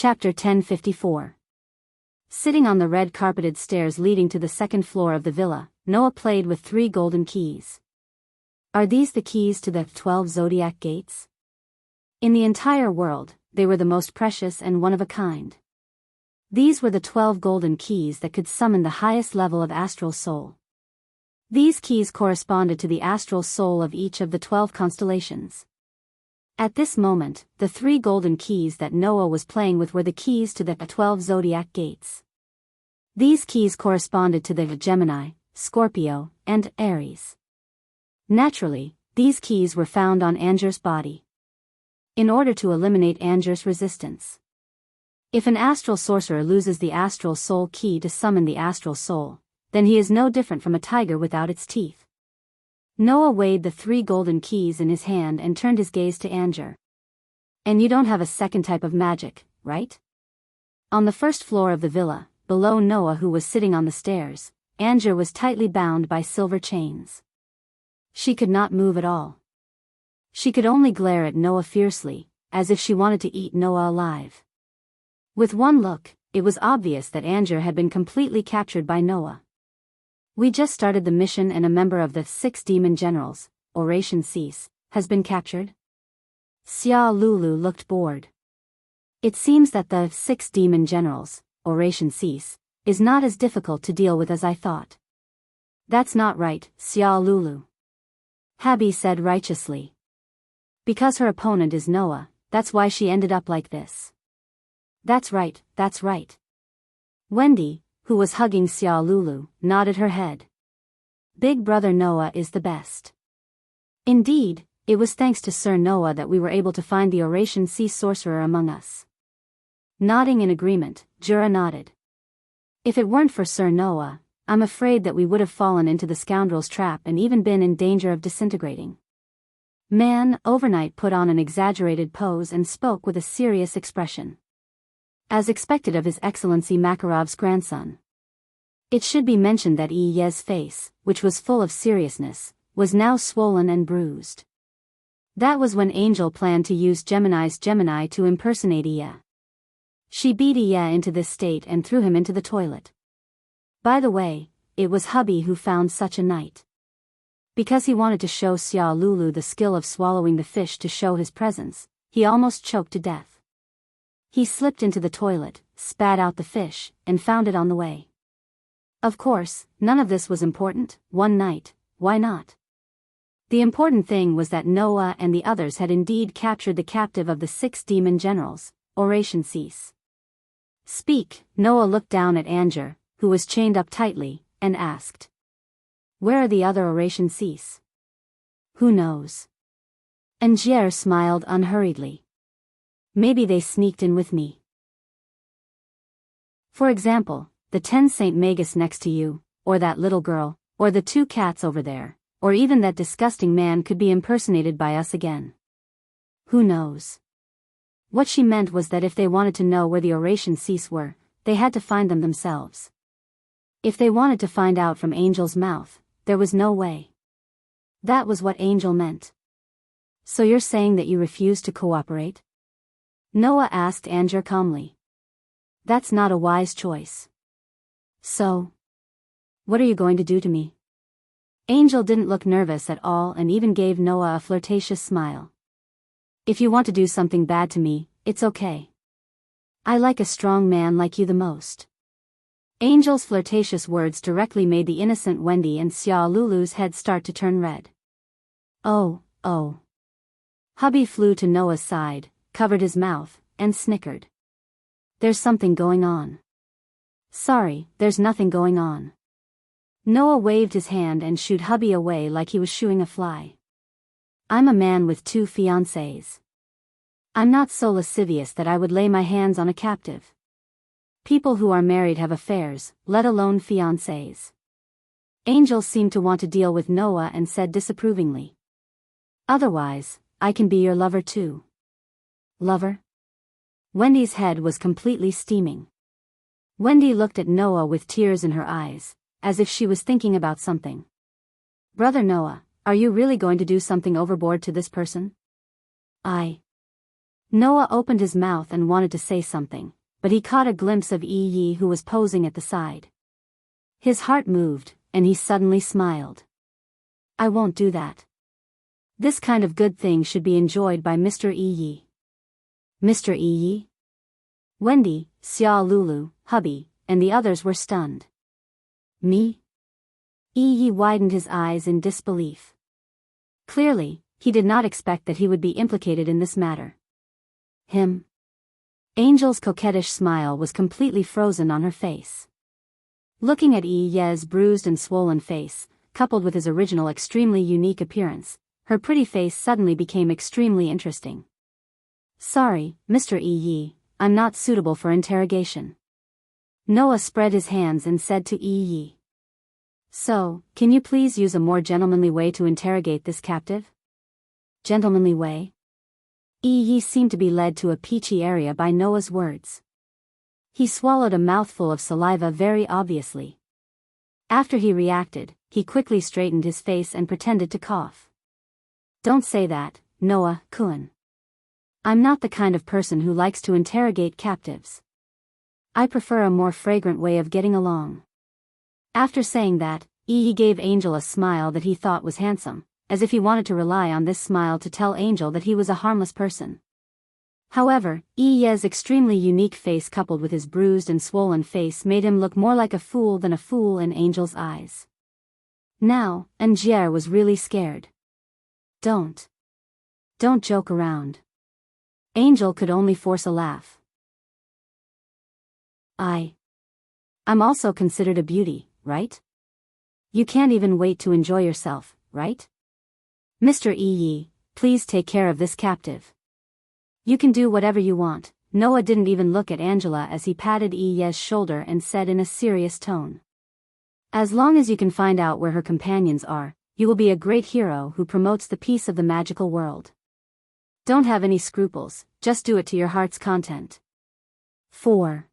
Chapter 1054. Sitting on the red-carpeted stairs leading to the second floor of the villa, Noah played with 3 golden keys. Are these the keys to the 12 zodiac gates? In the entire world, they were the most precious and one of a kind. These were the 12 golden keys that could summon the highest level of astral soul. These keys corresponded to the astral soul of each of the 12 constellations. At this moment, the 3 golden keys that Noah was playing with were the keys to the 12 zodiac gates. These keys corresponded to the Gemini, Scorpio, and Aries. Naturally, these keys were found on Anger's body. In order to eliminate Anger's resistance. If an astral sorcerer loses the astral soul key to summon the astral soul, then he is no different from a tiger without its teeth. Noah weighed the 3 golden keys in his hand and turned his gaze to Anger. And you don't have a second type of magic, right? On the first floor of the villa, below Noah who was sitting on the stairs, Anger was tightly bound by silver chains. She could not move at all. She could only glare at Noah fiercely, as if she wanted to eat Noah alive. With one look, it was obvious that Anger had been completely captured by Noah. We just started the mission and a member of the 6 demon generals, Oration Cease, has been captured? Xia Lulu looked bored. It seems that the 6 demon generals, Oration Cease, is not as difficult to deal with as I thought. That's not right, Xia Lulu. Habi said righteously. Because her opponent is Noah, that's why she ended up like this. That's right, that's right. Wendy, who was hugging Xia Lulu, nodded her head. Big brother Noah is the best. Indeed, it was thanks to Sir Noah that we were able to find the Oration Sea sorcerer among us. Nodding in agreement, Jura nodded. If it weren't for Sir Noah, I'm afraid that we would have fallen into the scoundrel's trap and even been in danger of disintegrating. Man, overnight put on an exaggerated pose and spoke with a serious expression. As expected of His Excellency Makarov's grandson. It should be mentioned that Ye's face, which was full of seriousness, was now swollen and bruised. That was when Angel planned to use Gemini's Gemini to impersonate Ye. She beat Ye into this state and threw him into the toilet. By the way, it was hubby who found such a night. Because he wanted to show Xia Lulu the skill of swallowing the fish to show his presence, he almost choked to death. He slipped into the toilet, spat out the fish, and found it on the way. Of course, none of this was important. One night, why not? The important thing was that Noah and the others had indeed captured the captive of the 6 demon generals, Oration Cease. Speak, Noah looked down at Anger, who was chained up tightly, and asked. Where are the other Oration Cease? Who knows? Anger smiled unhurriedly. Maybe they sneaked in with me. For example, the 10 St. Magus next to you, or that little girl, or the 2 cats over there, or even that disgusting man could be impersonated by us again. Who knows? What she meant was that if they wanted to know where the Oration Cease were, they had to find them themselves. If they wanted to find out from Angel's mouth, there was no way. That was what Angel meant. So you're saying that you refuse to cooperate? Noah asked Anger calmly. That's not a wise choice. So, what are you going to do to me? Angel didn't look nervous at all and even gave Noah a flirtatious smile. If you want to do something bad to me, it's okay. I like a strong man like you the most. Angel's flirtatious words directly made the innocent Wendy and Xia Lulu's head start to turn red. Oh. Hubby flew to Noah's side, covered his mouth, and snickered. There's something going on. Sorry, there's nothing going on. Noah waved his hand and shooed hubby away like he was shooing a fly. I'm a man with 2 fiancées. I'm not so lascivious that I would lay my hands on a captive. People who are married have affairs, let alone fiancées. Angel seemed to want to deal with Noah and said disapprovingly. Otherwise, I can be your lover too. Lover? Wendy's head was completely steaming. Wendy looked at Noah with tears in her eyes, as if she was thinking about something. Brother Noah, are you really going to do something overboard to this person? Noah opened his mouth and wanted to say something, but he caught a glimpse of Yi who was posing at the side. His heart moved, and he suddenly smiled. I won't do that. This kind of good thing should be enjoyed by Mr. Yi. Mr. Yi? Wendy, Xia Lulu, hubby, and the others were stunned. Me? Yi widened his eyes in disbelief. Clearly, he did not expect that he would be implicated in this matter. Him? Angel's coquettish smile was completely frozen on her face. Looking at Yi's bruised and swollen face, coupled with his original extremely unique appearance, her pretty face suddenly became extremely interesting. Sorry, Mr. Yi, I'm not suitable for interrogation. Noah spread his hands and said to Yi. So, can you please use a more gentlemanly way to interrogate this captive? Gentlemanly way? Yi seemed to be led to a peachy area by Noah's words. He swallowed a mouthful of saliva very obviously. After he reacted, he quickly straightened his face and pretended to cough. Don't say that, Noah-kun. I'm not the kind of person who likes to interrogate captives. I prefer a more fragrant way of getting along. After saying that, Yi gave Angel a smile that he thought was handsome, as if he wanted to rely on this smile to tell Angel that he was a harmless person. However, Yi's extremely unique face coupled with his bruised and swollen face made him look more like a fool than a fool in Angel's eyes. Now, Angier was really scared. Don't joke around. Angel could only force a laugh. I'm also considered a beauty, right? You can't even wait to enjoy yourself, right? Mr. Yi, please take care of this captive. You can do whatever you want. Noah didn't even look at Angela as he patted Yi's shoulder and said in a serious tone. As long as you can find out where her companions are, you will be a great hero who promotes the peace of the magical world. Don't have any scruples, just do it to your heart's content. 4.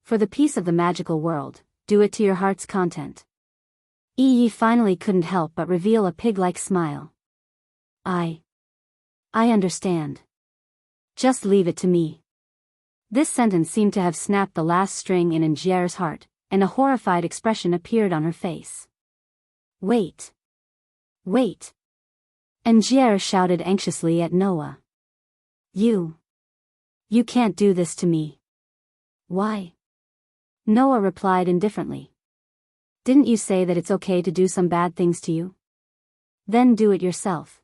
For the peace of the magical world, do it to your heart's content. Yi finally couldn't help but reveal a pig-like smile. I understand. Just leave it to me. This sentence seemed to have snapped the last string in Angier's heart, and a horrified expression appeared on her face. Wait. Angier shouted anxiously at Noah. You can't do this to me. Why? Noah replied indifferently. Didn't you say that it's okay to do some bad things to you? Then do it yourself.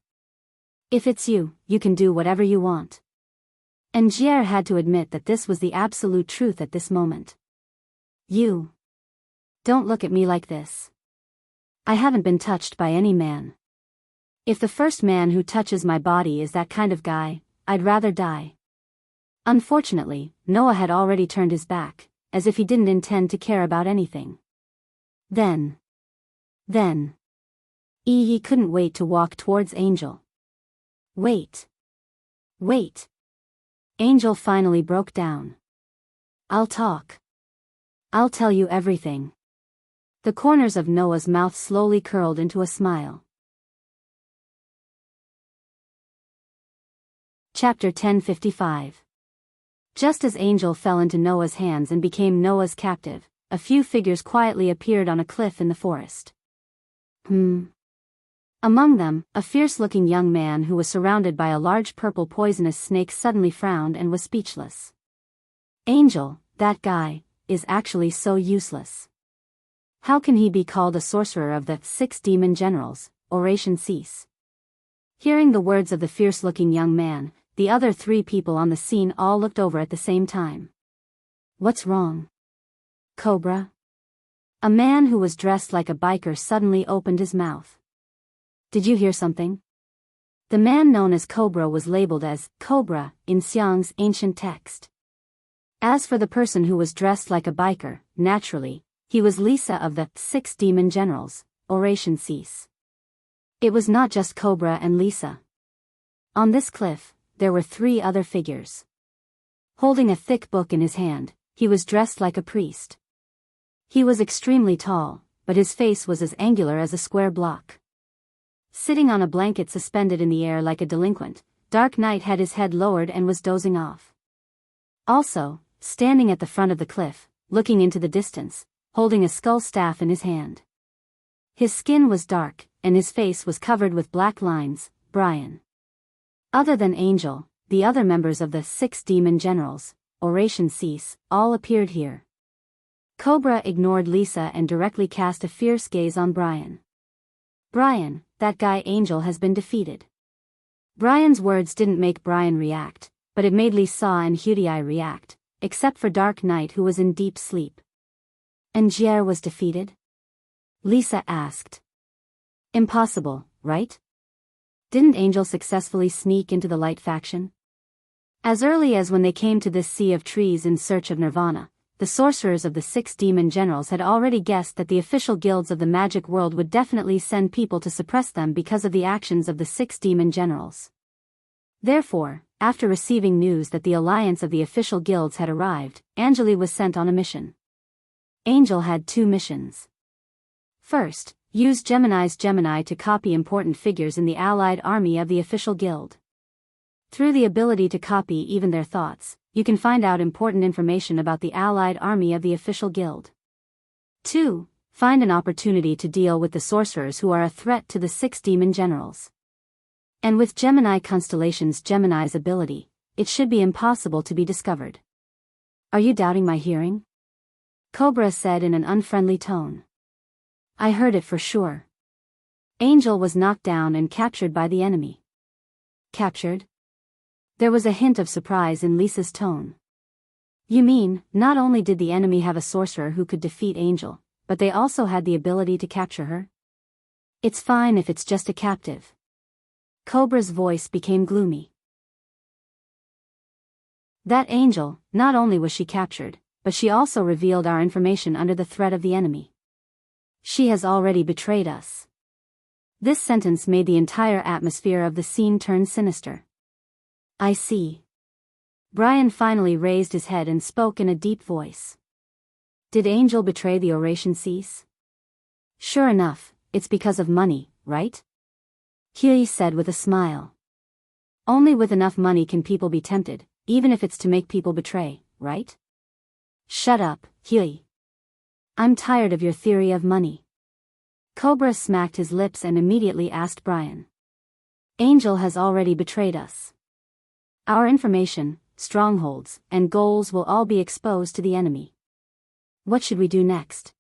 If it's you, you can do whatever you want. Angier had to admit that this was the absolute truth at this moment. You. Don't look at me like this. I haven't been touched by any man. If the first man who touches my body is that kind of guy, I'd rather die. Unfortunately, Noah had already turned his back, as if he didn't intend to care about anything. Then. Yi couldn't wait to walk towards Angel. Wait. Angel finally broke down. I'll talk. I'll tell you everything. The corners of Noah's mouth slowly curled into a smile. Chapter 1055. Just as Angel fell into Noah's hands and became Noah's captive, a few figures quietly appeared on a cliff in the forest. Among them, a fierce-looking young man who was surrounded by a large purple poisonous snake suddenly frowned and was speechless. Angel, that guy, is actually so useless. How can he be called a sorcerer of the 6 demon generals? Oration cease. Hearing the words of the fierce-looking young man, the other 3 people on the scene all looked over at the same time. What's wrong? Cobra? A man who was dressed like a biker suddenly opened his mouth. Did you hear something? The man known as Cobra was labeled as Cobra in Xiang's ancient text. As for the person who was dressed like a biker, naturally, he was Lisa of the 6 demon generals. Oration cease. It was not just Cobra and Lisa. On this cliff, there were 3 other figures. Holding a thick book in his hand, he was dressed like a priest. He was extremely tall, but his face was as angular as a square block. Sitting on a blanket suspended in the air like a delinquent, Dark Knight had his head lowered and was dozing off. Also, standing at the front of the cliff, looking into the distance, holding a skull staff in his hand. His skin was dark, and his face was covered with black lines, Brian. Other than Angel, the other members of the 6 demon generals, Oration Cease, all appeared here. Cobra ignored Lisa and directly cast a fierce gaze on Brian. Brian, that guy Angel has been defeated. Brian's words didn't make Brian react, but it made Lisa and Hughie react, except for Dark Knight who was in deep sleep. Angier was defeated? Lisa asked. Impossible, right? Didn't Angel successfully sneak into the Light faction? As early as when they came to this sea of trees in search of Nirvana, the sorcerers of the 6 demon generals had already guessed that the official guilds of the magic world would definitely send people to suppress them because of the actions of the 6 demon generals. Therefore, after receiving news that the alliance of the official guilds had arrived, Angeli was sent on a mission. Angel had 2 missions. First, use Gemini's Gemini to copy important figures in the allied army of the official guild. Through the ability to copy even their thoughts, you can find out important information about the allied army of the official guild. 2. Find an opportunity to deal with the sorcerers who are a threat to the 6 demon generals. And with Gemini Constellation's Gemini's ability, it should be impossible to be discovered. Are you doubting my hearing? Cobra said in an unfriendly tone. I heard it for sure. Angel was knocked down and captured by the enemy. Captured? There was a hint of surprise in Lisa's tone. You mean, not only did the enemy have a sorcerer who could defeat Angel, but they also had the ability to capture her? It's fine if it's just a captive. Cobra's voice became gloomy. That Angel, not only was she captured, but she also revealed our information under the threat of the enemy. She has already betrayed us. This sentence made the entire atmosphere of the scene turn sinister. I see. Brian finally raised his head and spoke in a deep voice. Did Angel betray the Oration Cease? Sure enough, it's because of money, right? Hughie said with a smile. Only with enough money can people be tempted, even if it's to make people betray, right? Shut up, Hughie. I'm tired of your theory of money. Cobra smacked his lips and immediately asked Brian. Angel has already betrayed us. Our information, strongholds, and goals will all be exposed to the enemy. What should we do next?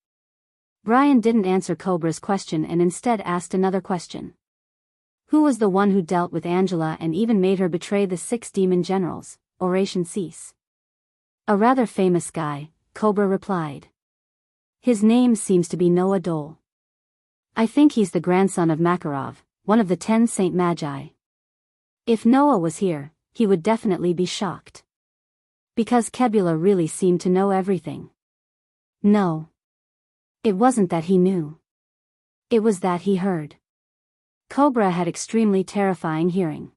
Brian didn't answer Cobra's question and instead asked another question. Who was the one who dealt with Angela and even made her betray the 6 demon generals, Oration Cease? A rather famous guy, Cobra replied. His name seems to be Noah Dole. I think he's the grandson of Makarov, one of the 10 Saint Magi. If Noah was here, he would definitely be shocked. Because Kebula really seemed to know everything. No. It wasn't that he knew. It was that he heard. Cobra had extremely terrifying hearing.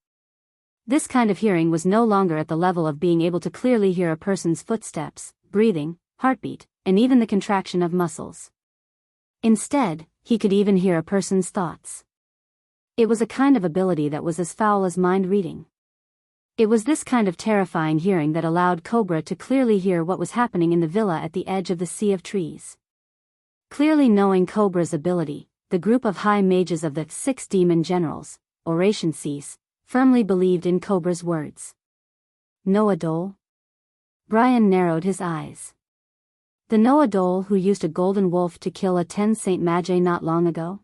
This kind of hearing was no longer at the level of being able to clearly hear a person's footsteps, breathing, heartbeat, and even the contraction of muscles. Instead, he could even hear a person's thoughts. It was a kind of ability that was as foul as mind reading. It was this kind of terrifying hearing that allowed Cobra to clearly hear what was happening in the villa at the edge of the sea of trees. Clearly knowing Cobra's ability, the group of high mages of the 6 demon generals, Oration Cease, firmly believed in Cobra's words. Noah Dole? Brian narrowed his eyes. The Noah Dole who used a golden wolf to kill a 10 Saint Magi not long ago?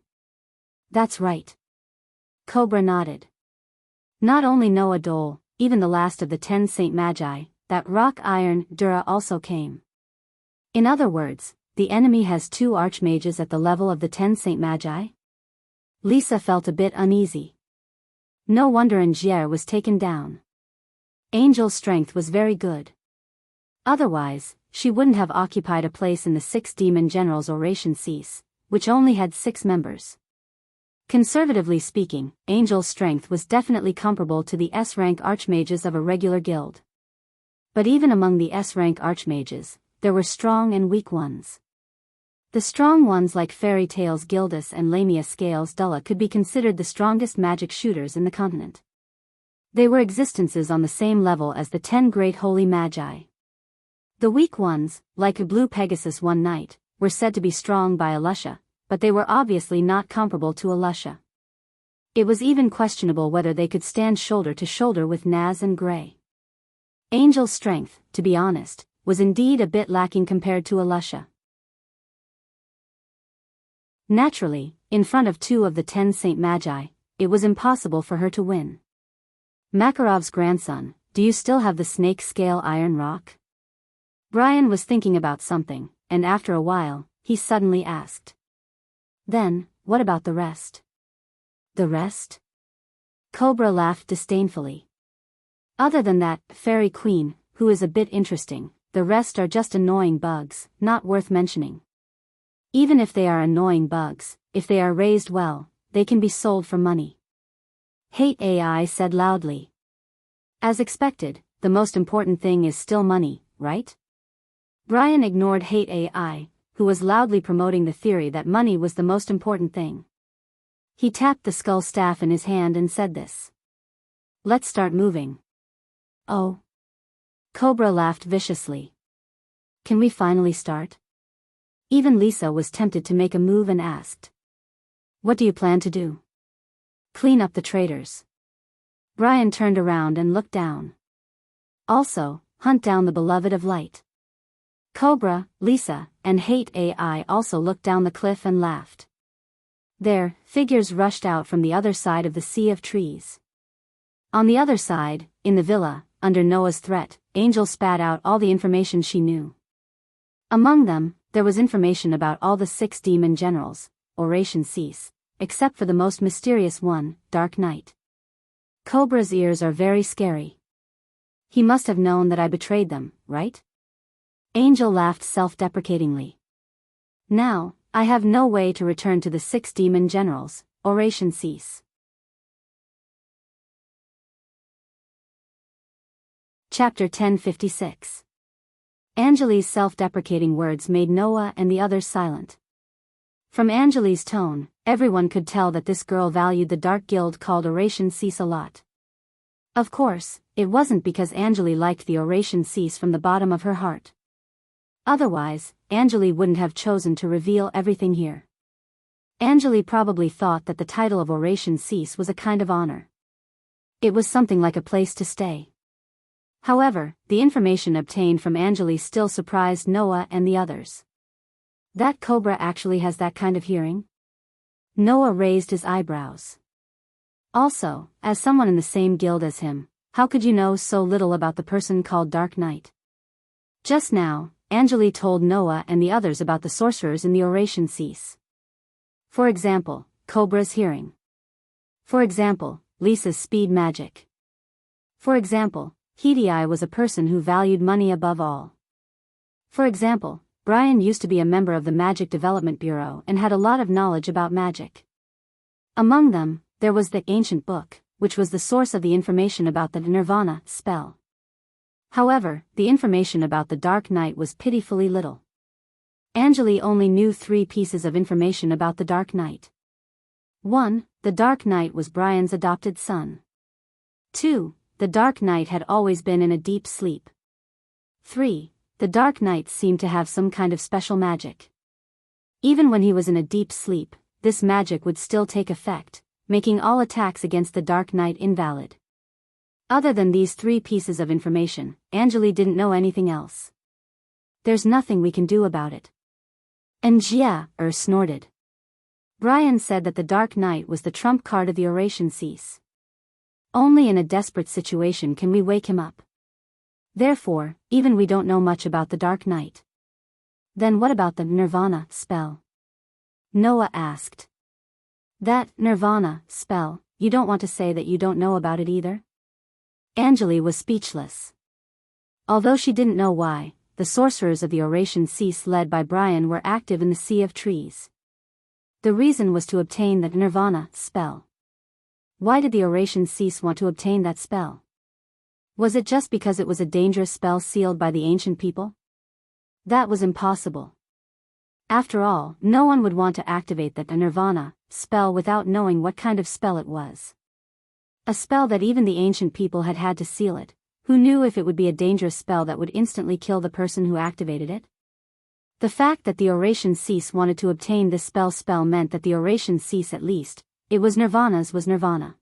That's right. Cobra nodded. Not only Noah Dole, even the last of the 10 Saint Magi, that rock iron Dura also came. In other words, the enemy has 2 archmages at the level of the 10 Saint Magi? Lisa felt a bit uneasy. No wonder Angier was taken down. Angel's strength was very good. Otherwise, she wouldn't have occupied a place in the 6 demon generals' Oration Cease, which only had 6 members. Conservatively speaking, Angel's strength was definitely comparable to the S-rank archmages of a regular guild. But even among the S-rank archmages, there were strong and weak ones. The strong ones like Fairy Tales Gildas and Lamia Scales Dulla could be considered the strongest magic shooters in the continent. They were existences on the same level as the 10 great holy magi. The weak ones, like a blue Pegasus one night, were said to be strong by Alusha, but they were obviously not comparable to Alusha. It was even questionable whether they could stand shoulder to shoulder with Naz and Gray. Angel's strength, to be honest, was indeed a bit lacking compared to Alusha. Naturally, in front of 2 of the 10 Saint Magi, it was impossible for her to win. Makarov's grandson, do you still have the snake scale iron rock? Brian was thinking about something, and after a while, he suddenly asked. Then, what about the rest? The rest? Cobra laughed disdainfully. Other than that fairy queen, who is a bit interesting, the rest are just annoying bugs, not worth mentioning. Even if they are annoying bugs, if they are raised well, they can be sold for money. Hate AI said loudly. As expected, the most important thing is still money, right? Brian ignored Hate AI, who was loudly promoting the theory that money was the most important thing. He tapped the skull staff in his hand and said this. Let's start moving. Oh. Cobra laughed viciously. Can we finally start? Even Lisa was tempted to make a move and asked. What do you plan to do? Clean up the traitors. Brian turned around and looked down. Also, hunt down the beloved of light. Cobra, Lisa, and Hate AI also looked down the cliff and laughed. There, figures rushed out from the other side of the sea of trees. On the other side, in the villa, under Noah's threat, Angel spat out all the information she knew. Among them, there was information about all the 6 demon generals, oration cease, except for the most mysterious one, Dark Knight. Cobra's ears are very scary. He must have known that I betrayed them, right? Angel laughed self-deprecatingly. Now, I have no way to return to the 6 demon generals, oration cease. Chapter 1056. Angeli's self-deprecating words made Noah and the others silent. From Angeli's tone, everyone could tell that this girl valued the dark guild called Oration Cease a lot. Of course, it wasn't because Angeli liked the Oration Cease from the bottom of her heart. Otherwise, Angeli wouldn't have chosen to reveal everything here. Angeli probably thought that the title of Oration Cease was a kind of honor. It was something like a place to stay. However, the information obtained from Angeli still surprised Noah and the others. That Cobra actually has that kind of hearing? Noah raised his eyebrows. Also, as someone in the same guild as him, how could you know so little about the person called Dark Knight? Just now, Angeli told Noah and the others about the sorcerers in the Oration Cease. For example, Cobra's hearing. For example, Lisa's speed magic. For example, Hedi was a person who valued money above all. For example, Brian used to be a member of the Magic Development Bureau and had a lot of knowledge about magic. Among them, there was the ancient book, which was the source of the information about the Nirvana spell. However, the information about the Dark Knight was pitifully little. Angeli only knew 3 pieces of information about the Dark Knight. 1. The Dark Knight was Brian's adopted son. 2. The Dark Knight had always been in a deep sleep. 3. The Dark Knight seemed to have some kind of special magic. Even when he was in a deep sleep, this magic would still take effect, making all attacks against the Dark Knight invalid. Other than these 3 pieces of information, Angeli didn't know anything else. There's nothing we can do about it. Snorted. Brian said that the Dark Knight was the trump card of the Oration Cease. Only in a desperate situation can we wake him up. Therefore, even we don't know much about the Dark Knight. Then what about the Nirvana spell? Noah asked. That Nirvana spell, you don't want to say that you don't know about it either? Angeli was speechless. Although she didn't know why, the sorcerers of the Oration Cease led by Brian were active in the Sea of Trees. The reason was to obtain the Nirvana spell. Why did the Oration Cease want to obtain that spell? Was it just because it was a dangerous spell sealed by the ancient people? That was impossible. After all, no one would want to activate that Nirvana spell without knowing what kind of spell it was. A spell that even the ancient people had had to seal it. Who knew if it would be a dangerous spell that would instantly kill the person who activated it? The fact that the oration cease wanted to obtain this spell meant that the oration cease at least, it was Nirvana's was Nirvana.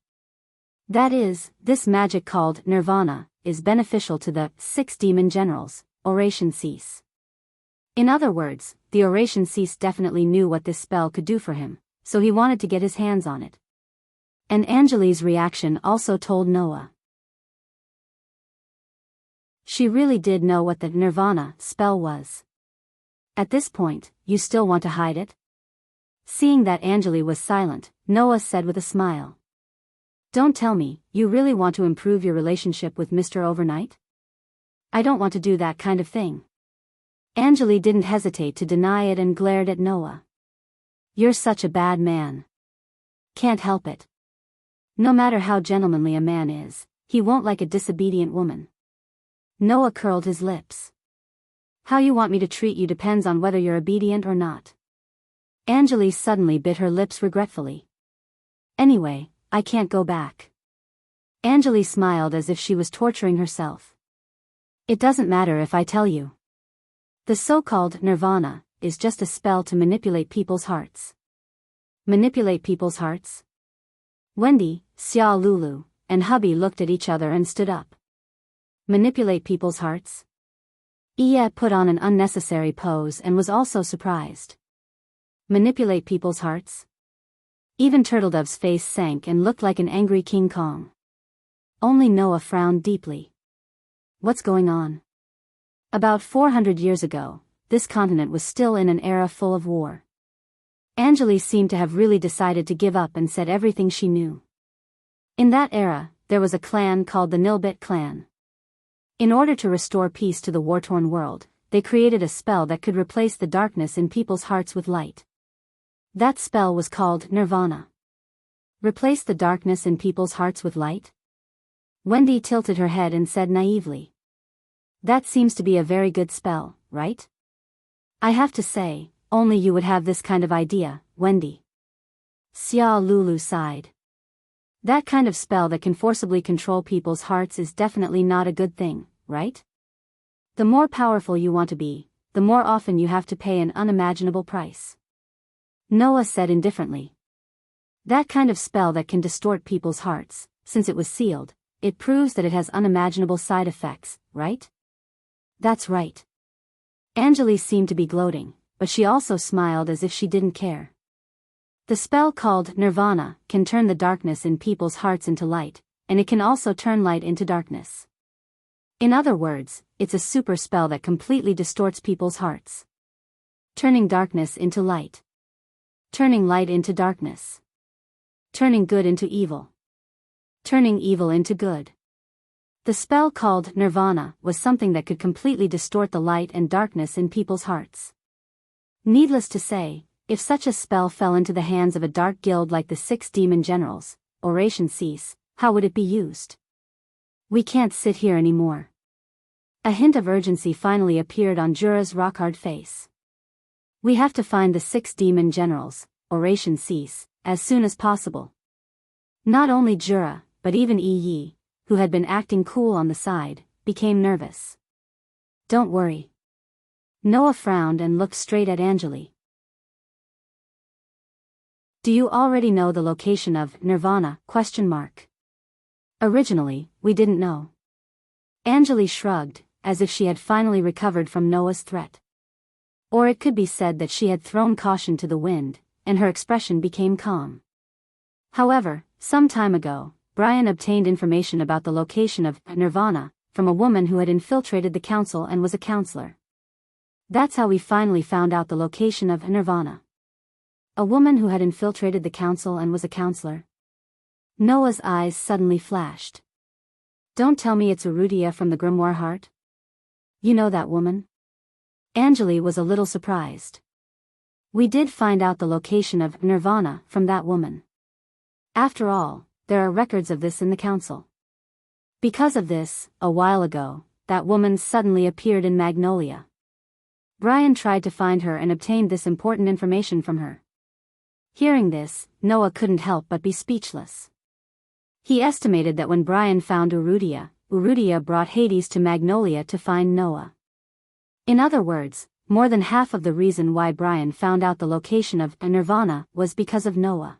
That is, this magic called Nirvana is beneficial to the 6 demon generals, oration cease. In other words, the oration cease definitely knew what this spell could do for him, so he wanted to get his hands on it. And Angeli's reaction also told Noah. She really did know what the Nirvana spell was. At this point, you still want to hide it? Seeing that Angeli was silent, Noah said with a smile. Don't tell me, you really want to improve your relationship with Mr. Overnight? I don't want to do that kind of thing. Angeli didn't hesitate to deny it and glared at Noah. You're such a bad man. Can't help it. No matter how gentlemanly a man is, he won't like a disobedient woman. Noah curled his lips. How you want me to treat you depends on whether you're obedient or not. Angeli suddenly bit her lips regretfully. Anyway, I can't go back. Angeli smiled as if she was torturing herself. It doesn't matter if I tell you. The so-called Nirvana is just a spell to manipulate people's hearts. Manipulate people's hearts? Wendy, Xia Lulu, and hubby looked at each other and stood up. Manipulate people's hearts? Iya put on an unnecessary pose and was also surprised. Manipulate people's hearts? Even Turtledove's face sank and looked like an angry King Kong. Only Noah frowned deeply. What's going on? About 400 years ago, this continent was still in an era full of war. Angeli seemed to have really decided to give up and said everything she knew. In that era, there was a clan called the Nilbit clan. In order to restore peace to the war-torn world, they created a spell that could replace the darkness in people's hearts with light. That spell was called Nirvana. Replace the darkness in people's hearts with light? Wendy tilted her head and said naively. That seems to be a very good spell, right? I have to say, only you would have this kind of idea, Wendy. Xia Lulu sighed. That kind of spell that can forcibly control people's hearts is definitely not a good thing, right? The more powerful you want to be, the more often you have to pay an unimaginable price. Noah said indifferently. That kind of spell that can distort people's hearts, since it was sealed, it proves that it has unimaginable side effects, right? That's right. Angeli seemed to be gloating, but she also smiled as if she didn't care. The spell called Nirvana can turn the darkness in people's hearts into light, and it can also turn light into darkness. In other words, it's a super spell that completely distorts people's hearts. Turning darkness into light. Turning light into darkness. Turning good into evil. Turning evil into good. The spell called Nirvana was something that could completely distort the light and darkness in people's hearts. Needless to say, if such a spell fell into the hands of a dark guild like the 6 demon generals, oration cease, how would it be used? We can't sit here anymore. A hint of urgency finally appeared on Jura's rock-hard face. We have to find the 6 demon generals, oration cease, as soon as possible. Not only Jura, but even Yi, who had been acting cool on the side, became nervous. Don't worry. Noah frowned and looked straight at Angeli. Do you already know the location of Nirvana? Originally, we didn't know. Angeli shrugged, as if she had finally recovered from Noah's threat. Or it could be said that she had thrown caution to the wind, and her expression became calm. However, some time ago, Brian obtained information about the location of Nirvana from a woman who had infiltrated the council and was a counselor. That's how we finally found out the location of Nirvana. A woman who had infiltrated the council and was a counselor? Noah's eyes suddenly flashed. Don't tell me it's Arudia from the Grimoire Heart? You know that woman? Angeli was a little surprised. We did find out the location of Nirvana from that woman. After all, there are records of this in the council. Because of this, a while ago, that woman suddenly appeared in Magnolia. Brian tried to find her and obtained this important information from her. Hearing this, Noah couldn't help but be speechless. He estimated that when Brian found Urudia, Urudia brought Hades to Magnolia to find Noah. In other words, more than half of the reason why Brian found out the location of Nirvana was because of Noah.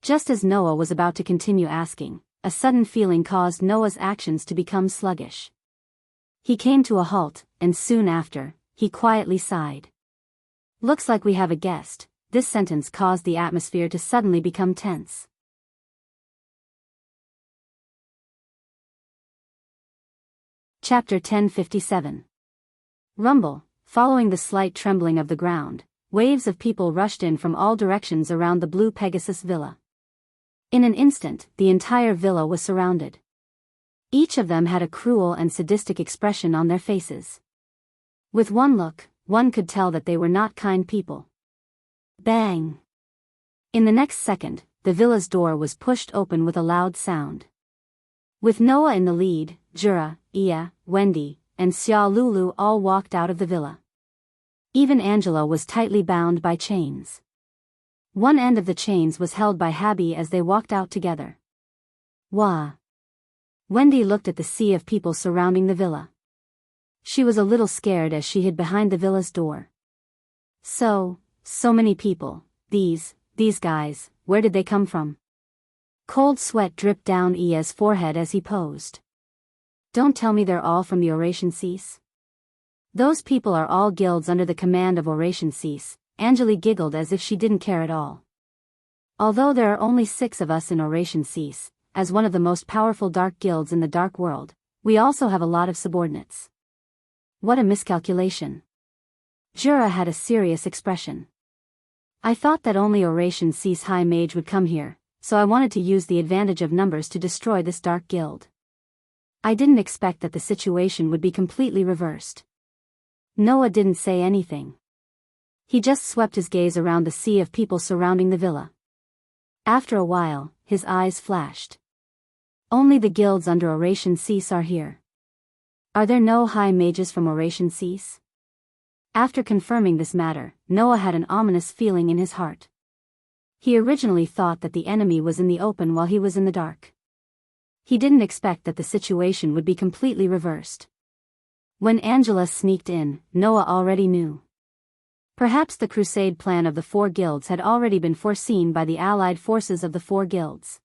Just as Noah was about to continue asking, a sudden feeling caused Noah's actions to become sluggish. He came to a halt, and soon after, he quietly sighed. "Looks like we have a guest." This sentence caused the atmosphere to suddenly become tense. Chapter 1057. Rumble. Following the slight trembling of the ground, waves of people rushed in from all directions around the Blue Pegasus villa. In an instant, the entire villa was surrounded. Each of them had a cruel and sadistic expression on their faces. With one look, one could tell that they were not kind people. Bang! In the next second, the villa's door was pushed open with a loud sound. With Noah in the lead, Jura, Iya, Wendy, and Xia Lulu all walked out of the villa. Even Angela was tightly bound by chains. One end of the chains was held by Habby as they walked out together. Wah! Wendy looked at the sea of people surrounding the villa. She was a little scared as she hid behind the villa's door. So many people. These guys, where did they come from? Cold sweat dripped down Iya's forehead as he posed. Don't tell me they're all from the Oration Cease? Those people are all guilds under the command of Oration Cease. Angeli giggled as if she didn't care at all. Although there are only 6 of us in Oration Cease, as one of the most powerful dark guilds in the dark world, we also have a lot of subordinates. What a miscalculation. Jura had a serious expression. I thought that only Oration Cease High Mage would come here, so I wanted to use the advantage of numbers to destroy this dark guild. I didn't expect that the situation would be completely reversed. Noah didn't say anything. He just swept his gaze around the sea of people surrounding the villa. After a while, his eyes flashed. Only the guilds under Oration Cease are here. Are there no high mages from Oration Cease? After confirming this matter, Noah had an ominous feeling in his heart. He originally thought that the enemy was in the open while he was in the dark. He didn't expect that the situation would be completely reversed. When Angela sneaked in, Noah already knew. Perhaps the crusade plan of the 4 guilds had already been foreseen by the allied forces of the 4 guilds.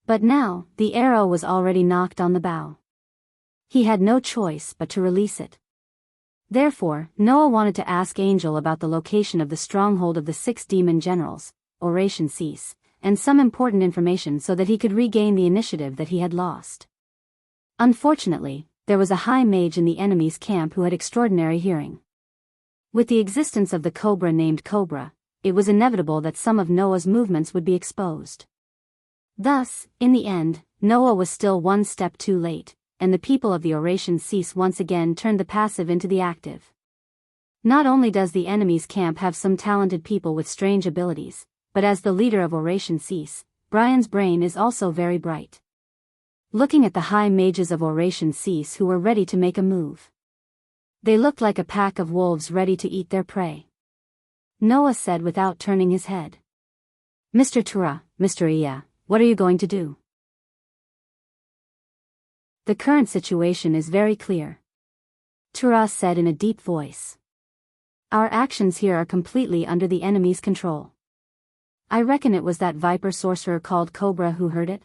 But now, the arrow was already knocked on the bow. He had no choice but to release it. Therefore, Noah wanted to ask Angel about the location of the stronghold of the 6 demon generals, Oration Cease, and some important information so that he could regain the initiative that he had lost. Unfortunately, there was a high mage in the enemy's camp who had extraordinary hearing. With the existence of the cobra named Cobra, it was inevitable that some of Noah's movements would be exposed. Thus, in the end, Noah was still one step too late, and the people of the Oration Cease once again turned the passive into the active. Not only does the enemy's camp have some talented people with strange abilities, but as the leader of Oration Cease, Brian's brain is also very bright. Looking at the high mages of Oration Cease who were ready to make a move. They looked like a pack of wolves ready to eat their prey. Noah said without turning his head. Mr. Tura, Mr. Iya, what are you going to do? The current situation is very clear. Tura said in a deep voice. Our actions here are completely under the enemy's control. I reckon it was that viper sorcerer called Cobra who heard it.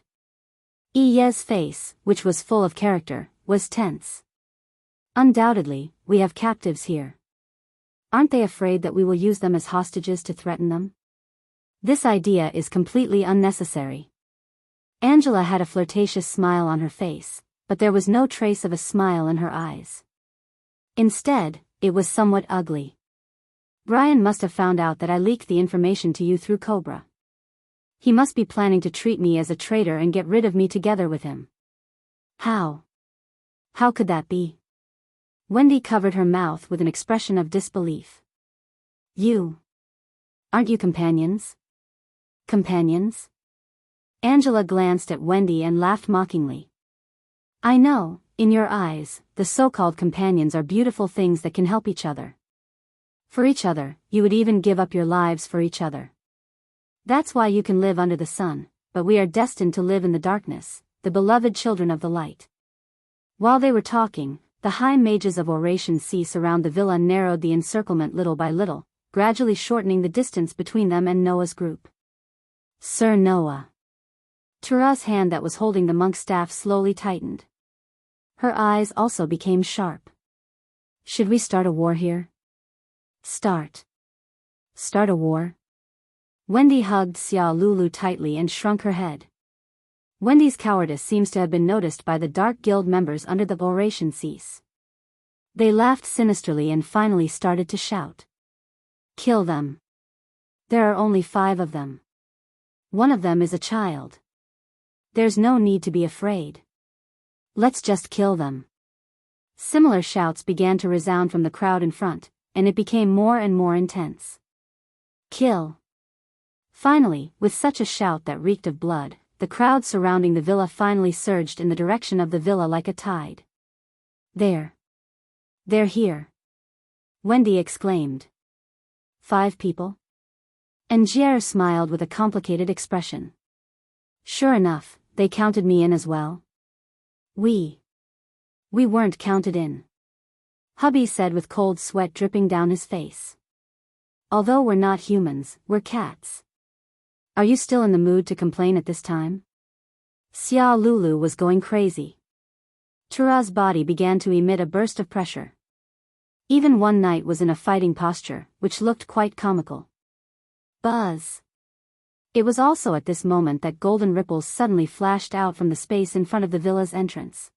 Iye's face, which was full of character, was tense. Undoubtedly, we have captives here. Aren't they afraid that we will use them as hostages to threaten them? This idea is completely unnecessary. Angela had a flirtatious smile on her face, but there was no trace of a smile in her eyes. Instead, it was somewhat ugly. Brian must have found out that I leaked the information to you through Cobra. He must be planning to treat me as a traitor and get rid of me together with him. How? How could that be? Wendy covered her mouth with an expression of disbelief. You. Aren't you companions? Companions? Angela glanced at Wendy and laughed mockingly. I know, in your eyes, the so-called companions are beautiful things that can help each other. For each other, you would even give up your lives for each other. That's why you can live under the sun, but we are destined to live in the darkness, the beloved children of the light." While they were talking, the high mages of Oration Cease around the villa narrowed the encirclement little by little, gradually shortening the distance between them and Noah's group. "Sir Noah." Tura's hand that was holding the monk's staff slowly tightened. Her eyes also became sharp. "Should we start a war here?" Start a war?" Wendy hugged Xia Lulu tightly and shrunk her head. Wendy's cowardice seems to have been noticed by the Dark Guild members under the Oration Cease. They laughed sinisterly and finally started to shout. "Kill them. There are only 5 of them. One of them is a child. There's no need to be afraid. Let's just kill them." Similar shouts began to resound from the crowd in front, and it became more and more intense. "Kill." Finally, with such a shout that reeked of blood, the crowd surrounding the villa finally surged in the direction of the villa like a tide. They're here," Wendy exclaimed. 5 people? Angier smiled with a complicated expression. "Sure enough, they counted me in as well." We weren't counted in," hubby said with cold sweat dripping down his face. "Although we're not humans, we're cats. Are you still in the mood to complain at this time?" Xia Lulu was going crazy. Tura's body began to emit a burst of pressure. Even one knight was in a fighting posture, which looked quite comical. Buzz. It was also at this moment that golden ripples suddenly flashed out from the space in front of the villa's entrance.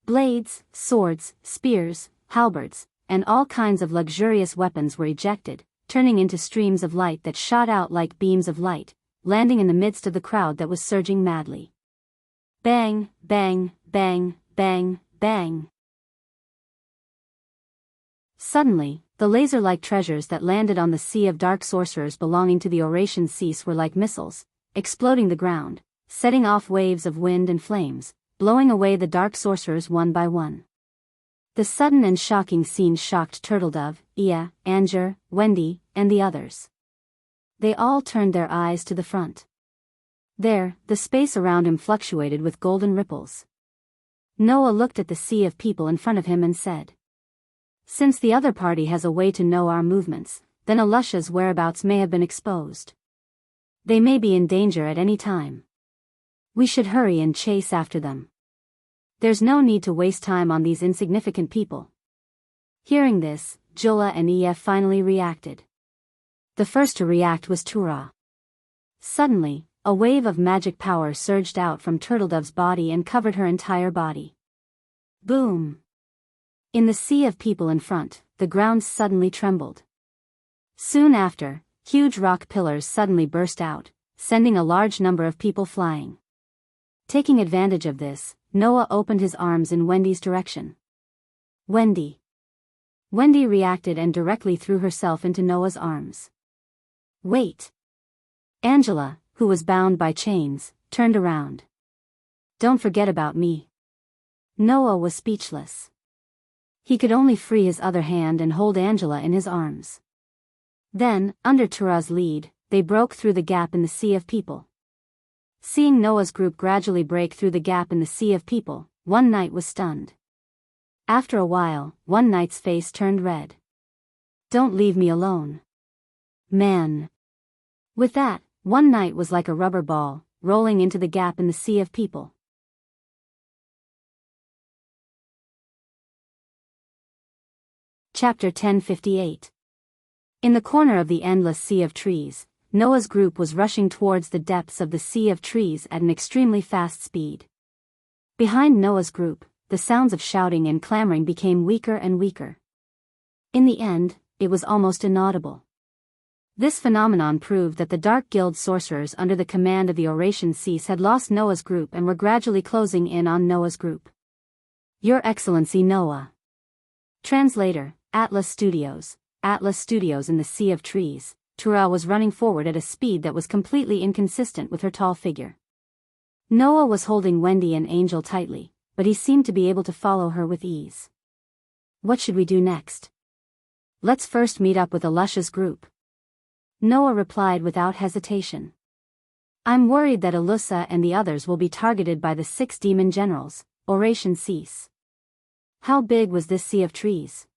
Blades, swords, spears, halberds, and all kinds of luxurious weapons were ejected, turning into streams of light that shot out like beams of light, landing in the midst of the crowd that was surging madly. Bang, bang, bang, bang, bang. Suddenly, the laser-like treasures that landed on the sea of dark sorcerers belonging to the Oration Cease were like missiles, exploding the ground, setting off waves of wind and flames, blowing away the dark sorcerers one by one. The sudden and shocking scene shocked Turtledove, Ia, Anger, Wendy, and the others. They all turned their eyes to the front. There, the space around him fluctuated with golden ripples. Noah looked at the sea of people in front of him and said, "Since the other party has a way to know our movements, then Alusha's whereabouts may have been exposed. They may be in danger at any time. We should hurry and chase after them. There's no need to waste time on these insignificant people." Hearing this, Jola and Ef finally reacted. The first to react was Tura. Suddenly, a wave of magic power surged out from Turtledove's body and covered her entire body. Boom! In the sea of people in front, the ground suddenly trembled. Soon after, huge rock pillars suddenly burst out, sending a large number of people flying. Taking advantage of this, Noah opened his arms in Wendy's direction. Wendy. Wendy reacted and directly threw herself into Noah's arms. Wait. Angela, who was bound by chains, turned around. Don't forget about me. Noah was speechless. He could only free his other hand and hold Angela in his arms. Then, under Tura's lead, they broke through the gap in the sea of people. Seeing Noah's group gradually break through the gap in the sea of people, one knight was stunned. After a while, one knight's face turned red. Don't leave me alone. Man. With that, one knight was like a rubber ball, rolling into the gap in the sea of people. Chapter 1058. In the corner of the endless sea of trees, Noah's group was rushing towards the depths of the sea of trees at an extremely fast speed. Behind Noah's group, the sounds of shouting and clamoring became weaker and weaker. In the end, it was almost inaudible. This phenomenon proved that the Dark Guild sorcerers under the command of the Oration Cease had lost Noah's group and were gradually closing in on Noah's group. Your Excellency Noah. Translator, Atlas Studios in the Sea of Trees. Tura was running forward at a speed that was completely inconsistent with her tall figure. Noah was holding Wendy and Angel tightly, but he seemed to be able to follow her with ease. What should we do next? Let's first meet up with Alusha's group. Noah replied without hesitation. I'm worried that Alussa and the others will be targeted by the 6 demon generals. Oration cease. How big was this sea of trees?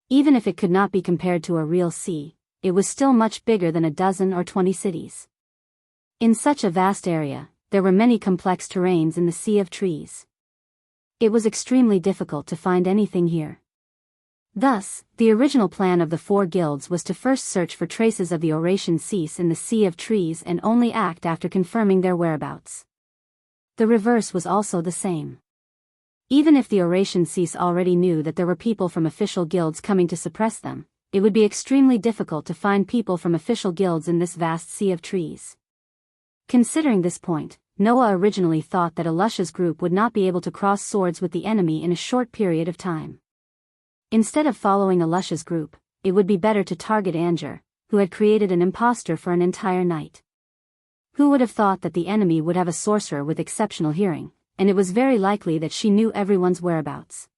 Even if it could not be compared to a real sea, it was still much bigger than a dozen or 20 cities. In such a vast area, there were many complex terrains in the sea of trees. It was extremely difficult to find anything here. Thus, the original plan of the 4 guilds was to first search for traces of the oration cease in the sea of trees and only act after confirming their whereabouts. The reverse was also the same. Even if the oration cease already knew that there were people from official guilds coming to suppress them, it would be extremely difficult to find people from official guilds in this vast sea of trees. Considering this point, Noah originally thought that Alusha's group would not be able to cross swords with the enemy in a short period of time. Instead of following Alusha's group, it would be better to target Anger, who had created an impostor for an entire night. Who would have thought that the enemy would have a sorcerer with exceptional hearing, and it was very likely that she knew everyone's whereabouts.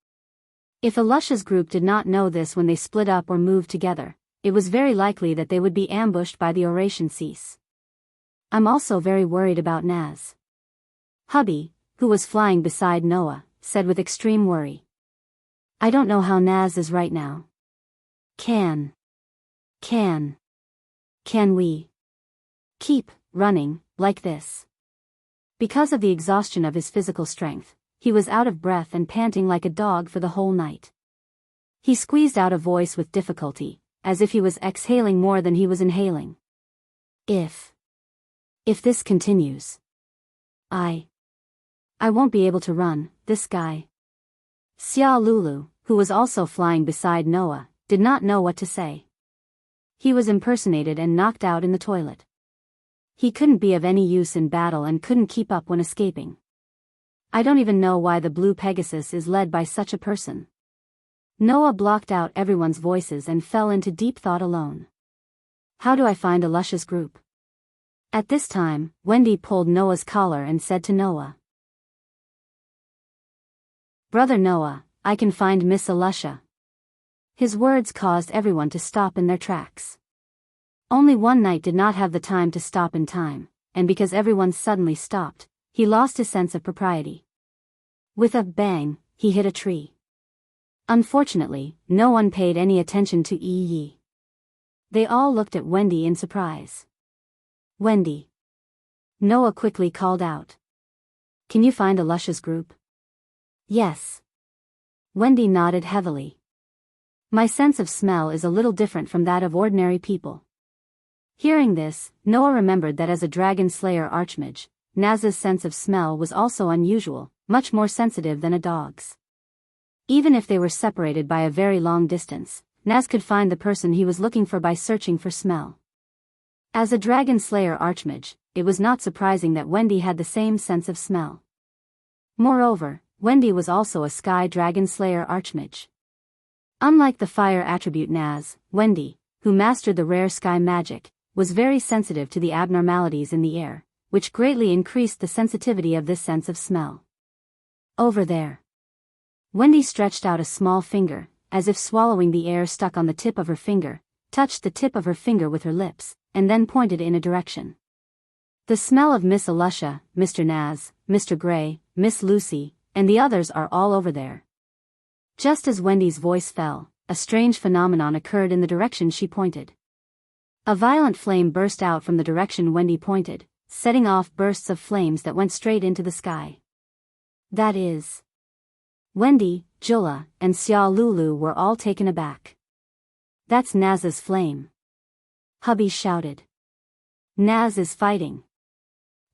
If Alusha's group did not know this when they split up or moved together, it was very likely that they would be ambushed by the oration cease. I'm also very worried about Naz. Hubby, who was flying beside Noah, said with extreme worry. I don't know how Naz is right now. Can we keep running like this? Because of the exhaustion of his physical strength, he was out of breath and panting like a dog for the whole night. He squeezed out a voice with difficulty, as if he was exhaling more than he was inhaling. If this continues, I won't be able to run. This guy. Xia Lulu, who was also flying beside Noah, did not know what to say. He was impersonated and knocked out in the toilet. He couldn't be of any use in battle and couldn't keep up when escaping. I don't even know why the Blue Pegasus is led by such a person. Noah blocked out everyone's voices and fell into deep thought alone. How do I find Alusha's group? At this time, Wendy pulled Noah's collar and said to Noah, Brother Noah, I can find Miss Alusha. His words caused everyone to stop in their tracks. Only one knight did not have the time to stop in time, and because everyone suddenly stopped, he lost his sense of propriety. With a bang, he hit a tree. Unfortunately, no one paid any attention to Yi. They all looked at Wendy in surprise. Wendy. Noah quickly called out. Can you find Alusha's group? Yes. Wendy nodded heavily. My sense of smell is a little different from that of ordinary people. Hearing this, Noah remembered that as a dragon slayer archmage, Naz's sense of smell was also unusual, much more sensitive than a dog's. Even if they were separated by a very long distance, Naz could find the person he was looking for by searching for smell. As a dragon slayer archmage, it was not surprising that Wendy had the same sense of smell. Moreover, Wendy was also a sky dragon slayer archmage. Unlike the fire attribute Naz, Wendy, who mastered the rare sky magic, was very sensitive to the abnormalities in the air, which greatly increased the sensitivity of this sense of smell. Over there. Wendy stretched out a small finger, as if swallowing the air stuck on the tip of her finger, touched the tip of her finger with her lips, and then pointed in a direction. The smell of Miss Alusha, Mr. Naz, Mr. Gray, Miss Lucy, and the others are all over there. Just as Wendy's voice fell, a strange phenomenon occurred in the direction she pointed. A violent flame burst out from the direction Wendy pointed, setting off bursts of flames that went straight into the sky. That is. Wendy, Jula, and Xia Lulu were all taken aback. That's Naz's flame. Hubby shouted. Naz is fighting.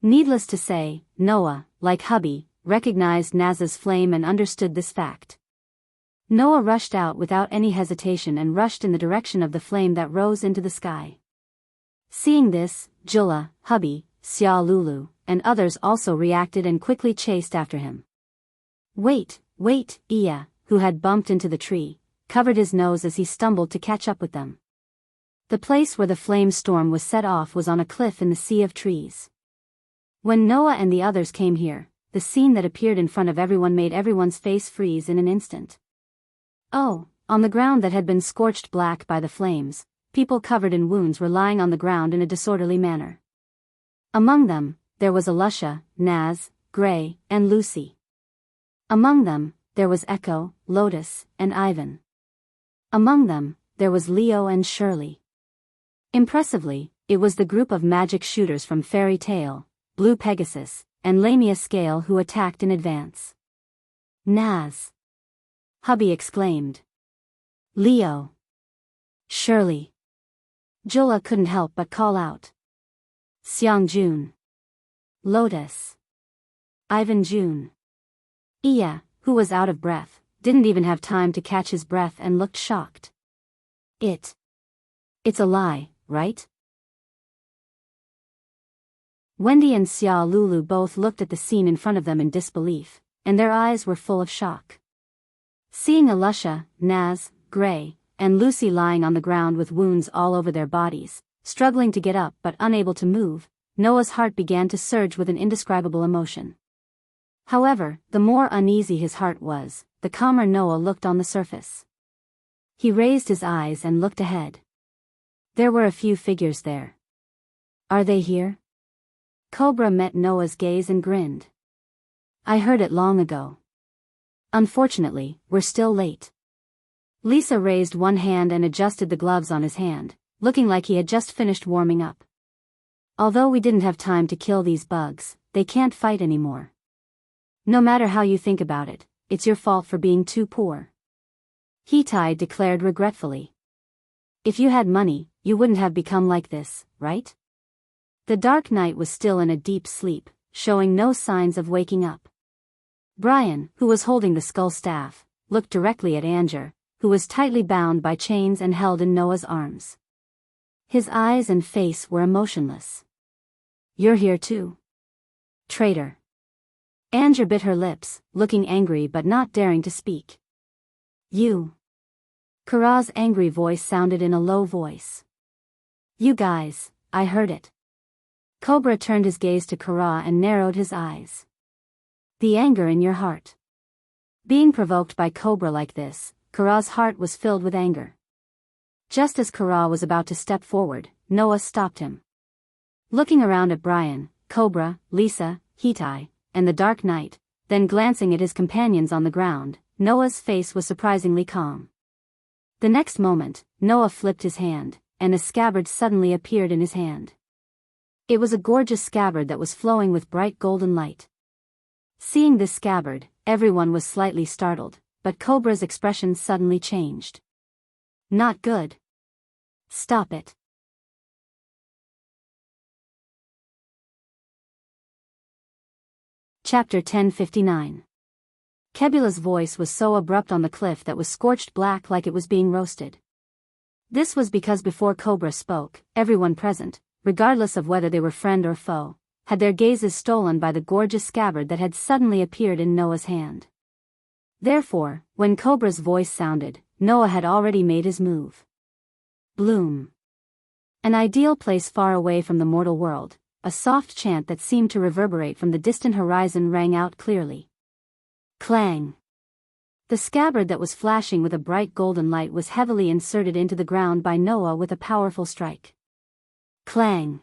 Needless to say, Noah, like Hubby, recognized Naz's flame and understood this fact. Noah rushed out without any hesitation and rushed in the direction of the flame that rose into the sky. Seeing this, Jula, Hubby, Xia Lulu, and others also reacted and quickly chased after him. Wait, Iya, who had bumped into the tree, covered his nose as he stumbled to catch up with them. The place where the flame storm was set off was on a cliff in the sea of trees. When Noah and the others came here, the scene that appeared in front of everyone made everyone's face freeze in an instant. Oh, on the ground that had been scorched black by the flames, people covered in wounds were lying on the ground in a disorderly manner. Among them, there was Alusha, Naz, Gray, and Lucy. Among them, there was Echo, Lotus, and Ivan. Among them, there was Leo and Shirley. Impressively, it was the group of magic shooters from Fairy Tale, Blue Pegasus, and Lamia Scale who attacked in advance. Naz! Hubby exclaimed. Leo! Shirley! Jula couldn't help but call out. Xiang Jun! Lotus! Ivan Jun! Iya, who was out of breath, didn't even have time to catch his breath and looked shocked. It's a lie, right? Wendy and Xia Lulu both looked at the scene in front of them in disbelief, and their eyes were full of shock. Seeing Alusha, Naz, Gray, and Lucy lying on the ground with wounds all over their bodies, struggling to get up but unable to move, Noah's heart began to surge with an indescribable emotion. However, the more uneasy his heart was, the calmer Noah looked on the surface. He raised his eyes and looked ahead. There were a few figures there. Are they here? Cobra met Noah's gaze and grinned. I heard it long ago. Unfortunately, we're still late. Lisa raised one hand and adjusted the gloves on his hand, looking like he had just finished warming up. Although we didn't have time to kill these bugs, they can't fight anymore. No matter how you think about it, it's your fault for being too poor. Hitai declared regretfully. If you had money, you wouldn't have become like this, right? The Dark Knight was still in a deep sleep, showing no signs of waking up. Brian, who was holding the skull staff, looked directly at Anger, who was tightly bound by chains and held in Noah's arms. His eyes and face were emotionless. You're here too? Traitor. Anger bit her lips, looking angry but not daring to speak. You. Kara's angry voice sounded in a low voice. You guys, I heard it. Cobra turned his gaze to Kara and narrowed his eyes. The anger in your heart. Being provoked by Cobra like this, Kara's heart was filled with anger. Just as Kara was about to step forward, Noah stopped him. Looking around at Brian, Cobra, Lisa, Hitai, and the Dark Knight, then glancing at his companions on the ground, Noah's face was surprisingly calm. The next moment, Noah flipped his hand, and a scabbard suddenly appeared in his hand. It was a gorgeous scabbard that was flowing with bright golden light. Seeing this scabbard, everyone was slightly startled, but Cobra's expression suddenly changed. Not good. Stop it. Chapter 1059. Kebula's voice was so abrupt on the cliff that was scorched black like it was being roasted. This was because before Cobra spoke, everyone present, regardless of whether they were friend or foe, had their gazes stolen by the gorgeous scabbard that had suddenly appeared in Noah's hand. Therefore, when Cobra's voice sounded, Noah had already made his move. Bloom. An ideal place far away from the mortal world, a soft chant that seemed to reverberate from the distant horizon rang out clearly. Clang. The scabbard that was flashing with a bright golden light was heavily inserted into the ground by Noah with a powerful strike. Clang.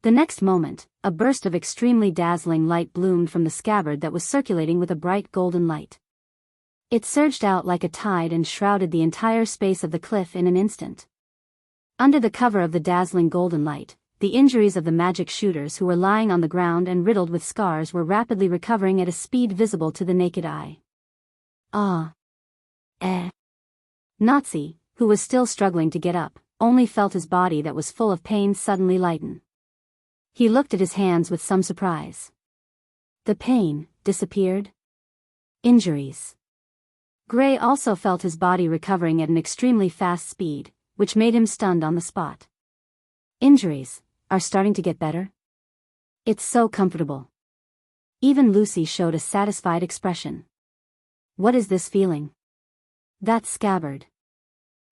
The next moment, a burst of extremely dazzling light bloomed from the scabbard that was circulating with a bright golden light. It surged out like a tide and shrouded the entire space of the cliff in an instant. Under the cover of the dazzling golden light, the injuries of the magic shooters who were lying on the ground and riddled with scars were rapidly recovering at a speed visible to the naked eye. Ah. Nazi, who was still struggling to get up, only felt his body that was full of pain suddenly lighten. He looked at his hands with some surprise. The pain disappeared. Injuries. Gray also felt his body recovering at an extremely fast speed, which made him stunned on the spot. Injuries are starting to get better? It's so comfortable. Even Lucy showed a satisfied expression. What is this feeling? That scabbard.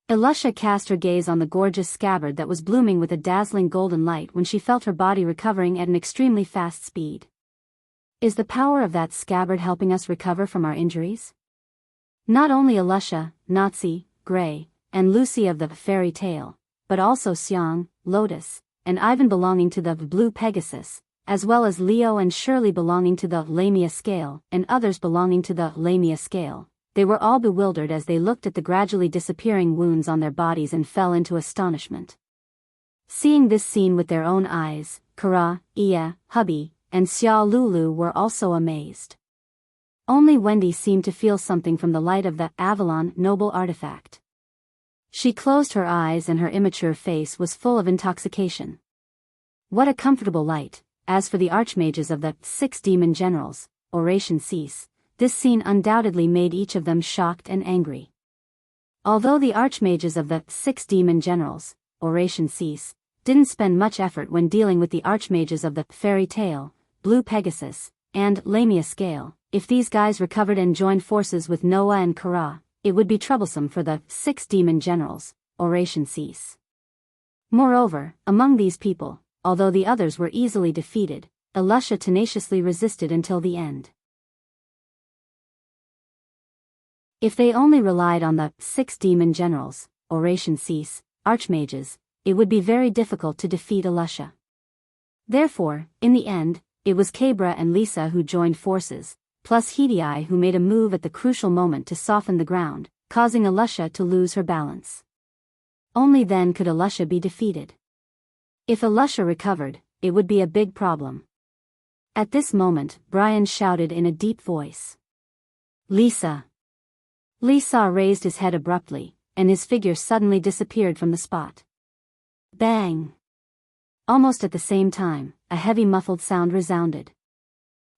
Alusha cast her gaze on the gorgeous scabbard that was blooming with a dazzling golden light when she felt her body recovering at an extremely fast speed. Is the power of that scabbard helping us recover from our injuries? Not only Alusha, Nazi, Gray, and Lucy of the Fairy Tale, but also Xiang, Lotus, and Ivan belonging to the blue Pegasus, as well as Leo and Shirley belonging to the Lamia scale, and others belonging to the Lamia scale. They were all bewildered as they looked at the gradually disappearing wounds on their bodies and fell into astonishment. Seeing this scene with their own eyes, Kara, Iya, Hubby, and Xia Lulu were also amazed. Only Wendy seemed to feel something from the light of the Avalon noble artifact. She closed her eyes and her immature face was full of intoxication. What a comfortable light. As for the archmages of the 6 demon generals, oration cease, this scene undoubtedly made each of them shocked and angry. Although the archmages of the 6 demon generals, oration cease, didn't spend much effort when dealing with the archmages of the fairy tale, blue Pegasus, and Lamia scale, if these guys recovered and joined forces with Noah and Kara, it would be troublesome for the 6 demon generals, oration cease. Moreover, among these people, although the others were easily defeated, Elusha tenaciously resisted until the end. If they only relied on the 6 demon generals, oration cease, archmages, it would be very difficult to defeat Elusha. Therefore, in the end, it was Cabra and Lisa who joined forces, plus Hedii who made a move at the crucial moment to soften the ground, causing Elusha to lose her balance. Only then could Elusha be defeated. If Elusha recovered, it would be a big problem. At this moment, Brian shouted in a deep voice. Lisa! Lisa raised his head abruptly, and his figure suddenly disappeared from the spot. Bang! Almost at the same time, a heavy muffled sound resounded.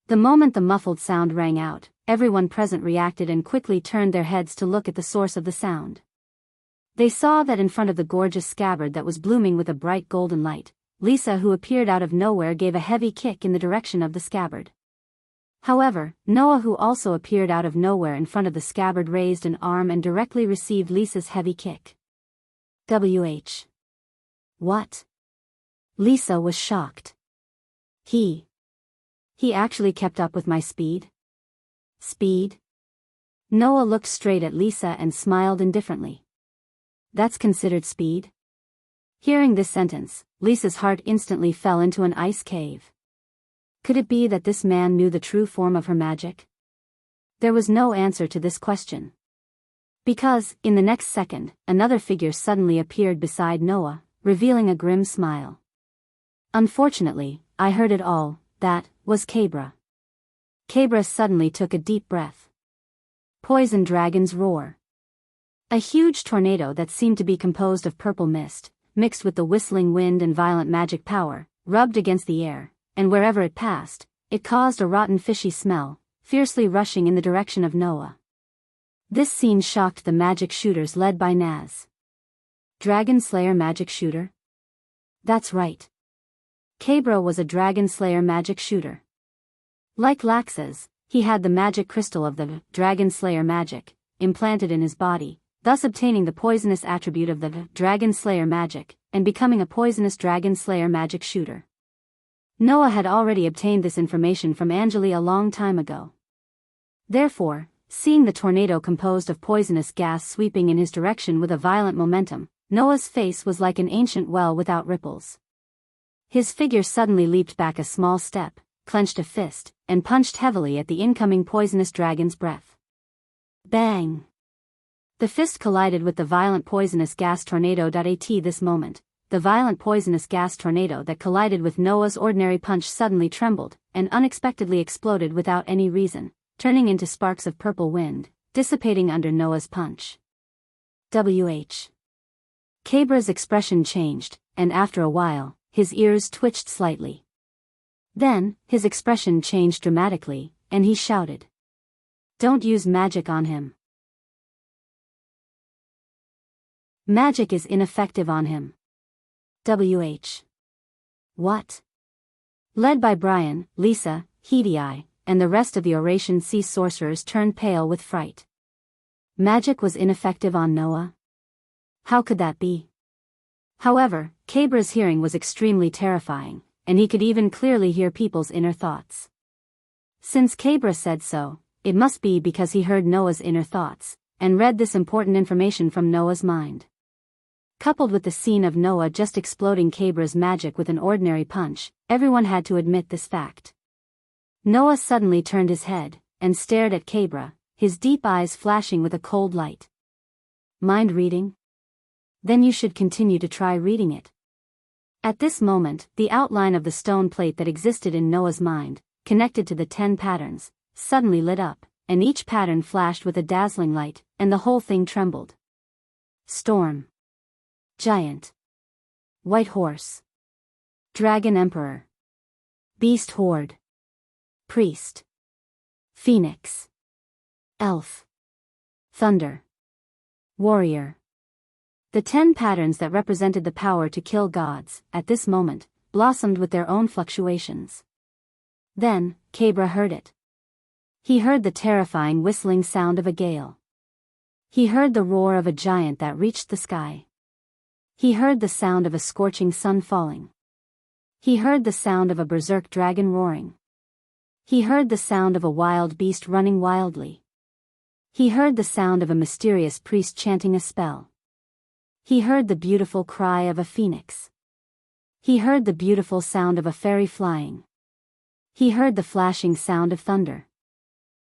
The moment the muffled sound rang out, everyone present reacted and quickly turned their heads to look at the source of the sound. They saw that in front of the gorgeous scabbard that was blooming with a bright golden light, Lisa who appeared out of nowhere gave a heavy kick in the direction of the scabbard. However, Noah who also appeared out of nowhere in front of the scabbard raised an arm and directly received Lisa's heavy kick. What? Lisa was shocked. He actually kept up with my speed? Speed? Noah looked straight at Lisa and smiled indifferently. That's considered speed? Hearing this sentence, Lisa's heart instantly fell into an ice cave. Could it be that this man knew the true form of her magic? There was no answer to this question. Because, in the next second, another figure suddenly appeared beside Noah, revealing a grim smile. Unfortunately, I heard it all. That was Cabra. Cabra suddenly took a deep breath. Poison dragons roar. A huge tornado that seemed to be composed of purple mist, mixed with the whistling wind and violent magic power, rubbed against the air, and wherever it passed, it caused a rotten fishy smell, fiercely rushing in the direction of Noah. This scene shocked the magic shooters led by Naz. Dragon Slayer magic shooter? That's right. Cabra was a Dragon Slayer magic shooter. Like Laxas, he had the magic crystal of the Dragon Slayer magic implanted in his body, thus obtaining the poisonous attribute of the Dragon Slayer magic, and becoming a poisonous Dragon Slayer magic shooter. Noah had already obtained this information from Angeli a long time ago. Therefore, seeing the tornado composed of poisonous gas sweeping in his direction with a violent momentum, Noah's face was like an ancient well without ripples. His figure suddenly leaped back a small step, clenched a fist, and punched heavily at the incoming poisonous dragon's breath. Bang! The fist collided with the violent poisonous gas tornado. At this moment, the violent poisonous gas tornado that collided with Noah's ordinary punch suddenly trembled, and unexpectedly exploded without any reason, turning into sparks of purple wind, dissipating under Noah's punch. Cabra's expression changed, and after a while, his ears twitched slightly. Then, his expression changed dramatically, and he shouted. Don't use magic on him. Magic is ineffective on him. What? Led by Brian, Lisa, Hedii, and the rest of the Oration Sea sorcerers turned pale with fright. Magic was ineffective on Noah? How could that be? However, Cabra's hearing was extremely terrifying, and he could even clearly hear people's inner thoughts. Since Cabra said so, it must be because he heard Noah's inner thoughts, and read this important information from Noah's mind. Coupled with the scene of Noah just exploding Cabra's magic with an ordinary punch, everyone had to admit this fact. Noah suddenly turned his head and stared at Cabra, his deep eyes flashing with a cold light. Mind reading? Then you should continue to try reading it. At this moment, the outline of the stone plate that existed in Noah's mind, connected to the 10 patterns, suddenly lit up, and each pattern flashed with a dazzling light, and the whole thing trembled. Storm. Giant. White horse. Dragon emperor. Beast horde. Priest. Phoenix. Elf. Thunder. Warrior. The 10 patterns that represented the power to kill gods, at this moment, blossomed with their own fluctuations. Then, Cabra heard it. He heard the terrifying whistling sound of a gale. He heard the roar of a giant that reached the sky. He heard the sound of a scorching sun falling. He heard the sound of a berserk dragon roaring. He heard the sound of a wild beast running wildly. He heard the sound of a mysterious priest chanting a spell. He heard the beautiful cry of a phoenix. He heard the beautiful sound of a fairy flying. He heard the flashing sound of thunder.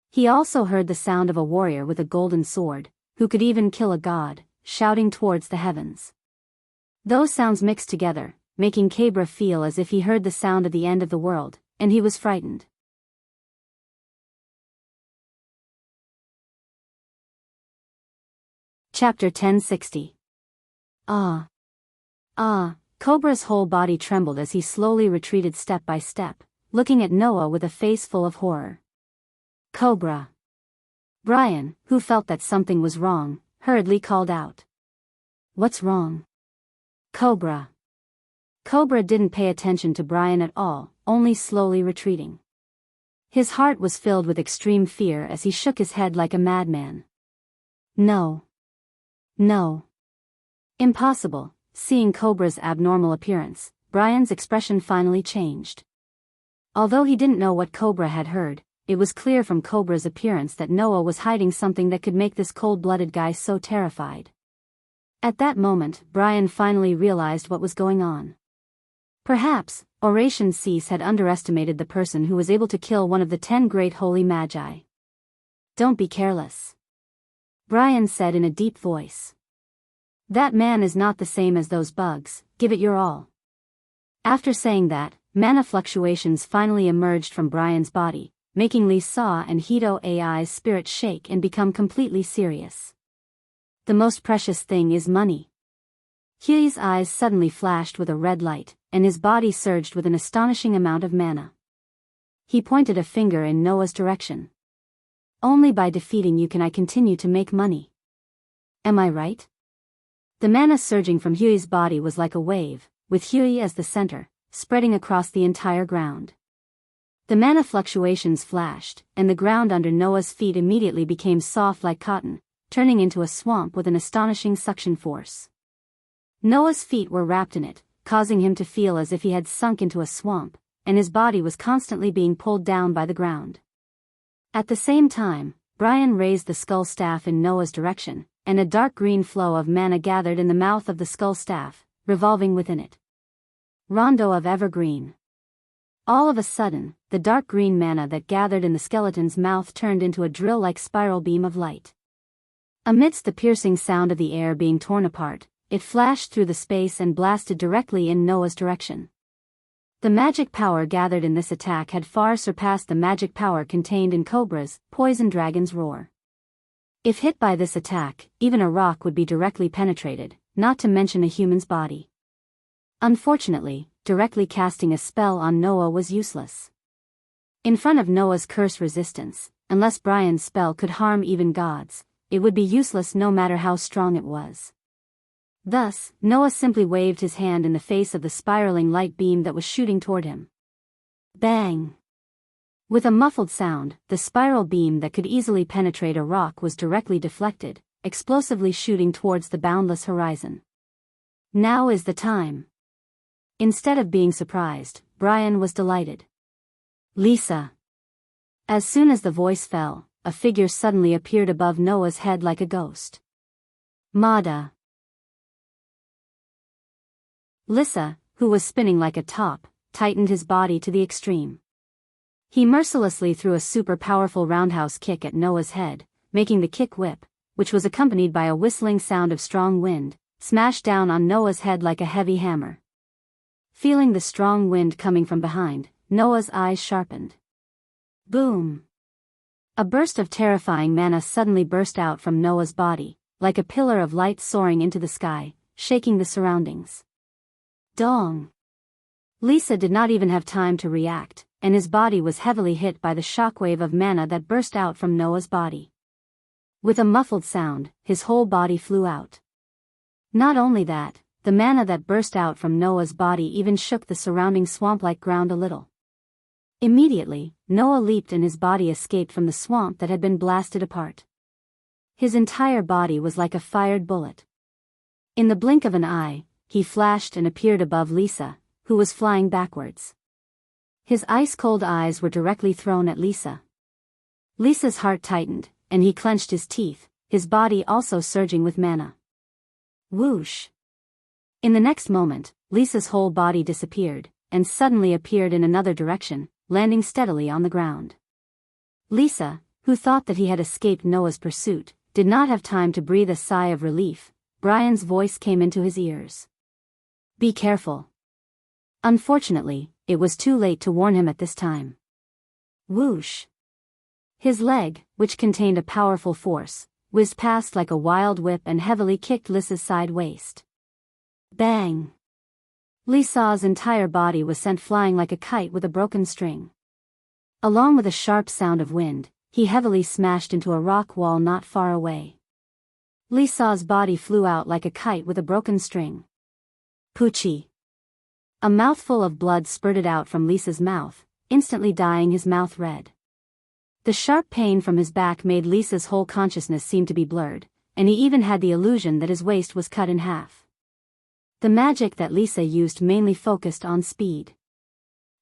He also heard the sound of a warrior with a golden sword, who could even kill a god, shouting towards the heavens. Those sounds mixed together, making Cabra feel as if he heard the sound of the end of the world, and he was frightened. Chapter 1060. Ah. Cobra's whole body trembled as he slowly retreated step by step, looking at Noah with a face full of horror. Cobra. Brian, who felt that something was wrong, hurriedly called out. What's wrong? Cobra. Cobra didn't pay attention to Brian at all, only slowly retreating. His heart was filled with extreme fear as he shook his head like a madman. No. No. Impossible. Seeing Cobra's abnormal appearance, Brian's expression finally changed. Although he didn't know what Cobra had heard, it was clear from Cobra's appearance that Noah was hiding something that could make this cold-blooded guy so terrified. At that moment, Brian finally realized what was going on. Perhaps, Oration Cease had underestimated the person who was able to kill one of the 10 great holy magi. Don't be careless. Brian said in a deep voice. That man is not the same as those bugs, give it your all. After saying that, mana fluctuations finally emerged from Brian's body, making Lee Saw and Hito AI's spirits shake and become completely serious. The most precious thing is money. Huey's eyes suddenly flashed with a red light, and his body surged with an astonishing amount of mana. He pointed a finger in Noah's direction. Only by defeating you can I continue to make money. Am I right? The mana surging from Huey's body was like a wave, with Huey as the center, spreading across the entire ground. The mana fluctuations flashed, and the ground under Noah's feet immediately became soft like cotton, turning into a swamp with an astonishing suction force. Noah's feet were wrapped in it, causing him to feel as if he had sunk into a swamp, and his body was constantly being pulled down by the ground. At the same time, Brian raised the skull staff in Noah's direction, and a dark green flow of mana gathered in the mouth of the skull staff, revolving within it. Rondo of Evergreen. All of a sudden, the dark green mana that gathered in the skeleton's mouth turned into a drill-like spiral beam of light. Amidst the piercing sound of the air being torn apart, it flashed through the space and blasted directly in Noah's direction. The magic power gathered in this attack had far surpassed the magic power contained in Cobra's Poison Dragon's roar. If hit by this attack, even a rock would be directly penetrated, not to mention a human's body. Unfortunately, directly casting a spell on Noah was useless. In front of Noah's curse resistance, unless Brian's spell could harm even gods, it would be useless no matter how strong it was. Thus, Noah simply waved his hand in the face of the spiraling light beam that was shooting toward him. Bang! With a muffled sound, the spiral beam that could easily penetrate a rock was directly deflected, explosively shooting towards the boundless horizon. Now is the time. Instead of being surprised, Brian was delighted. Lisa. As soon as the voice fell, a figure suddenly appeared above Noah's head like a ghost. Mada. Lissa, who was spinning like a top, tightened his body to the extreme. He mercilessly threw a super powerful roundhouse kick at Noah's head, making the kick whip, which was accompanied by a whistling sound of strong wind, smash down on Noah's head like a heavy hammer. Feeling the strong wind coming from behind, Noah's eyes sharpened. Boom! A burst of terrifying mana suddenly burst out from Noah's body, like a pillar of light soaring into the sky, shaking the surroundings. Dong! Lissa did not even have time to react, and his body was heavily hit by the shockwave of mana that burst out from Noah's body. With a muffled sound, his whole body flew out. Not only that, the mana that burst out from Noah's body even shook the surrounding swamp-like ground a little. Immediately, Noah leaped and his body escaped from the swamp that had been blasted apart. His entire body was like a fired bullet. In the blink of an eye, he flashed and appeared above Lissa, who was flying backwards. His ice-cold eyes were directly thrown at Lissa. Lissa's heart tightened, and he clenched his teeth, his body also surging with mana. Whoosh! In the next moment, Lissa's whole body disappeared, and suddenly appeared in another direction, landing steadily on the ground. Lissa, who thought that he had escaped Noah's pursuit, did not have time to breathe a sigh of relief. Brian's voice came into his ears. Be careful. Unfortunately, it was too late to warn him at this time. Whoosh! His leg, which contained a powerful force, whizzed past like a wild whip and heavily kicked Lissa's side waist. Bang! Lissa's entire body was sent flying like a kite with a broken string. Along with a sharp sound of wind, he heavily smashed into a rock wall not far away. Lissa's body flew out like a kite with a broken string. Poochie! A mouthful of blood spurted out from Lissa's mouth, instantly dyeing his mouth red. The sharp pain from his back made Lissa's whole consciousness seem to be blurred, and he even had the illusion that his waist was cut in half. The magic that Lissa used mainly focused on speed.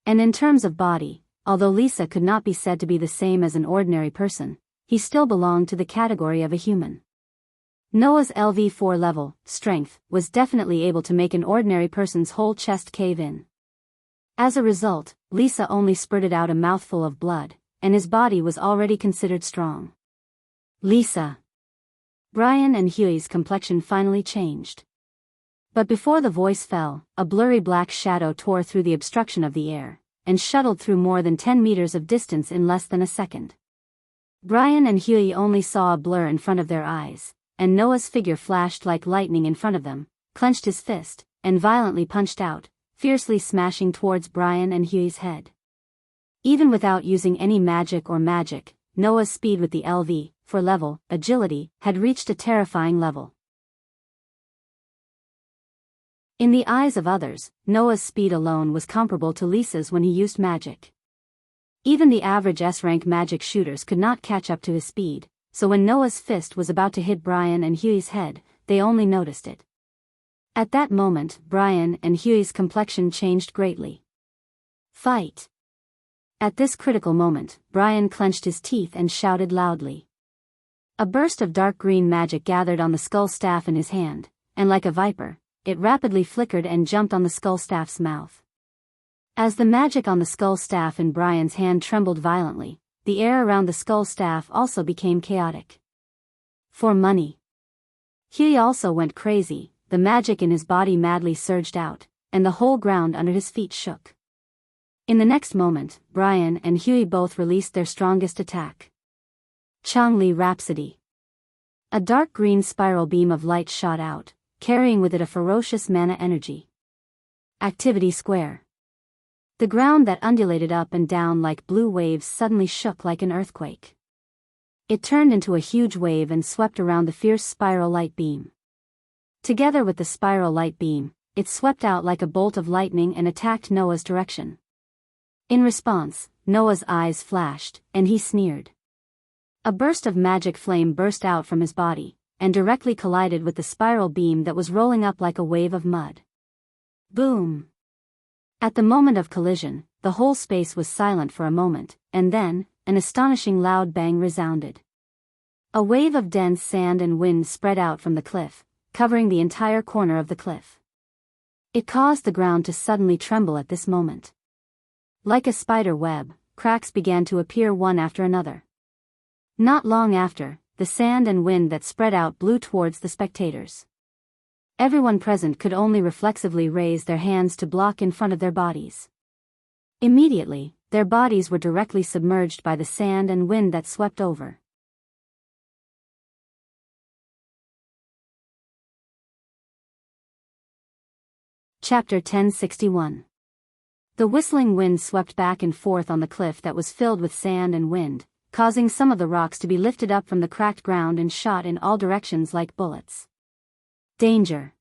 And in terms of body, although Lissa could not be said to be the same as an ordinary person, he still belonged to the category of a human. Noah's LV4 level, strength, was definitely able to make an ordinary person's whole chest cave in. As a result, Lissa only spurted out a mouthful of blood, and his body was already considered strong. Lissa! Brian and Huey's complexion finally changed. But before the voice fell, a blurry black shadow tore through the obstruction of the air, and shuttled through more than 10 meters of distance in less than a second. Brian and Huey only saw a blur in front of their eyes, and Noah's figure flashed like lightning in front of them, clenched his fist, and violently punched out, fiercely smashing towards Brian and Huey's head. Even without using any magic, Noah's speed with the LV4 level, agility, had reached a terrifying level. In the eyes of others, Noah's speed alone was comparable to Lissa's when he used magic. Even the average S-rank magic shooters could not catch up to his speed, so when Noah's fist was about to hit Brian and Huey's head, they only noticed it. At that moment, Brian and Huey's complexion changed greatly. Fight! At this critical moment, Brian clenched his teeth and shouted loudly. A burst of dark green magic gathered on the skull staff in his hand, and like a viper, it rapidly flickered and jumped on the skull staff's mouth. As the magic on the skull staff in Brian's hand trembled violently, the air around the skull staff also became chaotic. For money. Huey also went crazy, the magic in his body madly surged out, and the whole ground under his feet shook. In the next moment, Brian and Huey both released their strongest attack. Changli Rhapsody. A dark green spiral beam of light shot out, carrying with it a ferocious mana energy. Activity Square. The ground that undulated up and down like blue waves suddenly shook like an earthquake. It turned into a huge wave and swept around the fierce spiral light beam. Together with the spiral light beam, it swept out like a bolt of lightning and attacked Noah's direction. In response, Noah's eyes flashed, and he sneered. A burst of magic flame burst out from his body, and directly collided with the spiral beam that was rolling up like a wave of mud. Boom! At the moment of collision, the whole space was silent for a moment, and then, an astonishing loud bang resounded. A wave of dense sand and wind spread out from the cliff, covering the entire corner of the cliff. It caused the ground to suddenly tremble at this moment. Like a spider web, cracks began to appear one after another. Not long after, the sand and wind that spread out blew towards the spectators. Everyone present could only reflexively raise their hands to block in front of their bodies. Immediately, their bodies were directly submerged by the sand and wind that swept over. Chapter 1061. The whistling wind swept back and forth on the cliff that was filled with sand and wind, causing some of the rocks to be lifted up from the cracked ground and shot in all directions like bullets. Danger!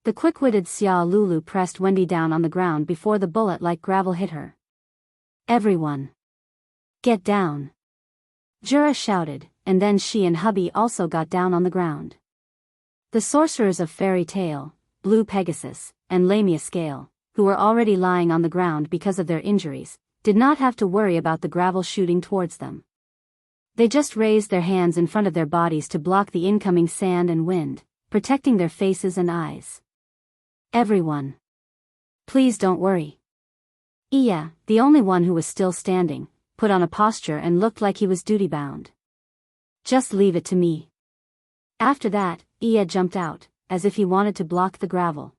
The quick-witted Xia Lulu pressed Wendy down on the ground before the bullet like gravel hit her. Everyone! Get down! Jura shouted, and then she and hubby also got down on the ground. The sorcerers of Fairy Tale, Blue Pegasus, and Lamia Scale, who were already lying on the ground because of their injuries, did not have to worry about the gravel shooting towards them. They just raised their hands in front of their bodies to block the incoming sand and wind, protecting their faces and eyes. Everyone! Please don't worry. Iya, the only one who was still standing, put on a posture and looked like he was duty-bound. Just leave it to me. After that, Iya jumped out, as if he wanted to block the gravel.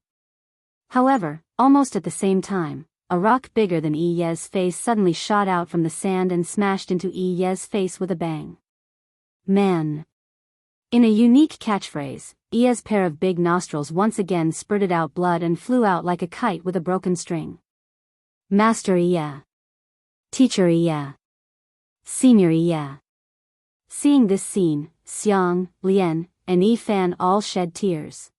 However, almost at the same time, a rock bigger than Iya's face suddenly shot out from the sand and smashed into Iya's face with a bang. Man! In a unique catchphrase, Iya's pair of big nostrils once again spurted out blood and flew out like a kite with a broken string. Master Iya! Teacher Iya! Senior Iya! Seeing this scene, Xiang, Lian, and Yi Fan all shed tears.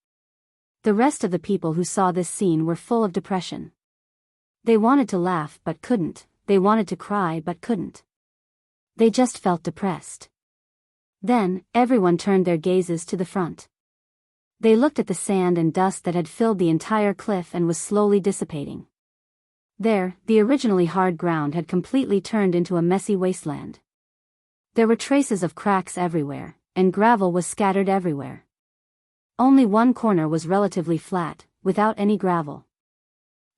The rest of the people who saw this scene were full of depression. They wanted to laugh but couldn't, they wanted to cry but couldn't. They just felt depressed. Then, everyone turned their gazes to the front. They looked at the sand and dust that had filled the entire cliff and was slowly dissipating. There, the originally hard ground had completely turned into a messy wasteland. There were traces of cracks everywhere, and gravel was scattered everywhere. Only one corner was relatively flat, without any gravel.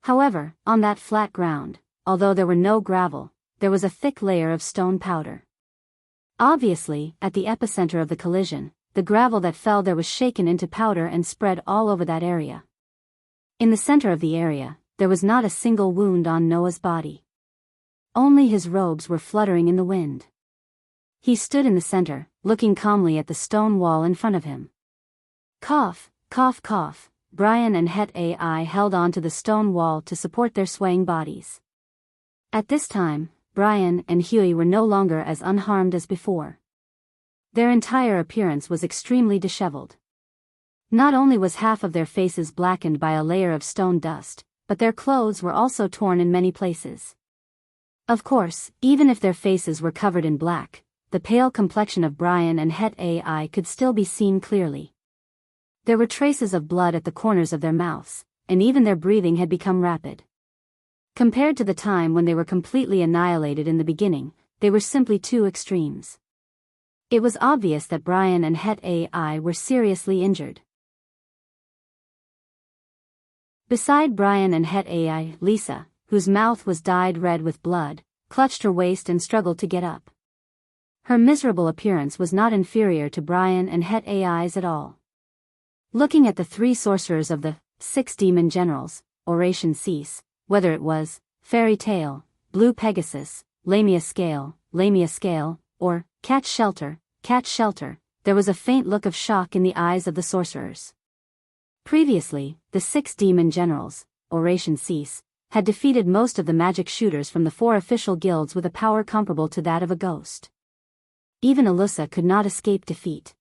However, on that flat ground, although there were no gravel, there was a thick layer of stone powder. Obviously, at the epicenter of the collision, the gravel that fell there was shaken into powder and spread all over that area. In the center of the area, there was not a single wound on Noah's body. Only his robes were fluttering in the wind. He stood in the center, looking calmly at the stone wall in front of him. Cough, cough, cough. Brian and Het Ai held on to the stone wall to support their swaying bodies. At this time, Brian and Huey were no longer as unharmed as before. Their entire appearance was extremely disheveled. Not only was half of their faces blackened by a layer of stone dust, but their clothes were also torn in many places. Of course, even if their faces were covered in black, the pale complexion of Brian and Het Ai could still be seen clearly. There were traces of blood at the corners of their mouths, and even their breathing had become rapid. Compared to the time when they were completely annihilated in the beginning, they were simply two extremes. It was obvious that Brian and Het Ai were seriously injured. Beside Brian and Het Ai, Lisa, whose mouth was dyed red with blood, clutched her waist and struggled to get up. Her miserable appearance was not inferior to Brian and Het Ai's at all. Looking at the three sorcerers of the 6 demon generals, Oration Cease, whether it was Fairy Tale, Blue Pegasus, Lamia Scale, or Catch Shelter, there was a faint look of shock in the eyes of the sorcerers. Previously, the 6 demon generals, Oration Cease, had defeated most of the magic shooters from the 4 official guilds with a power comparable to that of a ghost. Even Alyssa could not escape defeat.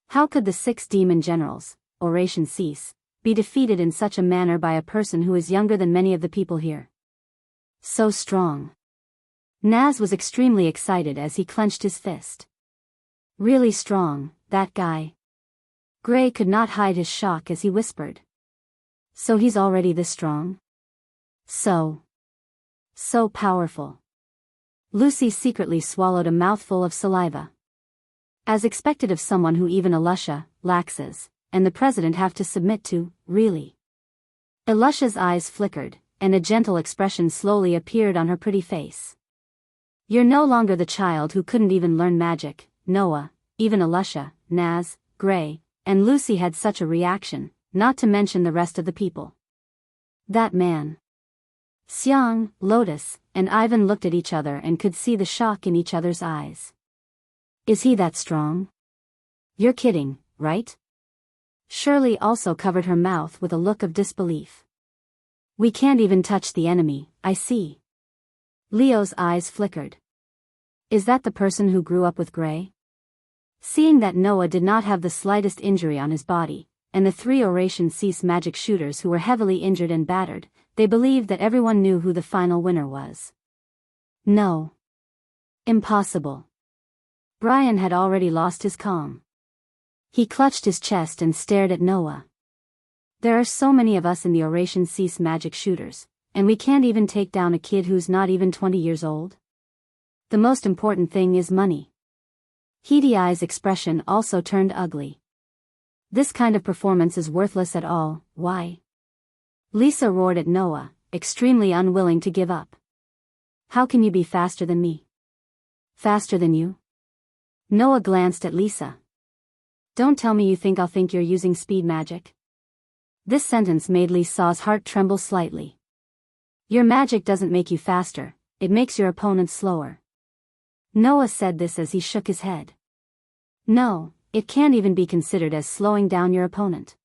How could the 6 demon generals, Oration Cease, be defeated in such a manner by a person who is younger than many of the people here? So strong. Naz was extremely excited as he clenched his fist. Really strong, that guy. Gray could not hide his shock as he whispered. So he's already this strong? So powerful. Lucy secretly swallowed a mouthful of saliva. As expected of someone who even Alusha, Laxes, and the president have to submit to, really. Elusha's eyes flickered, and a gentle expression slowly appeared on her pretty face. You're no longer the child who couldn't even learn magic, Noah. Even Elusha, Naz, Gray, and Lucy had such a reaction, not to mention the rest of the people. That man. Xiang, Lotus, and Ivan looked at each other and could see the shock in each other's eyes. Is he that strong? You're kidding, right? Shirley also covered her mouth with a look of disbelief. We can't even touch the enemy, I see. Leo's eyes flickered. Is that the person who grew up with Gray? Seeing that Noah did not have the slightest injury on his body, and the 3 Oration Cease magic shooters who were heavily injured and battered, they believed that everyone knew who the final winner was. No. Impossible. Brian had already lost his calm. He clutched his chest and stared at Noah. There are so many of us in the Oration Cease magic shooters, and we can't even take down a kid who's not even 20 years old? The most important thing is money. Hediai's expression also turned ugly. This kind of performance is worthless at all, why? Lisa roared at Noah, extremely unwilling to give up. How can you be faster than me? Faster than you? Noah glanced at Lisa. Don't tell me you think I'll think you're using speed magic. This sentence made Lisa's heart tremble slightly. Your magic doesn't make you faster, it makes your opponent slower. Noah said this as he shook his head. No, it can't even be considered as slowing down your opponent.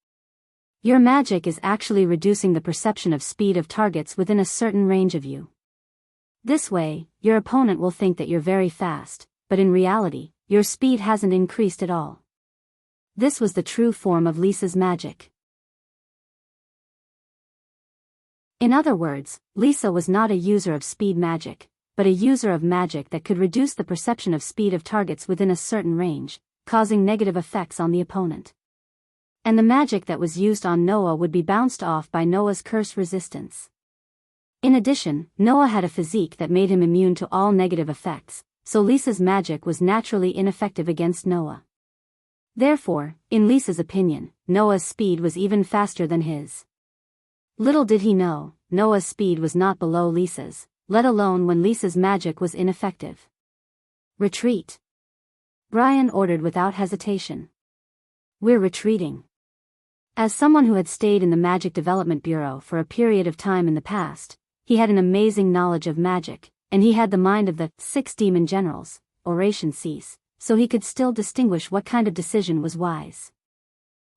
Your magic is actually reducing the perception of speed of targets within a certain range of you. This way, your opponent will think that you're very fast, but in reality, your speed hasn't increased at all. This was the true form of Lisa's magic. In other words, Lisa was not a user of speed magic, but a user of magic that could reduce the perception of speed of targets within a certain range, causing negative effects on the opponent. And the magic that was used on Noah would be bounced off by Noah's curse resistance. In addition, Noah had a physique that made him immune to all negative effects, so Lisa's magic was naturally ineffective against Noah. Therefore, in Lisa's opinion, Noah's speed was even faster than his. Little did he know, Noah's speed was not below Lisa's, let alone when Lisa's magic was ineffective. Retreat. Brian ordered without hesitation. We're retreating. As someone who had stayed in the Magic Development Bureau for a period of time in the past, he had an amazing knowledge of magic, and he had the mind of the 6 demon generals, Oration Cease, so he could still distinguish what kind of decision was wise.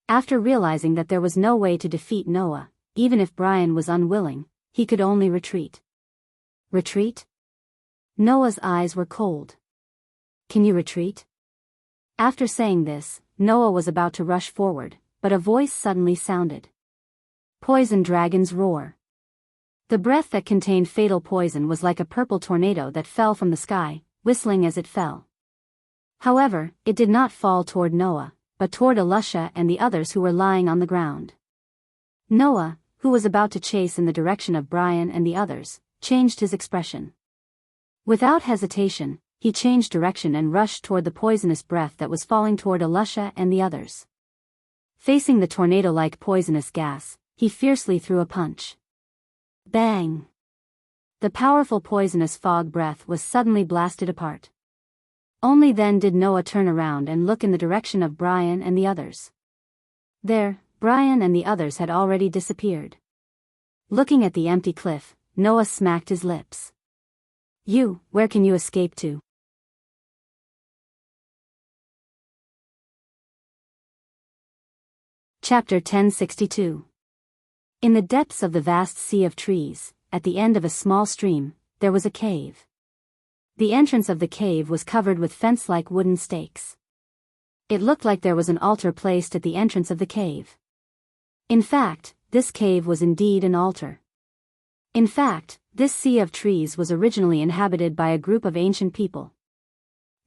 After realizing that there was no way to defeat Noah, even if Brian was unwilling, he could only retreat. Retreat? Noah's eyes were cold. Can you retreat? After saying this, Noah was about to rush forward, but a voice suddenly sounded. Poison dragons roar. The breath that contained fatal poison was like a purple tornado that fell from the sky, whistling as it fell. However, it did not fall toward Noah, but toward Elusha and the others who were lying on the ground. Noah, who was about to chase in the direction of Brian and the others, changed his expression. Without hesitation, he changed direction and rushed toward the poisonous breath that was falling toward Elusha and the others. Facing the tornado-like poisonous gas, he fiercely threw a punch. Bang! The powerful poisonous fog breath was suddenly blasted apart. Only then did Noah turn around and look in the direction of Brian and the others. There, Brian and the others had already disappeared. Looking at the empty cliff, Noah smacked his lips. Where can you escape to? Chapter 1062. In the depths of the vast sea of trees, at the end of a small stream, there was a cave. The entrance of the cave was covered with fence-like wooden stakes. It looked like there was an altar placed at the entrance of the cave. In fact, this cave was indeed an altar. In fact, this sea of trees was originally inhabited by a group of ancient people.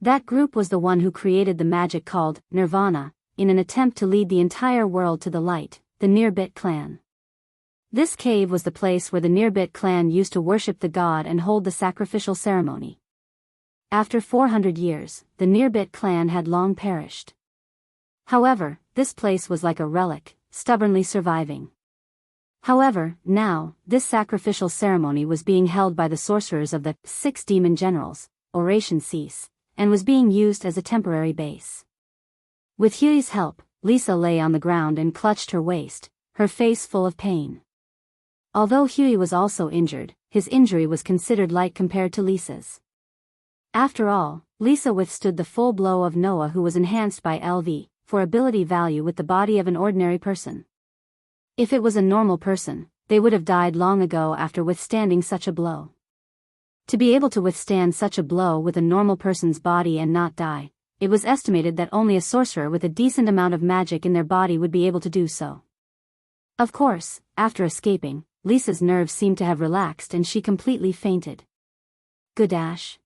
That group was the one who created the magic called Nirvana, in an attempt to lead the entire world to the light, the Nirbit clan. This cave was the place where the Nirbit clan used to worship the god and hold the sacrificial ceremony. After 400 years, the Nirbit clan had long perished. However, this place was like a relic, stubbornly surviving. However, now, this sacrificial ceremony was being held by the sorcerers of the 6 demon generals, Oration Cease, and was being used as a temporary base. With Huey's help, Lisa lay on the ground and clutched her waist, her face full of pain. Although Huey was also injured, his injury was considered light compared to Lisa's. After all, Lisa withstood the full blow of Noah, who was enhanced by LV, for ability value with the body of an ordinary person. If it was a normal person, they would have died long ago after withstanding such a blow. To be able to withstand such a blow with a normal person's body and not die, it was estimated that only a sorcerer with a decent amount of magic in their body would be able to do so. Of course, after escaping, Lisa's nerves seemed to have relaxed and she completely fainted. Godash.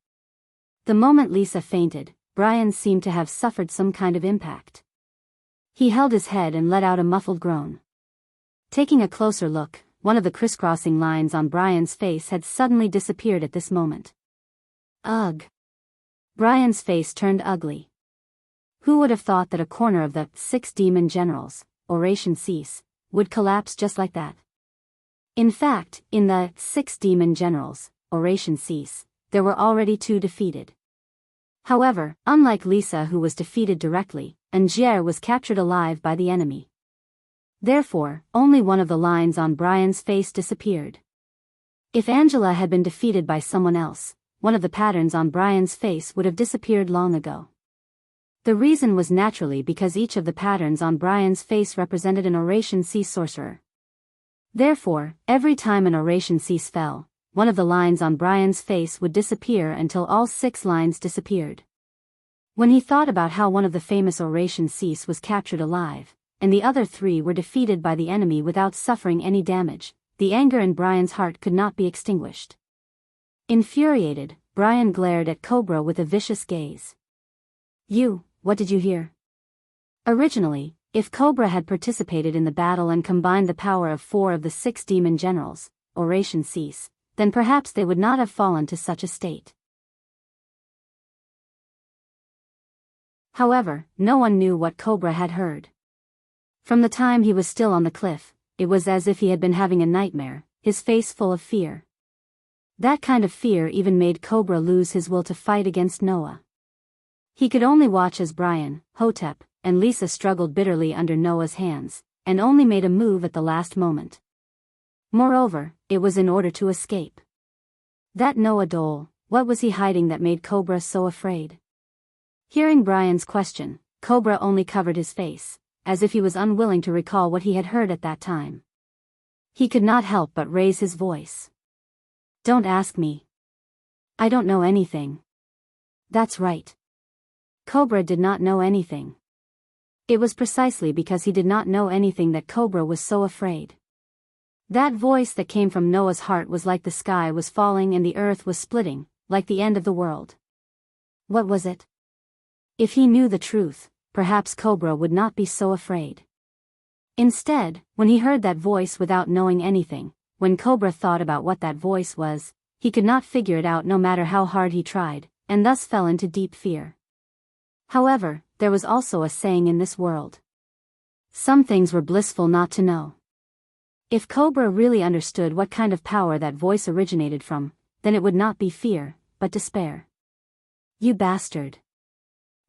The moment Lisa fainted, Brian seemed to have suffered some kind of impact. He held his head and let out a muffled groan. Taking a closer look, one of the crisscrossing lines on Brian's face had suddenly disappeared at this moment. Ugh! Brian's face turned ugly. Who would have thought that a corner of the 6 demon generals, Oration Cease, would collapse just like that? In fact, in the 6 demon generals, Oration Cease, there were already 2 defeated. However, unlike Lisa, who was defeated directly, Angier was captured alive by the enemy. Therefore, only one of the lines on Brian's face disappeared. If Angela had been defeated by someone else, one of the patterns on Brian's face would have disappeared long ago. The reason was naturally because each of the patterns on Brian's face represented an Oration Cease sorcerer. Therefore, every time an Oration Cease fell, one of the lines on Brian's face would disappear until all 6 lines disappeared. When he thought about how one of the famous Oration Cease was captured alive, and the other 3 were defeated by the enemy without suffering any damage, the anger in Brian's heart could not be extinguished. Infuriated, Brian glared at Cobra with a vicious gaze. What did you hear? Originally, if Cobra had participated in the battle and combined the power of 4 of the 6 demon generals, Oration Cease, then perhaps they would not have fallen to such a state. However, no one knew what Cobra had heard. From the time he was still on the cliff, it was as if he had been having a nightmare, his face full of fear. That kind of fear even made Cobra lose his will to fight against Noah. He could only watch as Brian, Hotep, and Lisa struggled bitterly under Noah's hands, and only made a move at the last moment. Moreover, it was in order to escape. That Noah Dole, what was he hiding that made Cobra so afraid? Hearing Brian's question, Cobra only covered his face, as if he was unwilling to recall what he had heard at that time. He could not help but raise his voice. Don't ask me. I don't know anything. That's right. Cobra did not know anything. It was precisely because he did not know anything that Cobra was so afraid. That voice that came from Noah's heart was like the sky was falling and the earth was splitting, like the end of the world. What was it? If he knew the truth, perhaps Cobra would not be so afraid. Instead, when he heard that voice without knowing anything, when Cobra thought about what that voice was, he could not figure it out no matter how hard he tried, and thus fell into deep fear. However, there was also a saying in this world. Some things were blissful not to know. If Cobra really understood what kind of power that voice originated from, then it would not be fear, but despair. You bastard.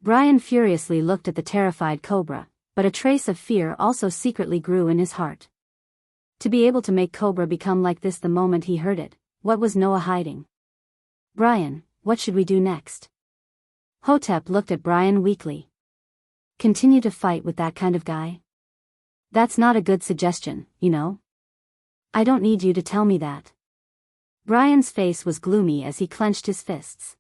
Brian furiously looked at the terrified Cobra, but a trace of fear also secretly grew in his heart. To be able to make Cobra become like this the moment he heard it, what was Noah hiding? Brian, what should we do next? Hotep looked at Brian weakly. Continue to fight with that kind of guy? That's not a good suggestion, you know? I don't need you to tell me that. Brian's face was gloomy as he clenched his fists.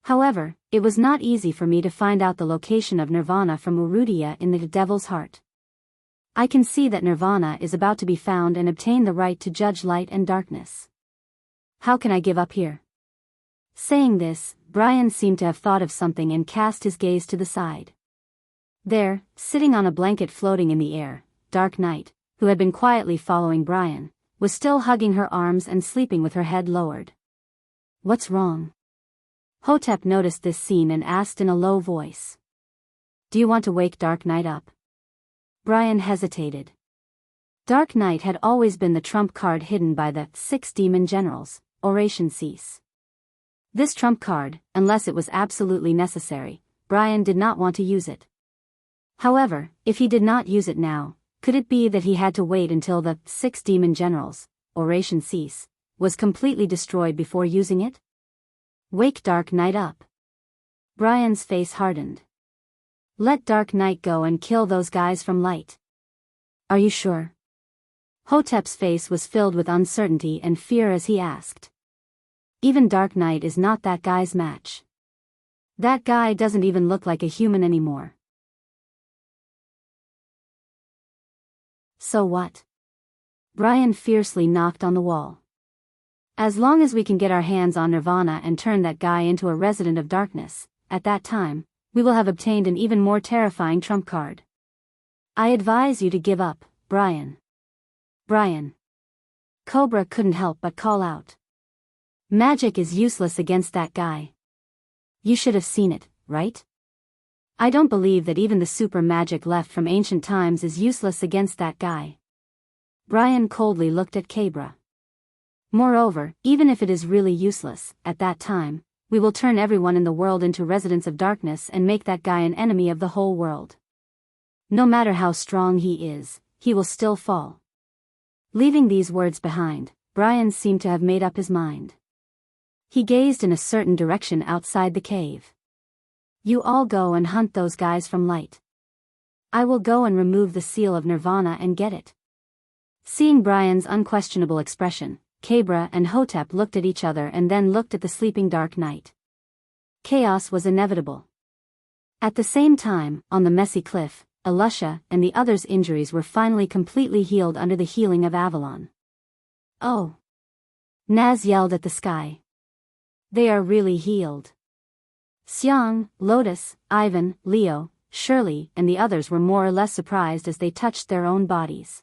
However, it was not easy for me to find out the location of Nirvana from Urudia in the Devil's Heart. I can see that Nirvana is about to be found and obtain the right to judge light and darkness. How can I give up here? Saying this, Brian seemed to have thought of something and cast his gaze to the side. There, sitting on a blanket floating in the air, Dark Knight, who had been quietly following Brian, was still hugging her arms and sleeping with her head lowered. What's wrong? Hotep noticed this scene and asked in a low voice. Do you want to wake Dark Knight up? Brian hesitated. Dark Knight had always been the trump card hidden by the 6 demon generals, Oration Cease. This trump card, unless it was absolutely necessary, Brian did not want to use it. However, if he did not use it now, could it be that he had to wait until the 6 demon generals, Oration Cease, was completely destroyed before using it? Wake Dark Knight up. Brian's face hardened. Let Dark Knight go and kill those guys from Light. Are you sure? Hotep's face was filled with uncertainty and fear as he asked. Even Dark Knight is not that guy's match. That guy doesn't even look like a human anymore. So what? Brian fiercely knocked on the wall. As long as we can get our hands on Nirvana and turn that guy into a resident of darkness, at that time, we will have obtained an even more terrifying trump card. I advise you to give up, Brian. Brian. Cobra couldn't help but call out. Magic is useless against that guy. You should have seen it, right? I don't believe that even the super magic left from ancient times is useless against that guy. Brian coldly looked at Cobra. Moreover, even if it is really useless, at that time, we will turn everyone in the world into residents of darkness and make that guy an enemy of the whole world. No matter how strong he is, he will still fall. Leaving these words behind, Brian seemed to have made up his mind. He gazed in a certain direction outside the cave. You all go and hunt those guys from Light. I will go and remove the seal of Nirvana and get it. Seeing Brian's unquestionable expression, Cobra and Hotep looked at each other and then looked at the sleeping Dark Knight. Chaos was inevitable. At the same time, on the messy cliff, Elusha and the others' injuries were finally completely healed under the healing of Avalon. Oh! Naz yelled at the sky. They are really healed. Xiang, Lotus, Ivan, Leo, Shirley, and the others were more or less surprised as they touched their own bodies.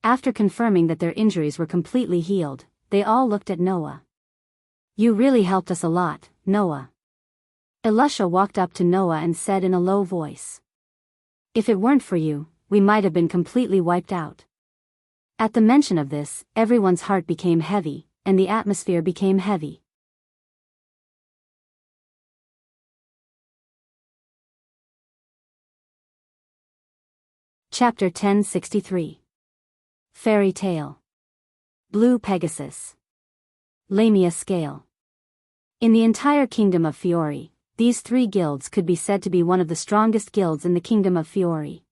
After confirming that their injuries were completely healed, they all looked at Noah. You really helped us a lot, Noah. Elusha walked up to Noah and said in a low voice. If it weren't for you, we might have been completely wiped out. At the mention of this, everyone's heart became heavy, and the atmosphere became heavy. Chapter 1063. Fairy Tale. Blue Pegasus. Lamia Scale. In the entire kingdom of Fiori, these 3 guilds could be said to be one of the strongest guilds in the kingdom of Fiori.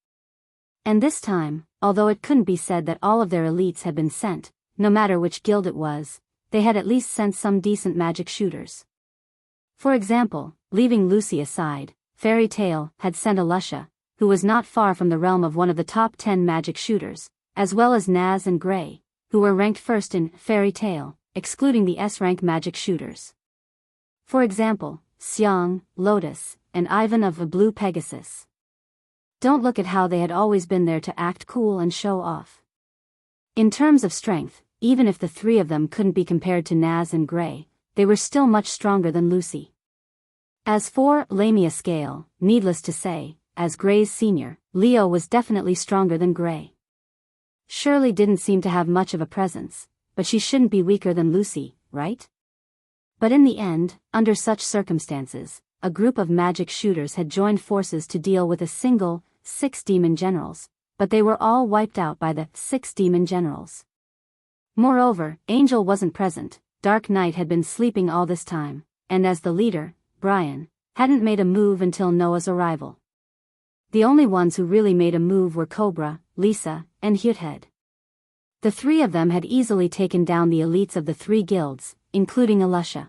And this time, although it couldn't be said that all of their elites had been sent, no matter which guild it was, they had at least sent some decent magic shooters. For example, leaving Lucy aside, Fairy Tale had sent Elusha, who was not far from the realm of one of the top 10 magic shooters, as well as Naz and Gray, who were ranked first in Fairy Tale, excluding the S-rank magic shooters. For example, Xiang, Lotus, and Ivan of the Blue Pegasus. Don't look at how they had always been there to act cool and show off. In terms of strength, even if the 3 of them couldn't be compared to Naz and Gray, they were still much stronger than Lucy. As for Lamia Scale, needless to say, as Gray's senior, Leo was definitely stronger than Gray. Shirley didn't seem to have much of a presence, but she shouldn't be weaker than Lucy, right? But in the end, under such circumstances, a group of magic shooters had joined forces to deal with a single, 6 demon generals, but they were all wiped out by the 6 demon generals. Moreover, Angel wasn't present, Dark Knight had been sleeping all this time, and as the leader, Brian, hadn't made a move until Noah's arrival. The only ones who really made a move were Cobra, Lisa, and Huthead. The 3 of them had easily taken down the elites of the 3 guilds, including Elusha.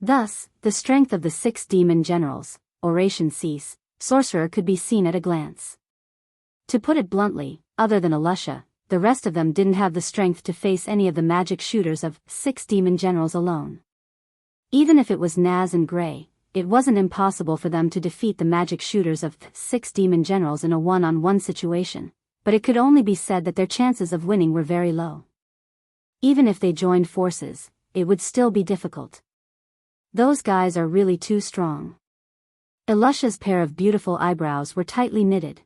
Thus, the strength of the 6 demon generals, Oration Cease, Sorcerer could be seen at a glance. To put it bluntly, other than Elusha, the rest of them didn't have the strength to face any of the magic shooters of 6 demon generals alone. Even if it was Naz and Gray, it wasn't impossible for them to defeat the magic shooters of 6 demon generals in a one-on-one situation, but it could only be said that their chances of winning were very low. Even if they joined forces, it would still be difficult. Those guys are really too strong. Elusha's pair of beautiful eyebrows were tightly knitted.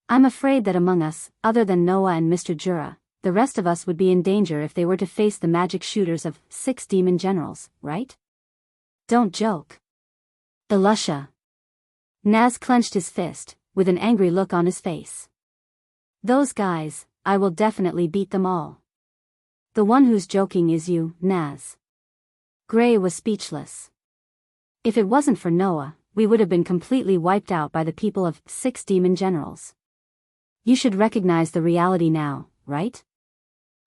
I'm afraid that among us, other than Noah and Mr. Jura, the rest of us would be in danger if they were to face the magic shooters of 6 demon generals, right? Don't joke. Elisha. Naz clenched his fist, with an angry look on his face. Those guys, I will definitely beat them all. The one who's joking is you, Naz. Gray was speechless. If it wasn't for Noah, we would have been completely wiped out by the people of 6 demon generals. You should recognize the reality now, right?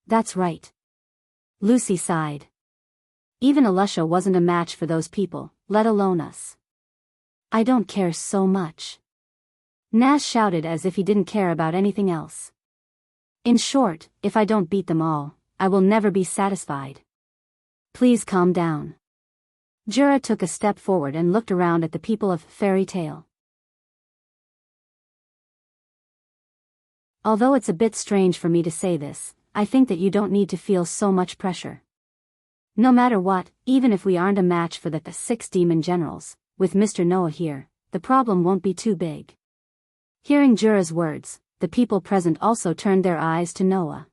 That's right. Lucy sighed. Even Elisha wasn't a match for those people, let alone us. I don't care so much. Naz shouted as if he didn't care about anything else. In short, if I don't beat them all, I will never be satisfied. Please calm down. Jura took a step forward and looked around at the people of Fairy Tale. Although it's a bit strange for me to say this, I think that you don't need to feel so much pressure. No matter what, even if we aren't a match for the 6 demon generals, with Mr. Noah here, the problem won't be too big. Hearing Jura's words, the people present also turned their eyes to Noah.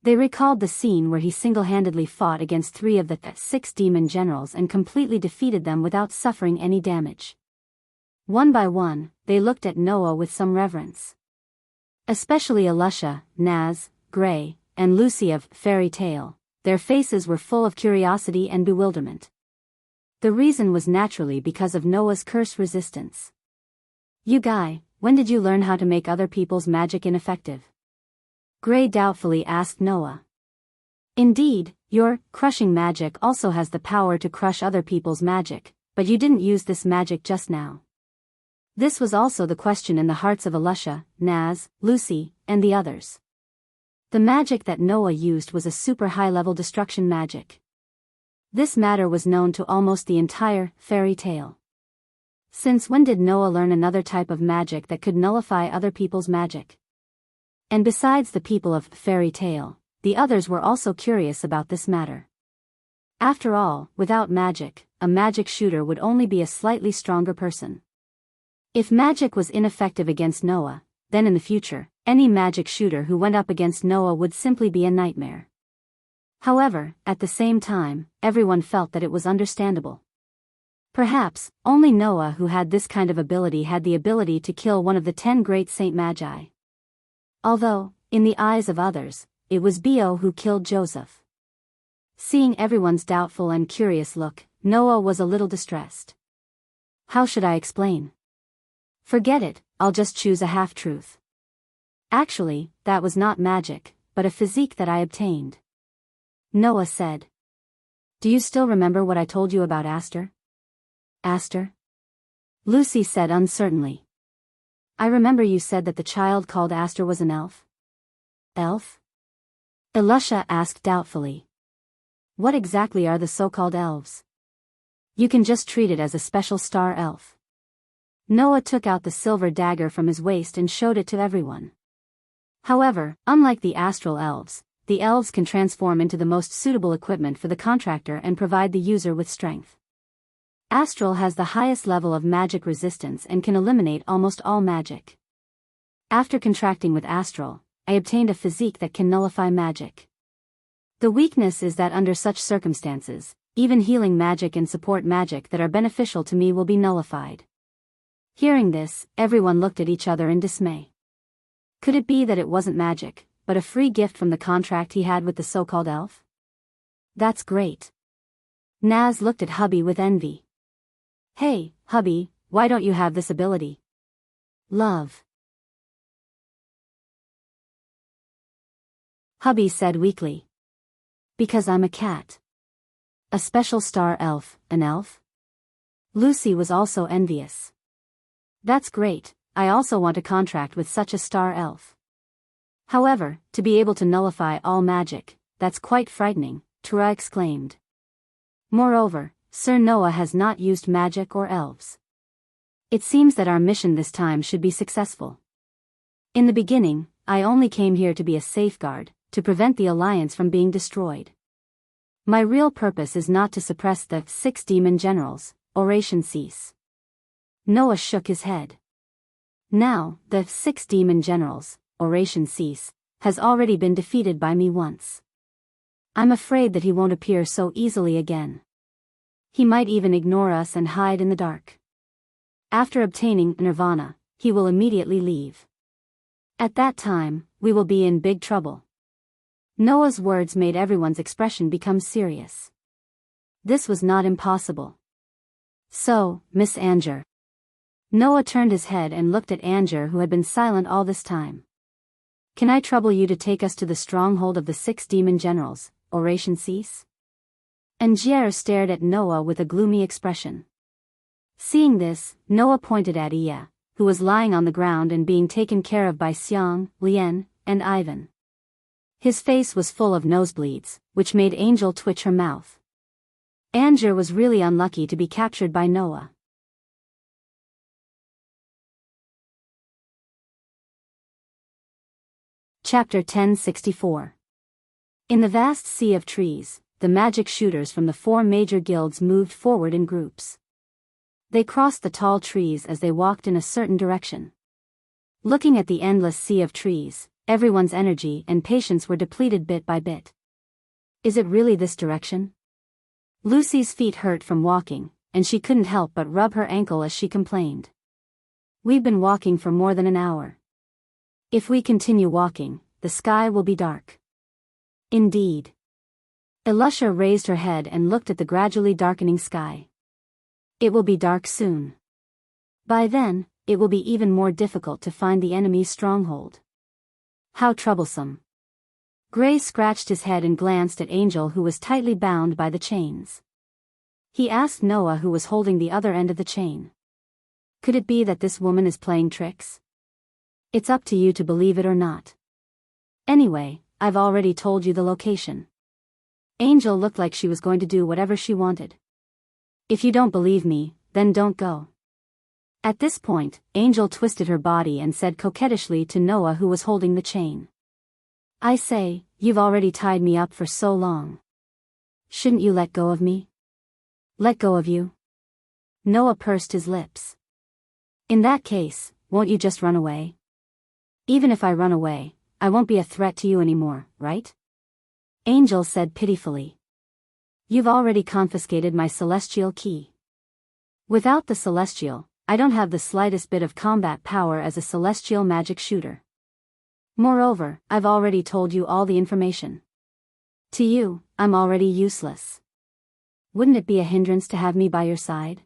They recalled the scene where he single-handedly fought against 3 of the 6 demon generals and completely defeated them without suffering any damage. One by one, they looked at Noah with some reverence. Especially Elisha, Naz, Gray, and Lucy of Fairy Tale, their faces were full of curiosity and bewilderment. The reason was naturally because of Noah's curse resistance. You guy, when did you learn how to make other people's magic ineffective? Gray doubtfully asked Noah. Indeed, your crushing magic also has the power to crush other people's magic, but you didn't use this magic just now. This was also the question in the hearts of Elisha, Naz, Lucy, and the others. The magic that Noah used was a super high-level destruction magic. This matter was known to almost the entire Fairy Tale. Since when did Noah learn another type of magic that could nullify other people's magic? And besides the people of Fairy Tale, the others were also curious about this matter. After all, without magic, a magic shooter would only be a slightly stronger person. If magic was ineffective against Noah, then in the future, any magic shooter who went up against Noah would simply be a nightmare. However, at the same time, everyone felt that it was understandable. Perhaps, only Noah who had this kind of ability had the ability to kill one of the 10 great Saint Magi. Although, in the eyes of others, it was Bo who killed Joseph. Seeing everyone's doubtful and curious look, Noah was a little distressed. How should I explain? Forget it, I'll just choose a half-truth. Actually, that was not magic, but a physique that I obtained. Noah said. Do you still remember what I told you about Aster? Aster? Lucy said uncertainly. I remember you said that the child called Aster was an elf. Elf? Elisha asked doubtfully. What exactly are the so-called elves? You can just treat it as a special star elf. Noah took out the silver dagger from his waist and showed it to everyone. However, unlike the astral elves, the elves can transform into the most suitable equipment for the contractor and provide the user with strength. Astral has the highest level of magic resistance and can eliminate almost all magic. After contracting with Astral, I obtained a physique that can nullify magic. The weakness is that under such circumstances, even healing magic and support magic that are beneficial to me will be nullified. Hearing this, everyone looked at each other in dismay. Could it be that it wasn't magic, but a free gift from the contract he had with the so-called elf? That's great. Naz looked at Hubby with envy. Hey, Hubby, why don't you have this ability? Love. Hubby said weakly. Because I'm a cat. A special star elf, an elf? Lucy was also envious. That's great, I also want a contract with such a star elf. However, to be able to nullify all magic, that's quite frightening, Tura exclaimed. Moreover, Sir Noah has not used magic or elves. It seems that our mission this time should be successful. In the beginning, I only came here to be a safeguard, to prevent the Alliance from being destroyed. My real purpose is not to suppress the 6 demon generals. Oration cease. Noah shook his head. Now, the 6 demon generals, oration cease, has already been defeated by me once. I'm afraid that he won't appear so easily again. He might even ignore us and hide in the dark. After obtaining nirvana, he will immediately leave. At that time, we will be in big trouble. Noah's words made everyone's expression become serious. This was not impossible. So, Miss Anger. Noah turned his head and looked at Anger, who had been silent all this time. Can I trouble you to take us to the stronghold of the 6 demon generals, oration cease? Anger stared at Noah with a gloomy expression. Seeing this, Noah pointed at Iya, who was lying on the ground and being taken care of by Xiang, Lien, and Ivan. His face was full of nosebleeds, which made Angel twitch her mouth. Anger was really unlucky to be captured by Noah. Chapter 1064. In the vast sea of trees, the magic shooters from the 4 major guilds moved forward in groups. They crossed the tall trees as they walked in a certain direction. Looking at the endless sea of trees, everyone's energy and patience were depleted bit by bit. Is it really this direction? Lucy's feet hurt from walking, and she couldn't help but rub her ankle as she complained. We've been walking for more than an hour. If we continue walking, the sky will be dark. Indeed. Elusha raised her head and looked at the gradually darkening sky. It will be dark soon. By then, it will be even more difficult to find the enemy's stronghold. How troublesome. Gray scratched his head and glanced at Angel, who was tightly bound by the chains. He asked Noah, who was holding the other end of the chain. Could it be that this woman is playing tricks? It's up to you to believe it or not. Anyway, I've already told you the location. Angel looked like she was going to do whatever she wanted. If you don't believe me, then don't go. At this point, Angel twisted her body and said coquettishly to Noah, who was holding the chain. I say, you've already tied me up for so long. Shouldn't you let go of me? Let go of you? Noah pursed his lips. In that case, won't you just run away? Even if I run away, I won't be a threat to you anymore, right? Angel said pitifully. You've already confiscated my celestial key. Without the celestial, I don't have the slightest bit of combat power as a celestial magic shooter. Moreover, I've already told you all the information. To you, I'm already useless. Wouldn't it be a hindrance to have me by your side?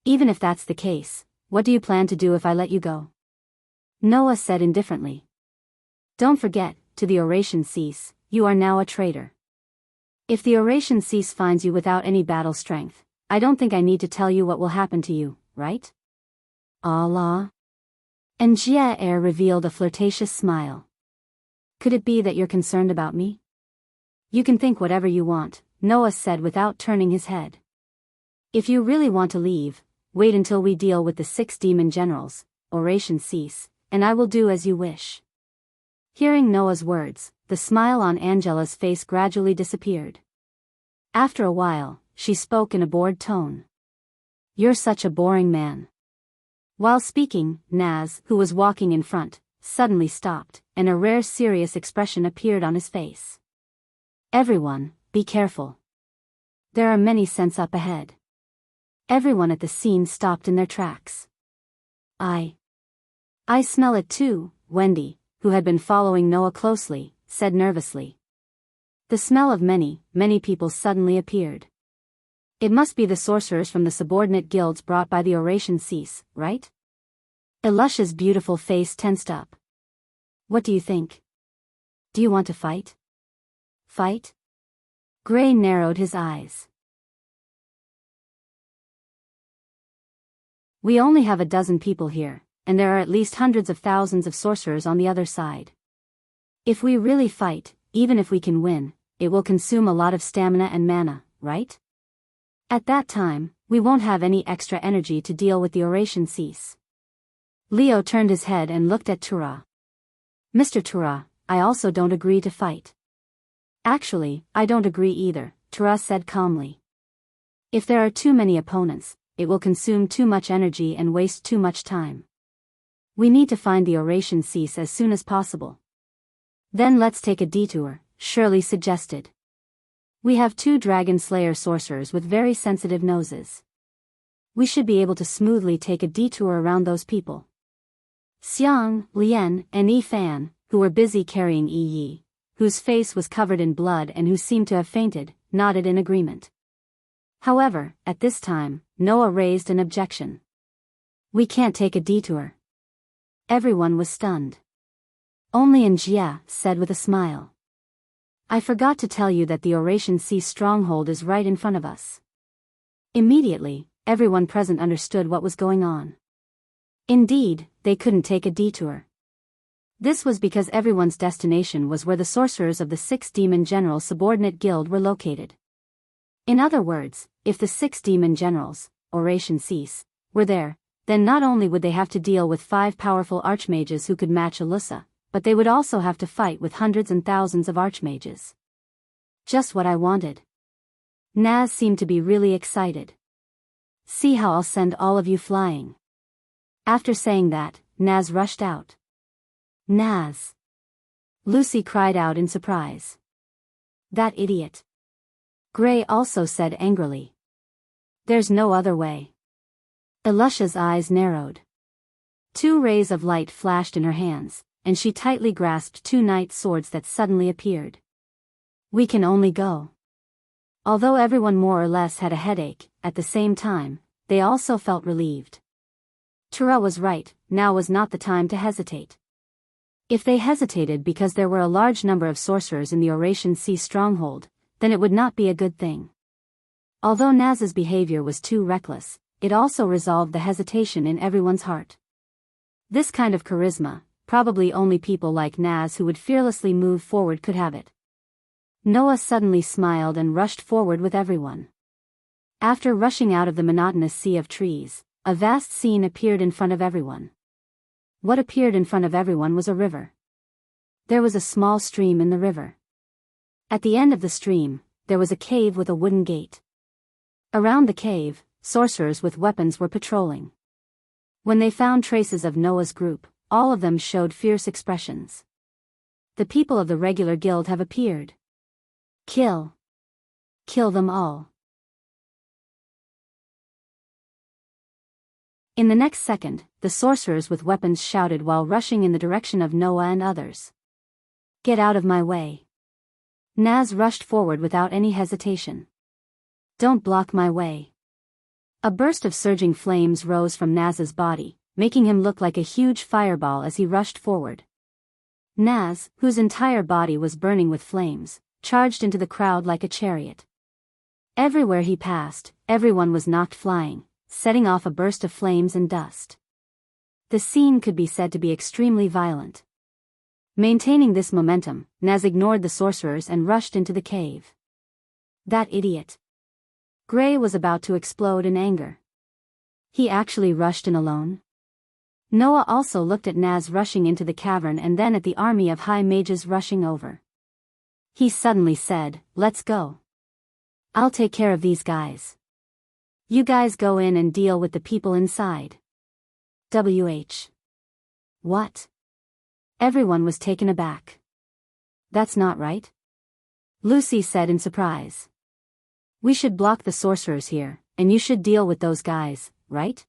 Even if that's the case, what do you plan to do if I let you go? Noah said indifferently. Don't forget, to the oration cease, you are now a traitor. If the oration cease finds you without any battle strength, I don't think I need to tell you what will happen to you, right? Allah. And Jia revealed a flirtatious smile. Could it be that you're concerned about me? You can think whatever you want, Noah said without turning his head. If you really want to leave, wait until we deal with the 6 demon generals, oration cease, and I will do as you wish. Hearing Noah's words, the smile on Angela's face gradually disappeared. After a while, she spoke in a bored tone. You're such a boring man. While speaking, Naz, who was walking in front, suddenly stopped, and a rare serious expression appeared on his face. Everyone, be careful. There are many scents up ahead. Everyone at the scene stopped in their tracks. I smell it too, Wendy, who had been following Noah closely, said nervously. The smell of many people suddenly appeared. It must be the sorcerers from the subordinate guilds brought by the oration cease, right? Elusha's beautiful face tensed up. What do you think? Do you want to fight? Fight? Gray narrowed his eyes. We only have a dozen people here, and there are at least hundreds of thousands of sorcerers on the other side. If we really fight, even if we can win, it will consume a lot of stamina and mana, right? At that time, we won't have any extra energy to deal with the oration cease. Leo turned his head and looked at Tura. Mr. Tura, I also don't agree to fight. Actually, I don't agree either, Tura said calmly. If there are too many opponents, it will consume too much energy and waste too much time. We need to find the oration cease as soon as possible. Then let's take a detour, Shirley suggested. We have 2 dragon slayer sorcerers with very sensitive noses. We should be able to smoothly take a detour around those people. Xiang, Lian, and Yi Fan, who were busy carrying Yi Yi, whose face was covered in blood and who seemed to have fainted, nodded in agreement. However, at this time, Noah raised an objection. We can't take a detour. Everyone was stunned. Only Njia said with a smile. I forgot to tell you that the Oration Sea stronghold is right in front of us. Immediately, everyone present understood what was going on. Indeed, they couldn't take a detour. This was because everyone's destination was where the sorcerers of the 6 demon general subordinate guild were located. In other words, if the 6 demon generals, Oration Cease, were there, then not only would they have to deal with 5 powerful archmages who could match Alyssa, but they would also have to fight with hundreds and thousands of archmages. Just what I wanted. Naz seemed to be really excited. See how I'll send all of you flying. After saying that, Naz rushed out. Naz! Lucy cried out in surprise. That idiot! Gray also said angrily. There's no other way. Elusha's eyes narrowed. 2 rays of light flashed in her hands, and she tightly grasped 2 knight swords that suddenly appeared. We can only go. Although everyone more or less had a headache, at the same time, they also felt relieved. Tura was right, now was not the time to hesitate. If they hesitated because there were a large number of sorcerers in the Oration Sea stronghold, then it would not be a good thing. Although Naz's behavior was too reckless, it also resolved the hesitation in everyone's heart. This kind of charisma, probably only people like Naz who would fearlessly move forward could have it. Noah suddenly smiled and rushed forward with everyone. After rushing out of the monotonous sea of trees, a vast scene appeared in front of everyone. What appeared in front of everyone was a river. There was a small stream in the river. At the end of the stream, there was a cave with a wooden gate. Around the cave, sorcerers with weapons were patrolling. When they found traces of Noah's group, all of them showed fierce expressions. The people of the regular guild have appeared. Kill. Kill them all. In the next second, the sorcerers with weapons shouted while rushing in the direction of Noah and others. Get out of my way. Naz rushed forward without any hesitation. Don't block my way. A burst of surging flames rose from Naz's body, making him look like a huge fireball as he rushed forward. Naz, whose entire body was burning with flames, charged into the crowd like a chariot. Everywhere he passed, everyone was knocked flying, setting off a burst of flames and dust. The scene could be said to be extremely violent. Maintaining this momentum, Naz ignored the sorcerers and rushed into the cave. That idiot. Gray was about to explode in anger. He actually rushed in alone? Noah also looked at Naz rushing into the cavern and then at the army of high mages rushing over. He suddenly said, let's go. I'll take care of these guys. You guys go in and deal with the people inside. What? Everyone was taken aback. That's not right. Lucy said in surprise. We should block the sorcerers here, and you should deal with those guys, right?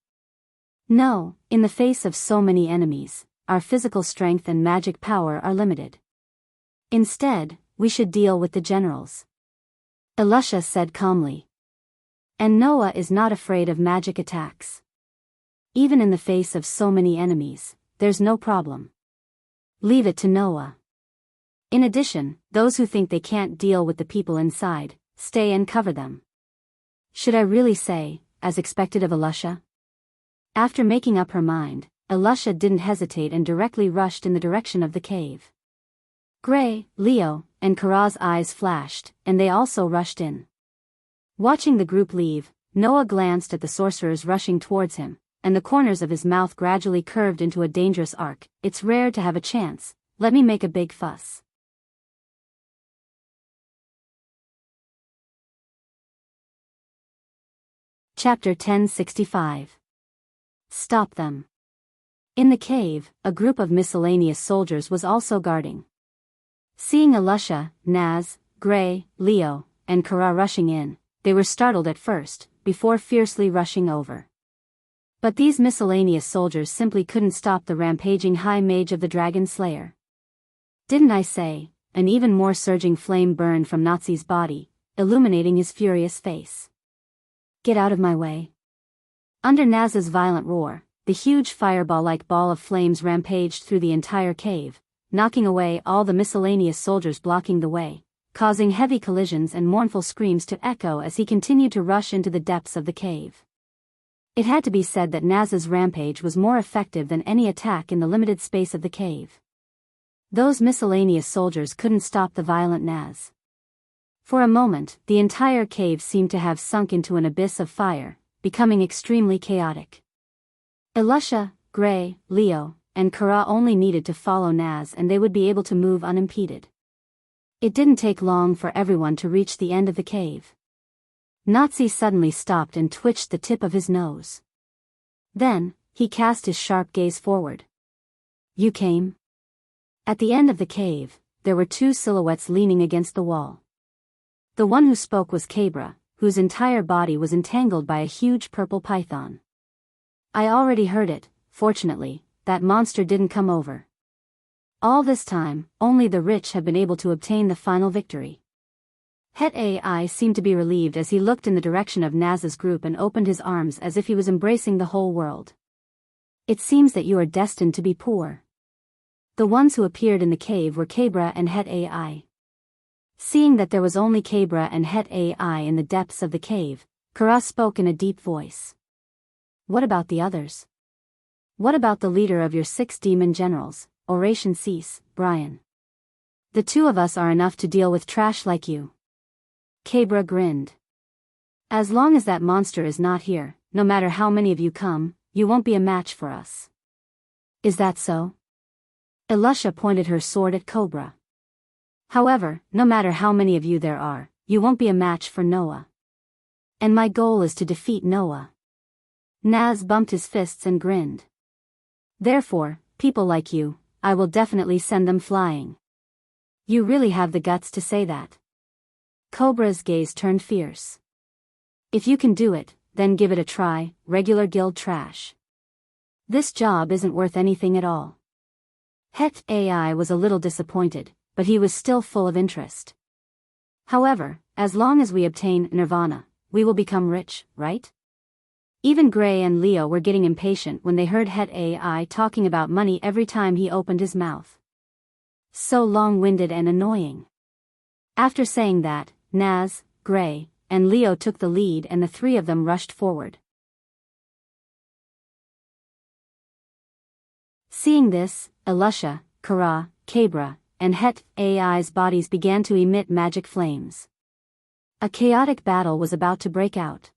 No, in the face of so many enemies, our physical strength and magic power are limited. Instead, we should deal with the generals. Elusha said calmly. And Noah is not afraid of magic attacks. Even in the face of so many enemies, there's no problem. Leave it to Noah. In addition, those who think they can't deal with the people inside, stay and cover them. Should I really say, as expected of Elusha? After making up her mind, Elusha didn't hesitate and directly rushed in the direction of the cave. Gray, Leo, and Kara's eyes flashed, and they also rushed in. Watching the group leave, Noah glanced at the sorcerers rushing towards him, and the corners of his mouth gradually curved into a dangerous arc. It's rare to have a chance, let me make a big fuss. Chapter 1065. Stop them. In the cave, a group of miscellaneous soldiers was also guarding. Seeing Alusha, Naz, Gray, Leo, and Kara rushing in, they were startled at first, before fiercely rushing over. But these miscellaneous soldiers simply couldn't stop the rampaging high mage of the Dragon Slayer. Didn't I say? An even more surging flame burned from Nazi's body, illuminating his furious face. Get out of my way. Under Naz's violent roar, the huge fireball-like ball of flames rampaged through the entire cave, knocking away all the miscellaneous soldiers blocking the way, causing heavy collisions and mournful screams to echo as he continued to rush into the depths of the cave. It had to be said that Naz's rampage was more effective than any attack in the limited space of the cave. Those miscellaneous soldiers couldn't stop the violent Naz. For a moment, the entire cave seemed to have sunk into an abyss of fire, becoming extremely chaotic. Alusha, Gray, Leo, and Kara only needed to follow Naz and they would be able to move unimpeded. It didn't take long for everyone to reach the end of the cave. Nazi suddenly stopped and twitched the tip of his nose. Then, he cast his sharp gaze forward. You came? At the end of the cave, there were two silhouettes leaning against the wall. The one who spoke was Cabra, whose entire body was entangled by a huge purple python. I already heard it, fortunately, that monster didn't come over. All this time, only the rich have been able to obtain the final victory. Het AI seemed to be relieved as he looked in the direction of Naz's group and opened his arms as if he was embracing the whole world. It seems that you are destined to be poor. The ones who appeared in the cave were Cabra and Het AI. Seeing that there was only Cabra and Het AI in the depths of the cave, Kara spoke in a deep voice. What about the others? What about the leader of your 6 demon generals, Oration Cease, Brian? The two of us are enough to deal with trash like you. Cabra grinned. As long as that monster is not here, no matter how many of you come, you won't be a match for us. Is that so? Alusha pointed her sword at Cobra. However, no matter how many of you there are, you won't be a match for Noah. And my goal is to defeat Noah. Naz bumped his fists and grinned. Therefore, people like you, I will definitely send them flying. You really have the guts to say that. Cobra's gaze turned fierce. If you can do it, then give it a try, regular guild trash. This job isn't worth anything at all. Het AI was a little disappointed, but he was still full of interest. However, as long as we obtain Nirvana, we will become rich, right? Even Gray and Leo were getting impatient when they heard Het AI talking about money every time he opened his mouth. So long-winded and annoying. After saying that, Naz, Gray, and Leo took the lead and the three of them rushed forward. Seeing this, Alusha, Kara, Cabra, and Het AI's bodies began to emit magic flames. A chaotic battle was about to break out.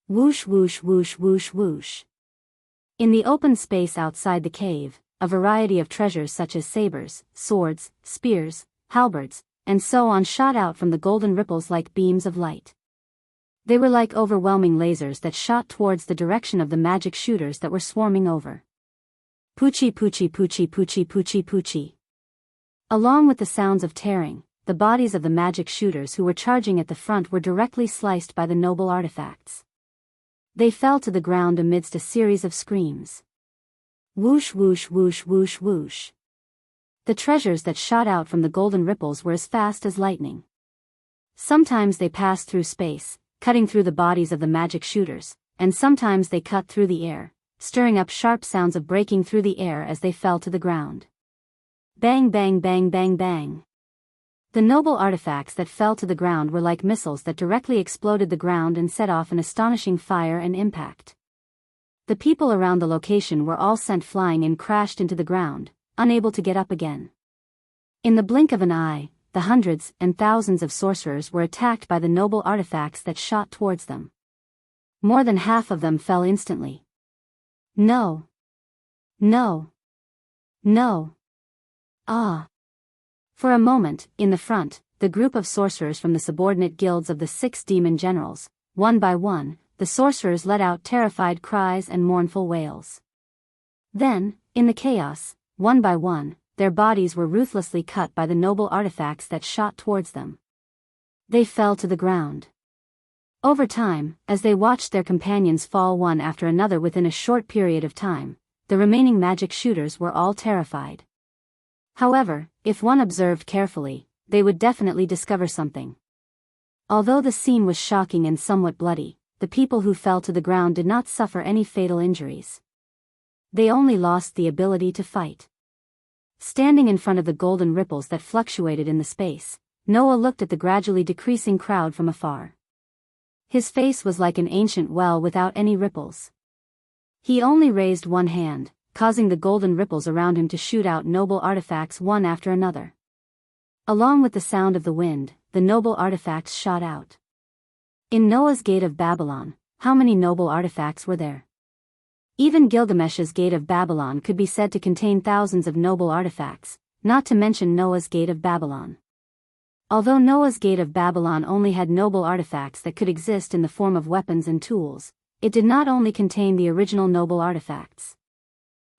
Whoosh whoosh whoosh whoosh whoosh. In the open space outside the cave, a variety of treasures such as sabers, swords, spears, halberds, and so on shot out from the golden ripples like beams of light. They were like overwhelming lasers that shot towards the direction of the magic shooters that were swarming over. Poochie poochie poochie poochie poochie poochie. Along with the sounds of tearing, the bodies of the magic shooters who were charging at the front were directly sliced by the noble artifacts. They fell to the ground amidst a series of screams. Whoosh whoosh whoosh whoosh whoosh. The treasures that shot out from the golden ripples were as fast as lightning. Sometimes they passed through space, cutting through the bodies of the magic shooters, and sometimes they cut through the air, stirring up sharp sounds of breaking through the air as they fell to the ground. Bang bang bang bang bang. The noble artifacts that fell to the ground were like missiles that directly exploded the ground and set off an astonishing fire and impact. The people around the location were all sent flying and crashed into the ground, unable to get up again. In the blink of an eye, the hundreds and thousands of sorcerers were attacked by the noble artifacts that shot towards them. More than half of them fell instantly. No. No. No. Ah. For a moment, in the front, the group of sorcerers from the subordinate guilds of the 6 demon generals, one by one, the sorcerers let out terrified cries and mournful wails. Then, in the chaos, one by one, their bodies were ruthlessly cut by the noble artifacts that shot towards them. They fell to the ground. Over time, as they watched their companions fall one after another within a short period of time, the remaining magic shooters were all terrified. However, if one observed carefully, they would definitely discover something. Although the scene was shocking and somewhat bloody, the people who fell to the ground did not suffer any fatal injuries. They only lost the ability to fight. Standing in front of the golden ripples that fluctuated in the space, Noah looked at the gradually decreasing crowd from afar. His face was like an ancient well without any ripples. He only raised one hand, causing the golden ripples around him to shoot out noble artifacts one after another. Along with the sound of the wind, the noble artifacts shot out. In Noah's Gate of Babylon, how many noble artifacts were there? Even Gilgamesh's Gate of Babylon could be said to contain thousands of noble artifacts, not to mention Noah's Gate of Babylon. Although Noah's Gate of Babylon only had noble artifacts that could exist in the form of weapons and tools, it did not only contain the original noble artifacts.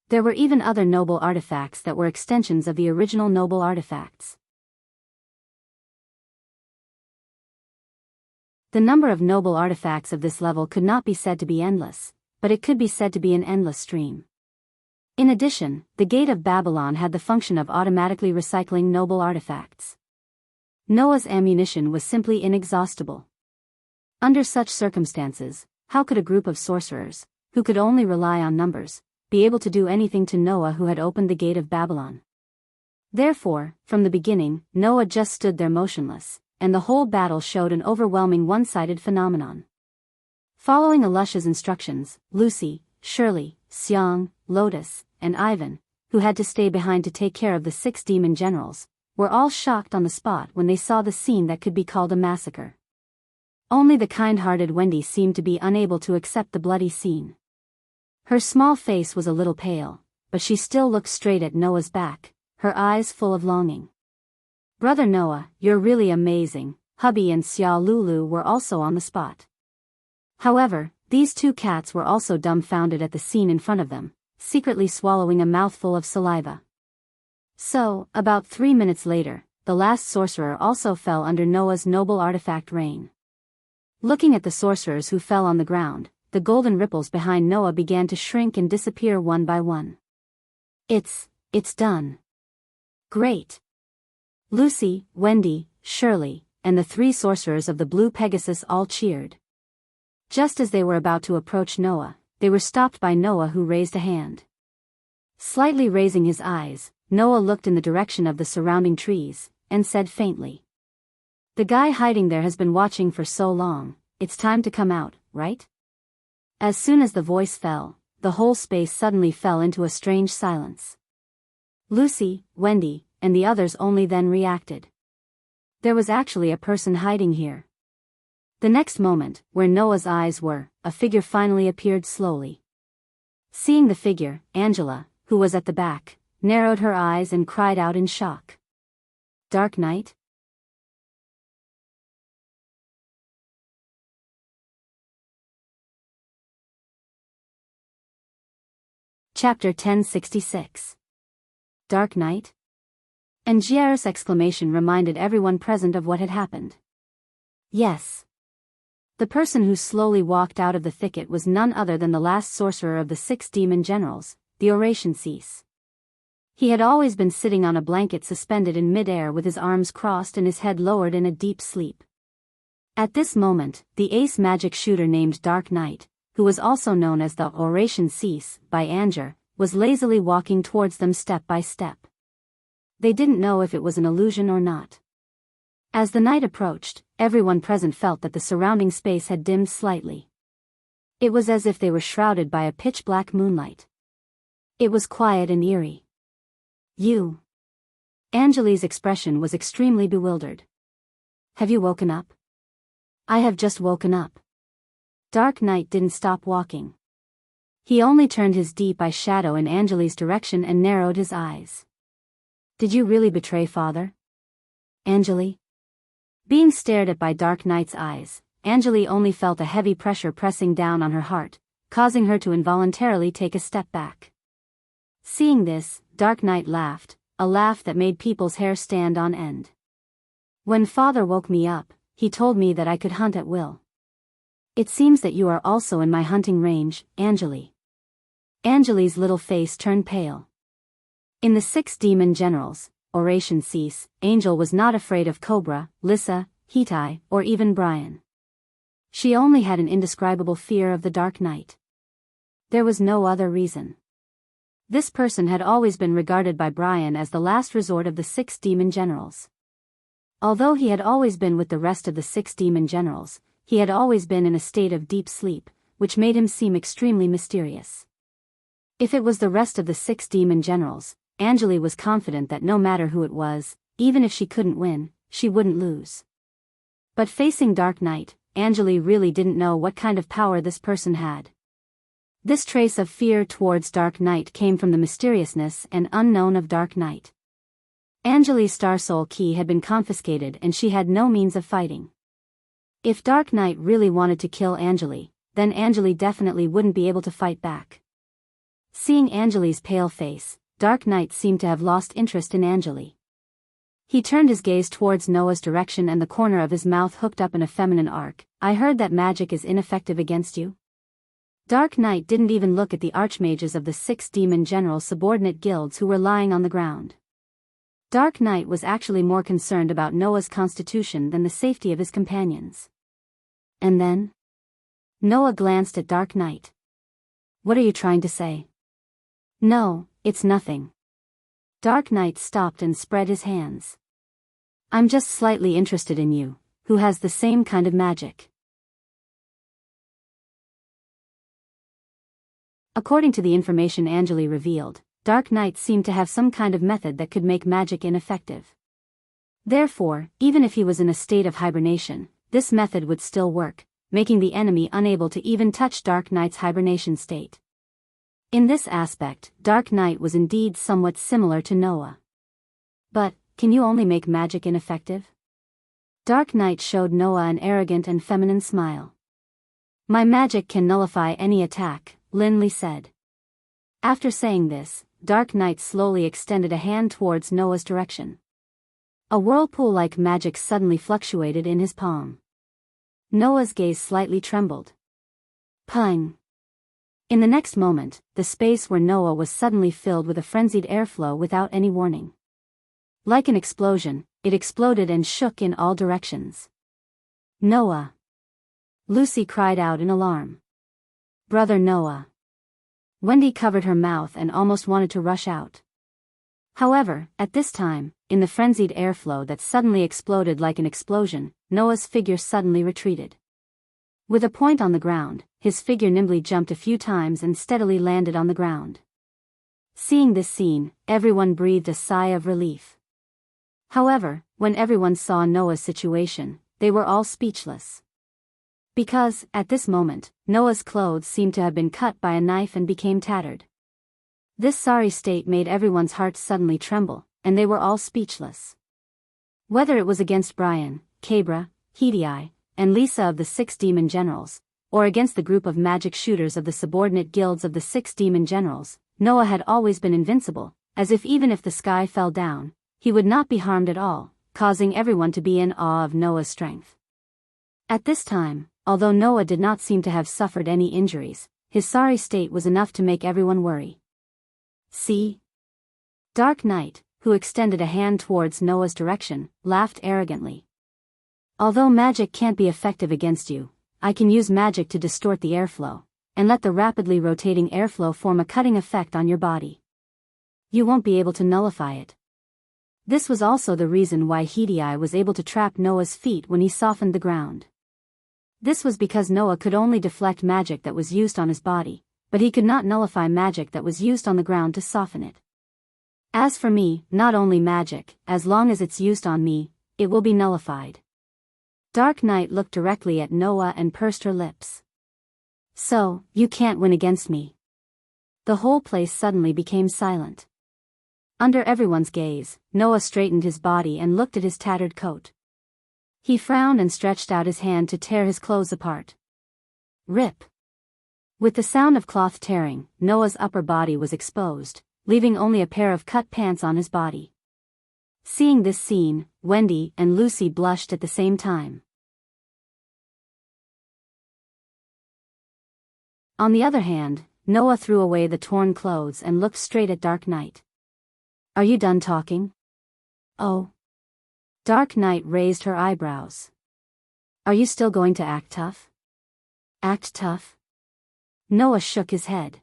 There were even other noble artifacts that were extensions of the original noble artifacts. The number of noble artifacts of this level could not be said to be endless, but it could be said to be an endless stream. In addition, the Gate of Babylon had the function of automatically recycling noble artifacts. Noah's ammunition was simply inexhaustible. Under such circumstances, how could a group of sorcerers, who could only rely on numbers, be able to do anything to Noah who had opened the Gate of Babylon? Therefore, from the beginning, Noah just stood there motionless, and the whole battle showed an overwhelming one-sided phenomenon. Following Alush's instructions, Lucy, Shirley, Xiang, Lotus, and Ivan, who had to stay behind to take care of the 6 demon generals, were all shocked on the spot when they saw the scene that could be called a massacre. Only the kind-hearted Wendy seemed to be unable to accept the bloody scene. Her small face was a little pale, but she still looked straight at Noah's back, her eyes full of longing. "Brother Noah, you're really amazing." Hubby and Xia Lulu were also on the spot. However, these 2 cats were also dumbfounded at the scene in front of them, secretly swallowing a mouthful of saliva. So, about 3 minutes later, the last sorcerer also fell under Noah's noble artifact rain. Looking at the sorcerers who fell on the ground, the golden ripples behind Noah began to shrink and disappear one by one. It's done. Great. Lucy, Wendy, Shirley, and the 3 sorcerers of the Blue Pegasus all cheered. Just as they were about to approach Noah, they were stopped by Noah, who raised a hand. Slightly raising his eyes, Noah looked in the direction of the surrounding trees, and said faintly, "The guy hiding there has been watching for so long, it's time to come out, right?" As soon as the voice fell, the whole space suddenly fell into a strange silence. Lucy, Wendy, and the others only then reacted. There was actually a person hiding here. The next moment, where Noah's eyes were, a figure finally appeared slowly. Seeing the figure, Angela, who was at the back, narrowed her eyes and cried out in shock. "Dark Knight?" Chapter 1066. Dark Knight? Angier's exclamation reminded everyone present of what had happened. Yes. The person who slowly walked out of the thicket was none other than the last sorcerer of the 6 demon generals, the Oration Cease. He had always been sitting on a blanket suspended in mid-air with his arms crossed and his head lowered in a deep sleep. At this moment, the ace magic shooter named Dark Knight, who was also known as the Oration Cease by Anger, was lazily walking towards them step by step. They didn't know if it was an illusion or not. As the night approached, everyone present felt that the surrounding space had dimmed slightly. It was as if they were shrouded by a pitch-black moonlight. It was quiet and eerie. "You." Angeli's expression was extremely bewildered. "Have you woken up?" "I have just woken up." Dark Knight didn't stop walking. He only turned his deep eye shadow in Angeli's direction and narrowed his eyes. "Did you really betray Father?" "Angeli?" Being stared at by Dark Knight's eyes, Angeli only felt a heavy pressure pressing down on her heart, causing her to involuntarily take a step back. Seeing this, Dark Knight laughed, a laugh that made people's hair stand on end. When Father woke me up, he told me that I could hunt at will. It seems that you are also in my hunting range, Angeli. Angeli's little face turned pale. In the 6 demon generals, oration cease, Angel was not afraid of Cobra, Lissa, Hitai, or even Brian. She only had an indescribable fear of the Dark Knight. There was no other reason. This person had always been regarded by Brian as the last resort of the 6 demon generals. Although he had always been with the rest of the 6 demon generals, he had always been in a state of deep sleep, which made him seem extremely mysterious. If it was the rest of the 6 demon generals, Angeli was confident that no matter who it was, even if she couldn't win, she wouldn't lose. But facing Dark Knight, Angeli really didn't know what kind of power this person had. This trace of fear towards Dark Knight came from the mysteriousness and unknown of Dark Knight. Angeli's Star Soul key had been confiscated and she had no means of fighting. If Dark Knight really wanted to kill Angeli, then Angeli definitely wouldn't be able to fight back. Seeing Angeli's pale face, Dark Knight seemed to have lost interest in Angeli. He turned his gaze towards Noah's direction and the corner of his mouth hooked up in a feminine arc. I heard that magic is ineffective against you? Dark Knight didn't even look at the archmages of the 6 demon general subordinate guilds who were lying on the ground. Dark Knight was actually more concerned about Noah's constitution than the safety of his companions. And then? Noah glanced at Dark Knight. What are you trying to say? No, it's nothing. Dark Knight stopped and spread his hands. I'm just slightly interested in you, who has the same kind of magic. According to the information Angeli revealed, Dark Knight seemed to have some kind of method that could make magic ineffective. Therefore, even if he was in a state of hibernation, this method would still work, making the enemy unable to even touch Dark Knight's hibernation state. In this aspect, Dark Knight was indeed somewhat similar to Noah. But, can you only make magic ineffective? Dark Knight showed Noah an arrogant and feminine smile. My magic can nullify any attack, Linley said. After saying this, Dark Knight slowly extended a hand towards Noah's direction. A whirlpool-like magic suddenly fluctuated in his palm. Noah's gaze slightly trembled. Pung! In the next moment, the space where Noah was suddenly filled with a frenzied airflow without any warning. Like an explosion, it exploded and shook in all directions. Noah! Lucy cried out in alarm. Brother Noah! Wendy covered her mouth and almost wanted to rush out. However, at this time, in the frenzied airflow that suddenly exploded like an explosion, Noah's figure suddenly retreated. With a point on the ground, his figure nimbly jumped a few times and steadily landed on the ground. Seeing this scene, everyone breathed a sigh of relief. However, when everyone saw Noah's situation, they were all speechless. Because, at this moment, Noah's clothes seemed to have been cut by a knife and became tattered. This sorry state made everyone's hearts suddenly tremble, and they were all speechless. Whether it was against Brian, Cabra, Hedi, and Lisa of the 6 demon generals, or against the group of magic shooters of the subordinate guilds of the 6 demon generals, Noah had always been invincible, as if even if the sky fell down, he would not be harmed at all, causing everyone to be in awe of Noah's strength. At this time, although Noah did not seem to have suffered any injuries, his sorry state was enough to make everyone worry. See? Dark Knight, who extended a hand towards Noah's direction, laughed arrogantly. Although magic can't be effective against you, I can use magic to distort the airflow, and let the rapidly rotating airflow form a cutting effect on your body. You won't be able to nullify it. This was also the reason why Hedi was able to trap Noah's feet when he softened the ground. This was because Noah could only deflect magic that was used on his body, but he could not nullify magic that was used on the ground to soften it. As for me, not only magic, as long as it's used on me, it will be nullified. Dark Knight looked directly at Noah and pursed her lips. So, you can't win against me. The whole place suddenly became silent. Under everyone's gaze, Noah straightened his body and looked at his tattered coat. He frowned and stretched out his hand to tear his clothes apart. Rip! With the sound of cloth tearing, Noah's upper body was exposed, leaving only a pair of cut pants on his body. Seeing this scene, Wendy and Lucy blushed at the same time. On the other hand, Noah threw away the torn clothes and looked straight at Dark Knight. "Are you done talking?" "Oh." Dark Knight raised her eyebrows. "Are you still going to act tough?" "Act tough?" Noah shook his head.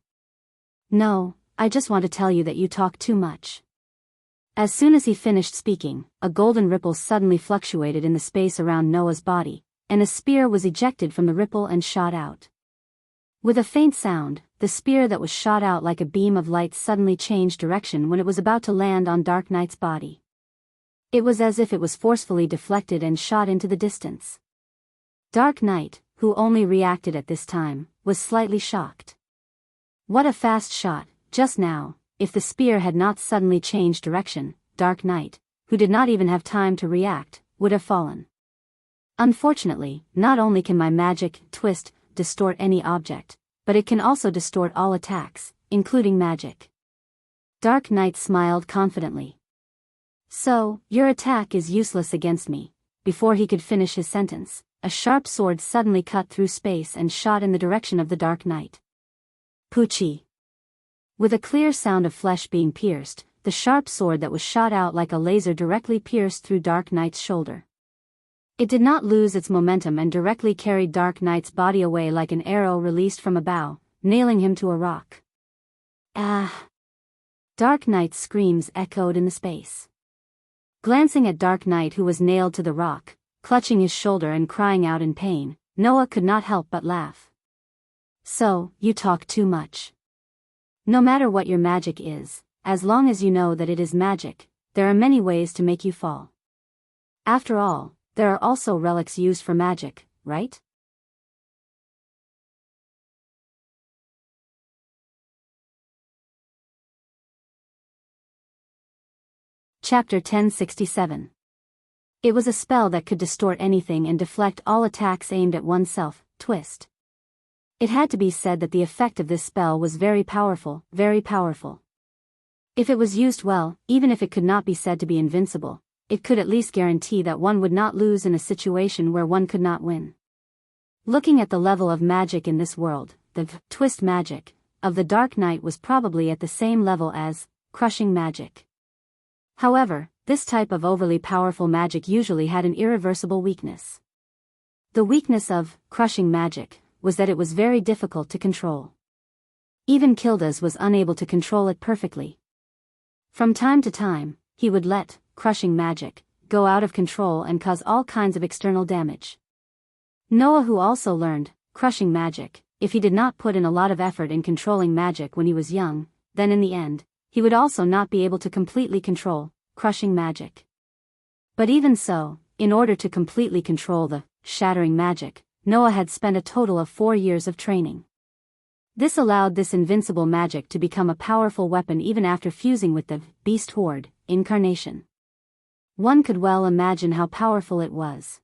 "No, I just want to tell you that you talk too much." As soon as he finished speaking, a golden ripple suddenly fluctuated in the space around Noah's body, and a spear was ejected from the ripple and shot out. With a faint sound, the spear that was shot out like a beam of light suddenly changed direction when it was about to land on Dark Knight's body. It was as if it was forcefully deflected and shot into the distance. Dark Knight, who only reacted at this time, was slightly shocked. What a fast shot, just now. If the spear had not suddenly changed direction, Dark Knight, who did not even have time to react, would have fallen. Unfortunately, not only can my magic, twist, distort any object, but it can also distort all attacks, including magic. Dark Knight smiled confidently. "So, your attack is useless against me." Before he could finish his sentence, a sharp sword suddenly cut through space and shot in the direction of the Dark Knight. Poochie. With a clear sound of flesh being pierced, the sharp sword that was shot out like a laser directly pierced through Dark Knight's shoulder. It did not lose its momentum and directly carried Dark Knight's body away like an arrow released from a bow, nailing him to a rock. "Ah!" Dark Knight's screams echoed in the space. Glancing at Dark Knight, who was nailed to the rock, clutching his shoulder and crying out in pain, Noah could not help but laugh. "So, you talk too much. No matter what your magic is, as long as you know that it is magic, there are many ways to make you fall. After all, there are also relics used for magic, right?" Chapter 1067. It was a spell that could distort anything and deflect all attacks aimed at oneself, twist. It had to be said that the effect of this spell was very powerful, very powerful. If it was used well, even if it could not be said to be invincible, it could at least guarantee that one would not lose in a situation where one could not win. Looking at the level of magic in this world, the twist magic of the Dark Knight was probably at the same level as crushing magic. However, this type of overly powerful magic usually had an irreversible weakness. The weakness of crushing magic was that it was very difficult to control. Even Kildas was unable to control it perfectly. From time to time, he would let crushing magic go out of control and cause all kinds of external damage. Noah, who also learned crushing magic, if he did not put in a lot of effort in controlling magic when he was young, then in the end, he would also not be able to completely control crushing magic. But even so, in order to completely control the shattering magic, Noah had spent a total of 4 years of training. This allowed this invincible magic to become a powerful weapon even after fusing with the Beast Horde incarnation. One could well imagine how powerful it was.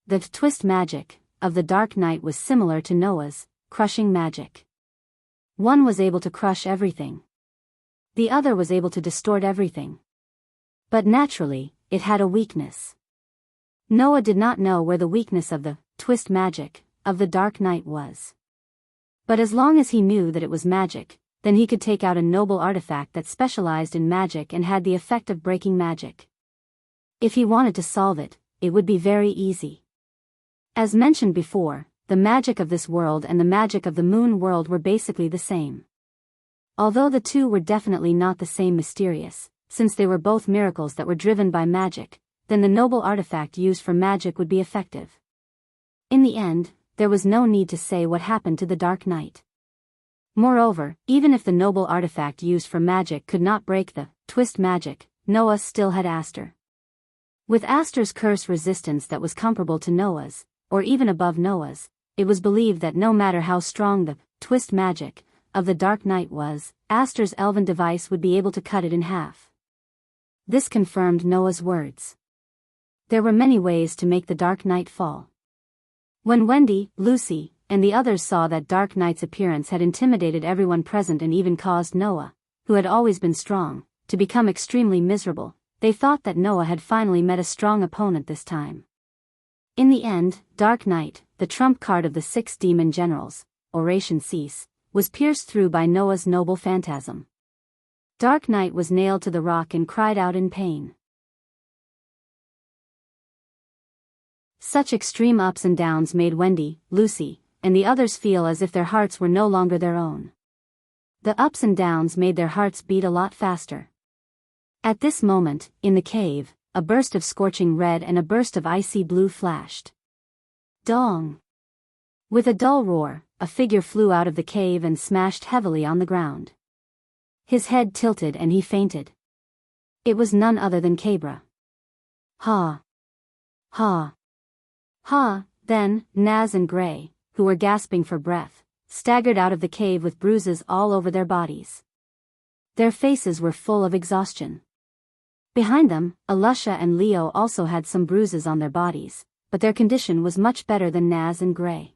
The twist magic of the Dark Knight was similar to Noah's crushing magic. One was able to crush everything. The other was able to distort everything. But naturally, it had a weakness. Noah did not know where the weakness of the twist magic of the Dark Knight was. But as long as he knew that it was magic, then he could take out a noble artifact that specialized in magic and had the effect of breaking magic. If he wanted to solve it, it would be very easy. As mentioned before, the magic of this world and the magic of the moon world were basically the same. Although the two were definitely not the same mysterious, since they were both miracles that were driven by magic, then the noble artifact used for magic would be effective. In the end, there was no need to say what happened to the Dark Knight. Moreover, even if the noble artifact used for magic could not break the twist magic, Noah still had Aster. With Aster's curse resistance that was comparable to Noah's, or even above Noah's, it was believed that no matter how strong the twist magic of the Dark Knight was, Aster's elven device would be able to cut it in half. This confirmed Noah's words. There were many ways to make the Dark Knight fall. When Wendy, Lucy, and the others saw that Dark Knight's appearance had intimidated everyone present and even caused Noah, who had always been strong, to become extremely miserable. They thought that Noah had finally met a strong opponent this time. In the end, Dark Night, the trump card of the 6 demon generals, Oration Cease, was pierced through by Noah's noble phantasm. Dark Night was nailed to the rock and cried out in pain. Such extreme ups and downs made Wendy, Lucy, and the others feel as if their hearts were no longer their own. The ups and downs made their hearts beat a lot faster. At this moment, in the cave, a burst of scorching red and a burst of icy blue flashed. Dong! With a dull roar, a figure flew out of the cave and smashed heavily on the ground. His head tilted and he fainted. It was none other than Cabra. Ha! Ha! Ha! Then, Naz and Gray, who were gasping for breath, staggered out of the cave with bruises all over their bodies. Their faces were full of exhaustion. Behind them, Alusha and Leo also had some bruises on their bodies, but their condition was much better than Naz and Gray.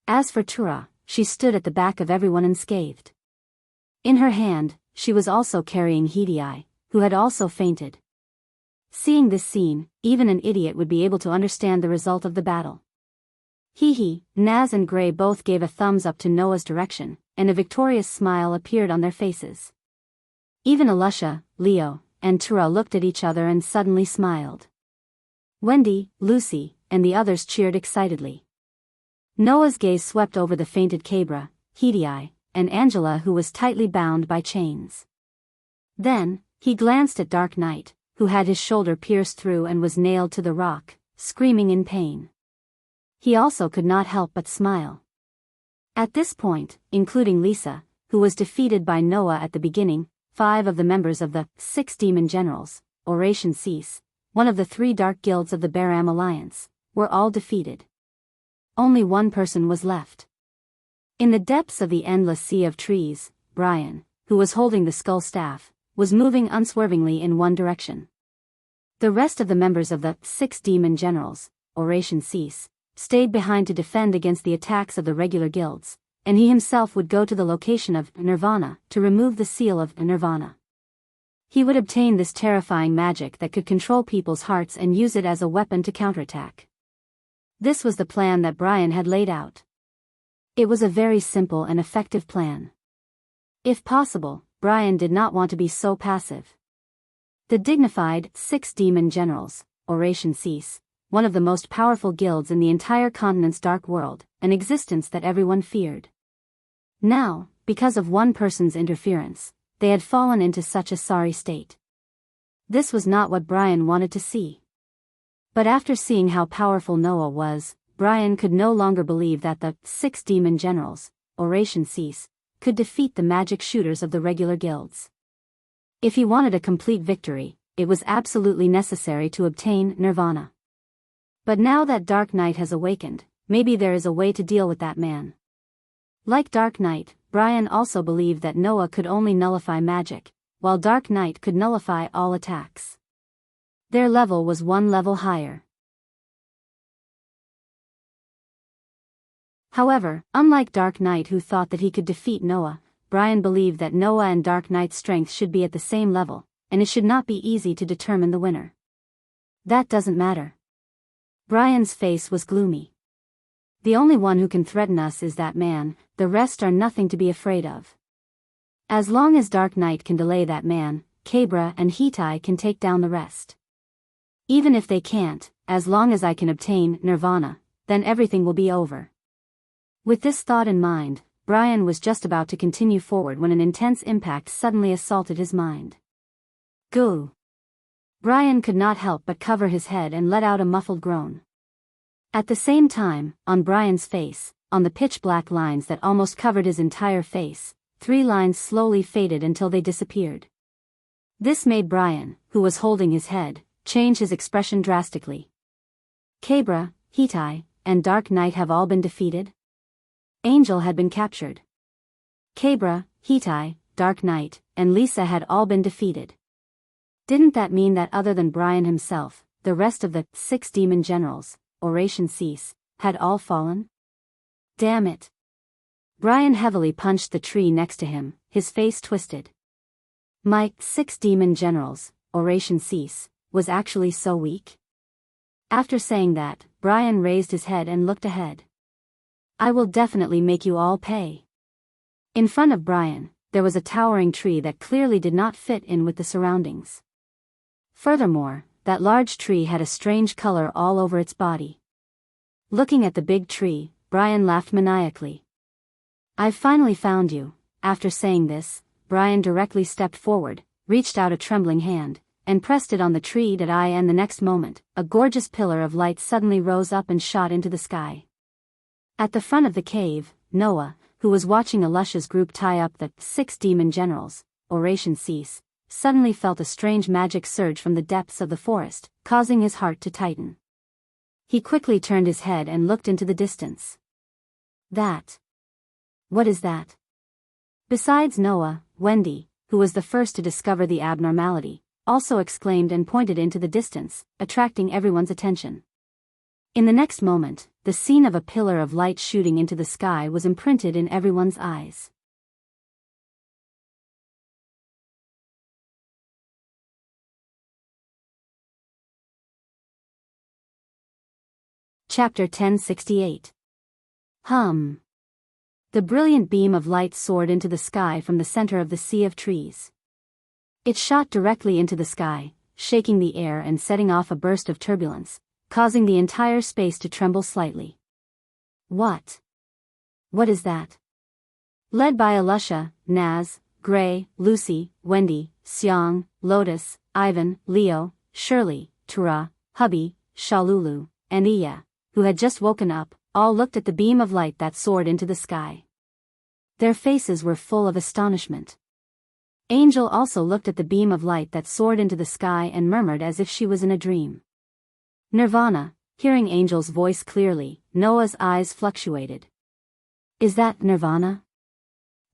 As for Tura, she stood at the back of everyone unscathed. In her hand, she was also carrying Hidei, who had also fainted. Seeing this scene, even an idiot would be able to understand the result of the battle. Naz and Gray both gave a thumbs up to Noah's direction, and a victorious smile appeared on their faces. Even Alusha, Leo, and Tura looked at each other and suddenly smiled. Wendy, Lucy, and the others cheered excitedly. Noah's gaze swept over the fainted Cabra, Hidei, and Angela, who was tightly bound by chains. Then, he glanced at Dark Night, who had his shoulder pierced through and was nailed to the rock, screaming in pain. He also could not help but smile. At this point, including Lisa, who was defeated by Noah at the beginning, 5 of the members of the 6 demon generals, Oration Cease, one of the 3 dark guilds of the Baram Alliance, were all defeated. Only one person was left. In the depths of the endless sea of trees, Brian, who was holding the skull staff, was moving unswervingly in one direction. The rest of the members of the 6 demon generals, Oration Cease, stayed behind to defend against the attacks of the regular guilds, and he himself would go to the location of Nirvana to remove the seal of Nirvana. He would obtain this terrifying magic that could control people's hearts and use it as a weapon to counterattack. This was the plan that Brian had laid out. It was a very simple and effective plan. If possible, Brian did not want to be so passive. The dignified 6 demon generals, Oration Cease, one of the most powerful guilds in the entire continent's dark world, an existence that everyone feared. Now, because of one person's interference, they had fallen into such a sorry state. This was not what Brian wanted to see. But after seeing how powerful Noah was, Brian could no longer believe that the 6 demon generals, Oration Cease, could defeat the magic shooters of the regular guilds. If he wanted a complete victory, it was absolutely necessary to obtain Nirvana. But now that Dark Night has awakened, maybe there is a way to deal with that man. Like Dark Night, Brian also believed that Noah could only nullify magic, while Dark Night could nullify all attacks. Their level was one level higher. However, unlike Dark Night, who thought that he could defeat Noah, Brian believed that Noah and Dark Knight's strength should be at the same level, and it should not be easy to determine the winner. That doesn't matter. Brian's face was gloomy. The only one who can threaten us is that man, the rest are nothing to be afraid of. As long as Dark Night can delay that man, Cabra and Hidei can take down the rest. Even if they can't, as long as I can obtain Nirvana, then everything will be over. With this thought in mind, Brian was just about to continue forward when an intense impact suddenly assaulted his mind. Go! Brian could not help but cover his head and let out a muffled groan. At the same time, on Brian's face, on the pitch-black lines that almost covered his entire face, 3 lines slowly faded until they disappeared. This made Brian, who was holding his head, change his expression drastically. Cabra, Hidei, and Dark Night have all been defeated? Angel had been captured. Cabra, Hidei, Dark Night, and Lisa had all been defeated. Didn't that mean that other than Brian himself, the rest of the 6 demon generals, Oration Cease, had all fallen? Damn it. Brian heavily punched the tree next to him, his face twisted. My 6 demon generals, oration cease, was actually so weak? After saying that, Brian raised his head and looked ahead. I will definitely make you all pay. In front of Brian, there was a towering tree that clearly did not fit in with the surroundings. Furthermore, that large tree had a strange color all over its body. Looking at the big tree, Brian laughed maniacally. I've finally found you. After saying this, Brian directly stepped forward, reached out a trembling hand, and pressed it on the tree and the next moment, a gorgeous pillar of light suddenly rose up and shot into the sky. At the front of the cave, Noah, who was watching Elisha's group tie up the 6 demon generals, oration cease, suddenly felt a strange magic surge from the depths of the forest, causing his heart to tighten. He quickly turned his head and looked into the distance. What is that? Besides Noah, Wendy, who was the first to discover the abnormality, also exclaimed and pointed into the distance, attracting everyone's attention. In the next moment, the scene of a pillar of light shooting into the sky was imprinted in everyone's eyes. Chapter 1068. The brilliant beam of light soared into the sky from the center of the sea of trees. It shot directly into the sky, shaking the air and setting off a burst of turbulence, causing the entire space to tremble slightly. What is that? Led by Elisha, Naz, Gray, Lucy, Wendy, Xiang, Lotus, Ivan, Leo, Shirley, Tura, Hubby, Shalulu, and Iya, who had just woken up, all looked at the beam of light that soared into the sky. Their faces were full of astonishment. Angel also looked at the beam of light that soared into the sky and murmured as if she was in a dream. Nirvana, hearing Angel's voice clearly, Noah's eyes fluctuated. Is that Nirvana?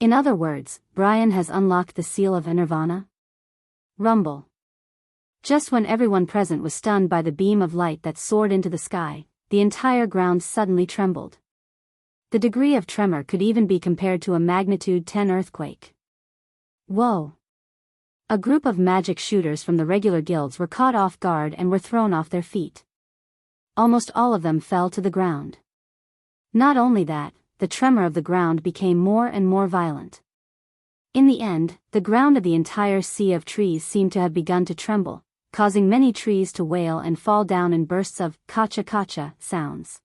In other words, Brian has unlocked the seal of Nirvana? Rumble. Just when everyone present was stunned by the beam of light that soared into the sky, the entire ground suddenly trembled. The degree of tremor could even be compared to a magnitude 10 earthquake. Whoa! A group of magic shooters from the regular guilds were caught off guard and were thrown off their feet. Almost all of them fell to the ground. Not only that, the tremor of the ground became more and more violent. In the end, the ground of the entire sea of trees seemed to have begun to tremble, causing many trees to wail and fall down in bursts of kacha-kacha sounds.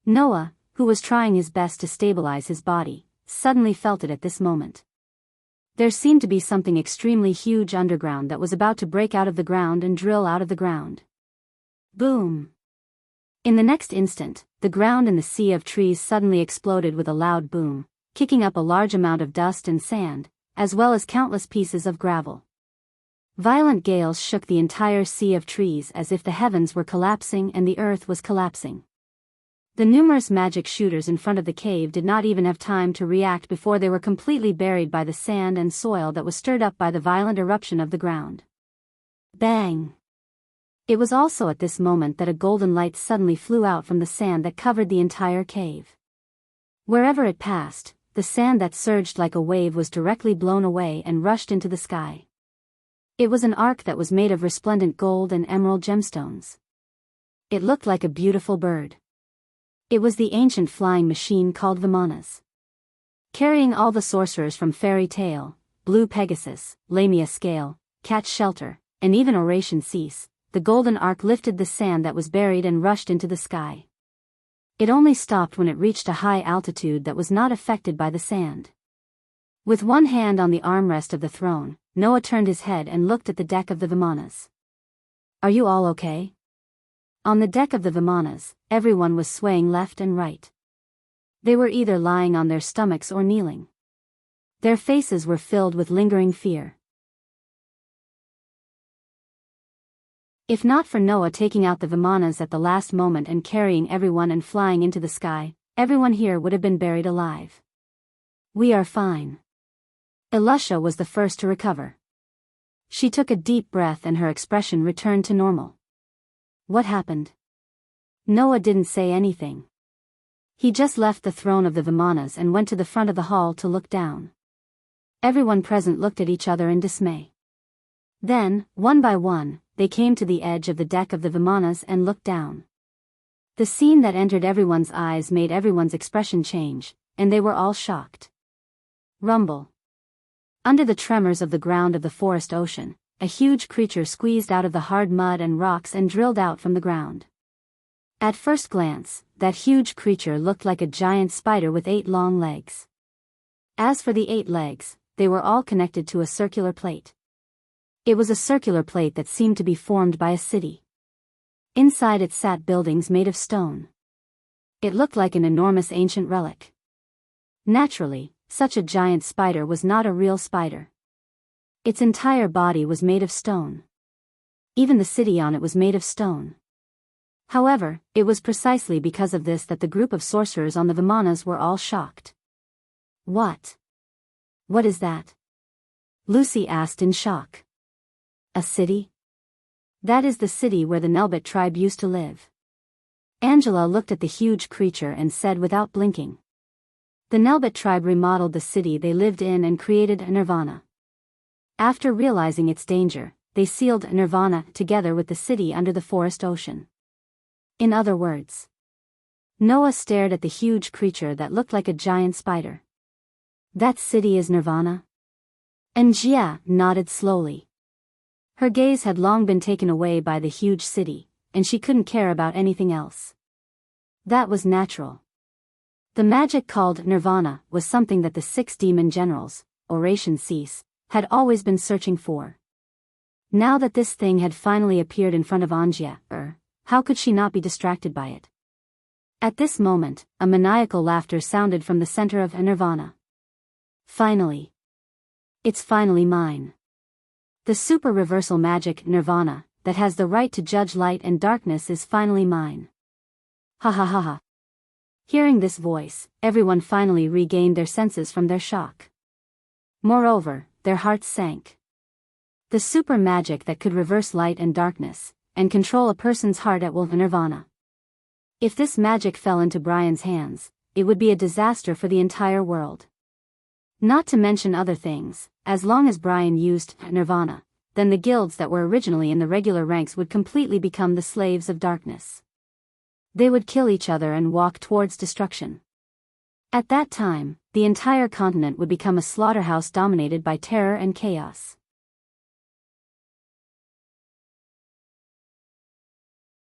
Noah, who was trying his best to stabilize his body, suddenly felt it at this moment. There seemed to be something extremely huge underground that was about to break out of the ground and drill out of the ground. Boom! In the next instant, the ground in the sea of trees suddenly exploded with a loud boom, kicking up a large amount of dust and sand, as well as countless pieces of gravel. Violent gales shook the entire sea of trees as if the heavens were collapsing and the earth was collapsing. The numerous magic shooters in front of the cave did not even have time to react before they were completely buried by the sand and soil that was stirred up by the violent eruption of the ground. Bang! It was also at this moment that a golden light suddenly flew out from the sand that covered the entire cave. Wherever it passed, the sand that surged like a wave was directly blown away and rushed into the sky. It was an ark that was made of resplendent gold and emerald gemstones. It looked like a beautiful bird. It was the ancient flying machine called Vimanas. Carrying all the sorcerers from Fairy Tale, Blue Pegasus, Lamia Scale, Cat's Shelter, and even Oration Cease, the golden ark lifted the sand that was buried and rushed into the sky. It only stopped when it reached a high altitude that was not affected by the sand. With one hand on the armrest of the throne, Noah turned his head and looked at the deck of the Vimanas. Are you all okay? On the deck of the Vimanas, everyone was swaying left and right. They were either lying on their stomachs or kneeling. Their faces were filled with lingering fear. If not for Noah taking out the Vimanas at the last moment and carrying everyone and flying into the sky, everyone here would have been buried alive. We are fine. Elisha was the first to recover. She took a deep breath and her expression returned to normal. What happened? Noah didn't say anything. He just left the throne of the Vimanas and went to the front of the hall to look down. Everyone present looked at each other in dismay. Then, one by one, they came to the edge of the deck of the Vimanas and looked down. The scene that entered everyone's eyes made everyone's expression change, and they were all shocked. Rumble. Under the tremors of the ground of the forest ocean, a huge creature squeezed out of the hard mud and rocks and drilled out from the ground. At first glance, that huge creature looked like a giant spider with 8 long legs. As for the 8 legs, they were all connected to a circular plate. It was a circular plate that seemed to be formed by a city. Inside it sat buildings made of stone. It looked like an enormous ancient relic. Naturally, such a giant spider was not a real spider. Its entire body was made of stone. Even the city on it was made of stone. However, it was precisely because of this that the group of sorcerers on the Vimanas were all shocked. What? What is that? Lucy asked in shock. A city? That is the city where the Nelbit tribe used to live. Angela looked at the huge creature and said without blinking. The Nelbit tribe remodeled the city they lived in and created a nirvana. After realizing its danger, they sealed nirvana together with the city under the forest ocean. In other words, Noah stared at the huge creature that looked like a giant spider. That city is nirvana? Angia nodded slowly. Her gaze had long been taken away by the huge city, and she couldn't care about anything else. That was natural. The magic called nirvana was something that the 6 demon generals, Oration Cease, had always been searching for. Now that this thing had finally appeared in front of Angia, how could she not be distracted by it? At this moment, a maniacal laughter sounded from the center of nirvana. Finally. It's finally mine. The super reversal magic nirvana, that has the right to judge light and darkness is finally mine. Ha ha ha ha. Hearing this voice, everyone finally regained their senses from their shock. Moreover, their hearts sank. The super magic that could reverse light and darkness, and control a person's heart at will nirvana. If this magic fell into Brian's hands, it would be a disaster for the entire world. Not to mention other things, as long as Brian used nirvana, then the guilds that were originally in the regular ranks would completely become the slaves of darkness. They would kill each other and walk towards destruction. At that time, the entire continent would become a slaughterhouse dominated by terror and chaos.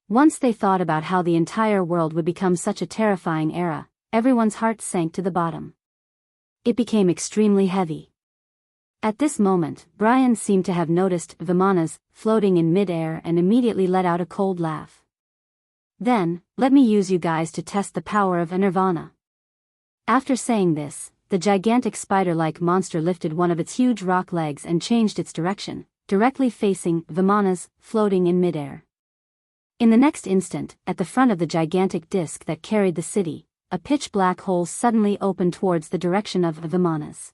Once they thought about how the entire world would become such a terrifying era, everyone's hearts sank to the bottom. It became extremely heavy. At this moment, Brian seemed to have noticed Vimanas floating in mid-air and immediately let out a cold laugh. Then, let me use you guys to test the power of nirvana. After saying this, the gigantic spider-like monster lifted one of its huge rock legs and changed its direction, directly facing Vimanas floating in mid-air. In the next instant, at the front of the gigantic disc that carried the city, a pitch-black hole suddenly opened towards the direction of Vimanas.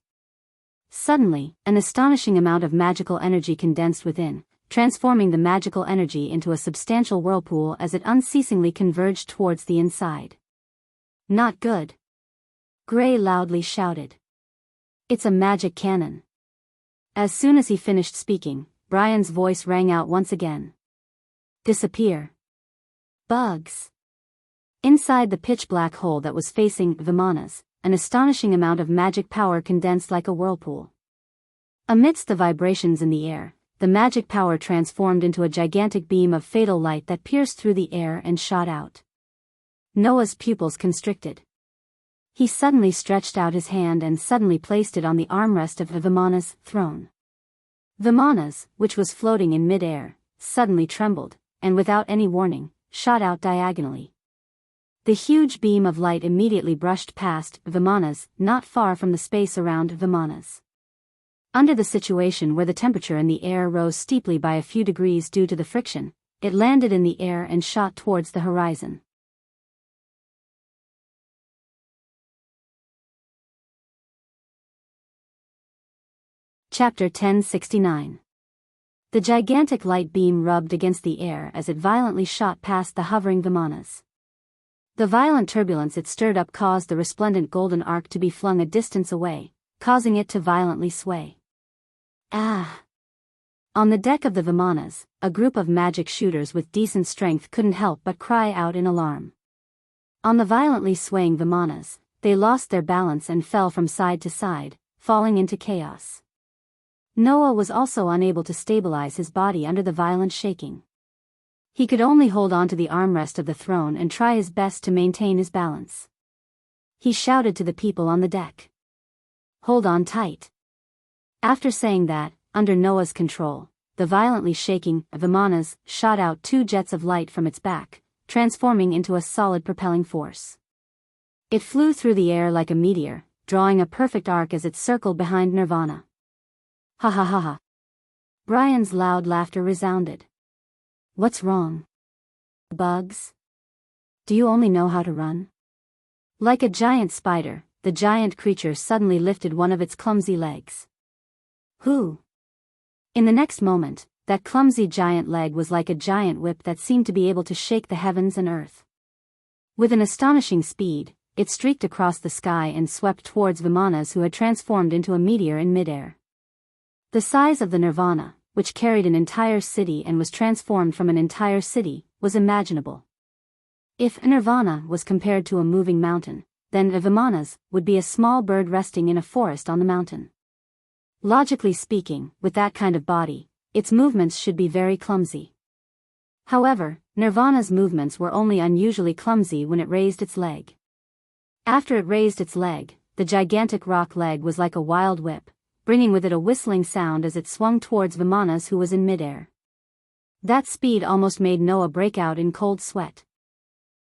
Suddenly, an astonishing amount of magical energy condensed within, transforming the magical energy into a substantial whirlpool as it unceasingly converged towards the inside. Not good. Gray loudly shouted. It's a magic cannon. As soon as he finished speaking, Brian's voice rang out once again. Disappear. Bugs. Inside the pitch-black hole that was facing Vimanas, an astonishing amount of magic power condensed like a whirlpool. Amidst the vibrations in the air, the magic power transformed into a gigantic beam of fatal light that pierced through the air and shot out. Noah's pupils constricted. He suddenly stretched out his hand and suddenly placed it on the armrest of Vimana's throne. Vimanas, which was floating in mid-air, suddenly trembled, and without any warning, shot out diagonally. The huge beam of light immediately brushed past Vimanas, not far from the space around Vimanas. Under the situation where the temperature in the air rose steeply by a few degrees due to the friction, it landed in the air and shot towards the horizon. Chapter 1069. The gigantic light beam rubbed against the air as it violently shot past the hovering Vimanas. The violent turbulence it stirred up caused the resplendent golden arc to be flung a distance away, causing it to violently sway. Ah! On the deck of the Vimanas, a group of magic shooters with decent strength couldn't help but cry out in alarm. On the violently swaying Vimanas, they lost their balance and fell from side to side, falling into chaos. Noah was also unable to stabilize his body under the violent shaking. He could only hold on to the armrest of the throne and try his best to maintain his balance. He shouted to the people on the deck. "Hold on tight." After saying that, under Noah's control, the violently shaking Vimanas shot out 2 jets of light from its back, transforming into a solid propelling force. It flew through the air like a meteor, drawing a perfect arc as it circled behind Nirvana. Ha ha ha ha. Brian's loud laughter resounded. "What's wrong? Bugs? Do you only know how to run?" Like a giant spider, the giant creature suddenly lifted one of its clumsy legs. Who? In the next moment, that clumsy giant leg was like a giant whip that seemed to be able to shake the heavens and earth. With an astonishing speed, it streaked across the sky and swept towards Vimanas, who had transformed into a meteor in midair. The size of the Nirvana, which carried an entire city and was transformed from an entire city, was imaginable. If Nirvana was compared to a moving mountain, then Vimanas would be a small bird resting in a forest on the mountain. Logically speaking, with that kind of body, its movements should be very clumsy. However, Nirvana's movements were only unusually clumsy when it raised its leg. After it raised its leg, the gigantic rock leg was like a wild whip, bringing with it a whistling sound as it swung towards Vimanas, who was in midair. That speed almost made Noah break out in cold sweat.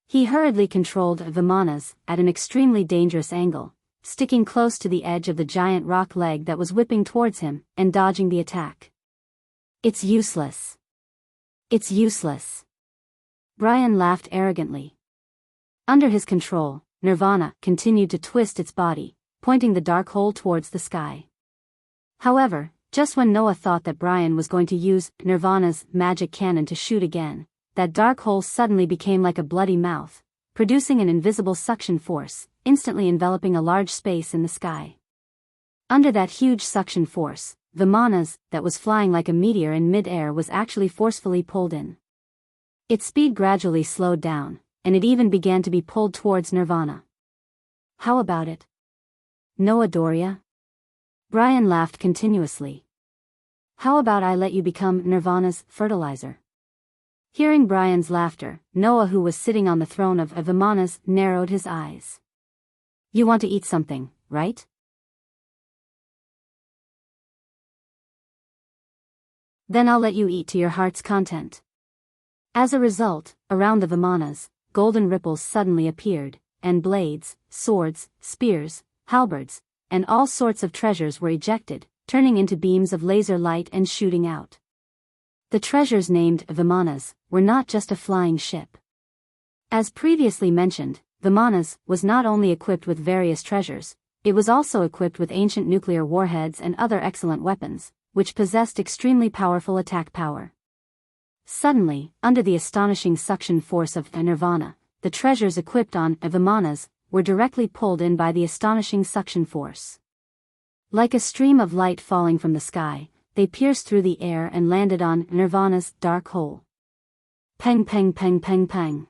He hurriedly controlled Vimanas at an extremely dangerous angle, sticking close to the edge of the giant rock leg that was whipping towards him, and dodging the attack. "It's useless. It's useless." Brian laughed arrogantly. Under his control, Nirvana continued to twist its body, pointing the dark hole towards the sky. However, just when Noah thought that Brian was going to use Nirvana's magic cannon to shoot again, that dark hole suddenly became like a bloody mouth, producing an invisible suction force, instantly enveloping a large space in the sky. Under that huge suction force, Vimanas, that was flying like a meteor in mid-air, was actually forcefully pulled in. Its speed gradually slowed down, and it even began to be pulled towards Nirvana. "How about it, Noah Doria?" Brian laughed continuously. "How about I let you become Nirvana's fertilizer?" Hearing Brian's laughter, Noah, who was sitting on the throne of Vimanas, narrowed his eyes. "You want to eat something, right? Then I'll let you eat to your heart's content." As a result, around the Vimanas, golden ripples suddenly appeared, and blades, swords, spears, halberds, and all sorts of treasures were ejected, turning into beams of laser light and shooting out. The treasures, named Vimanas, were not just a flying ship. As previously mentioned, Vimanas was not only equipped with various treasures, it was also equipped with ancient nuclear warheads and other excellent weapons, which possessed extremely powerful attack power. Suddenly, under the astonishing suction force of Nirvana, the treasures equipped on Vimanas were directly pulled in by the astonishing suction force. Like a stream of light falling from the sky, they pierced through the air and landed on Nirvana's dark hole. Peng peng peng peng peng.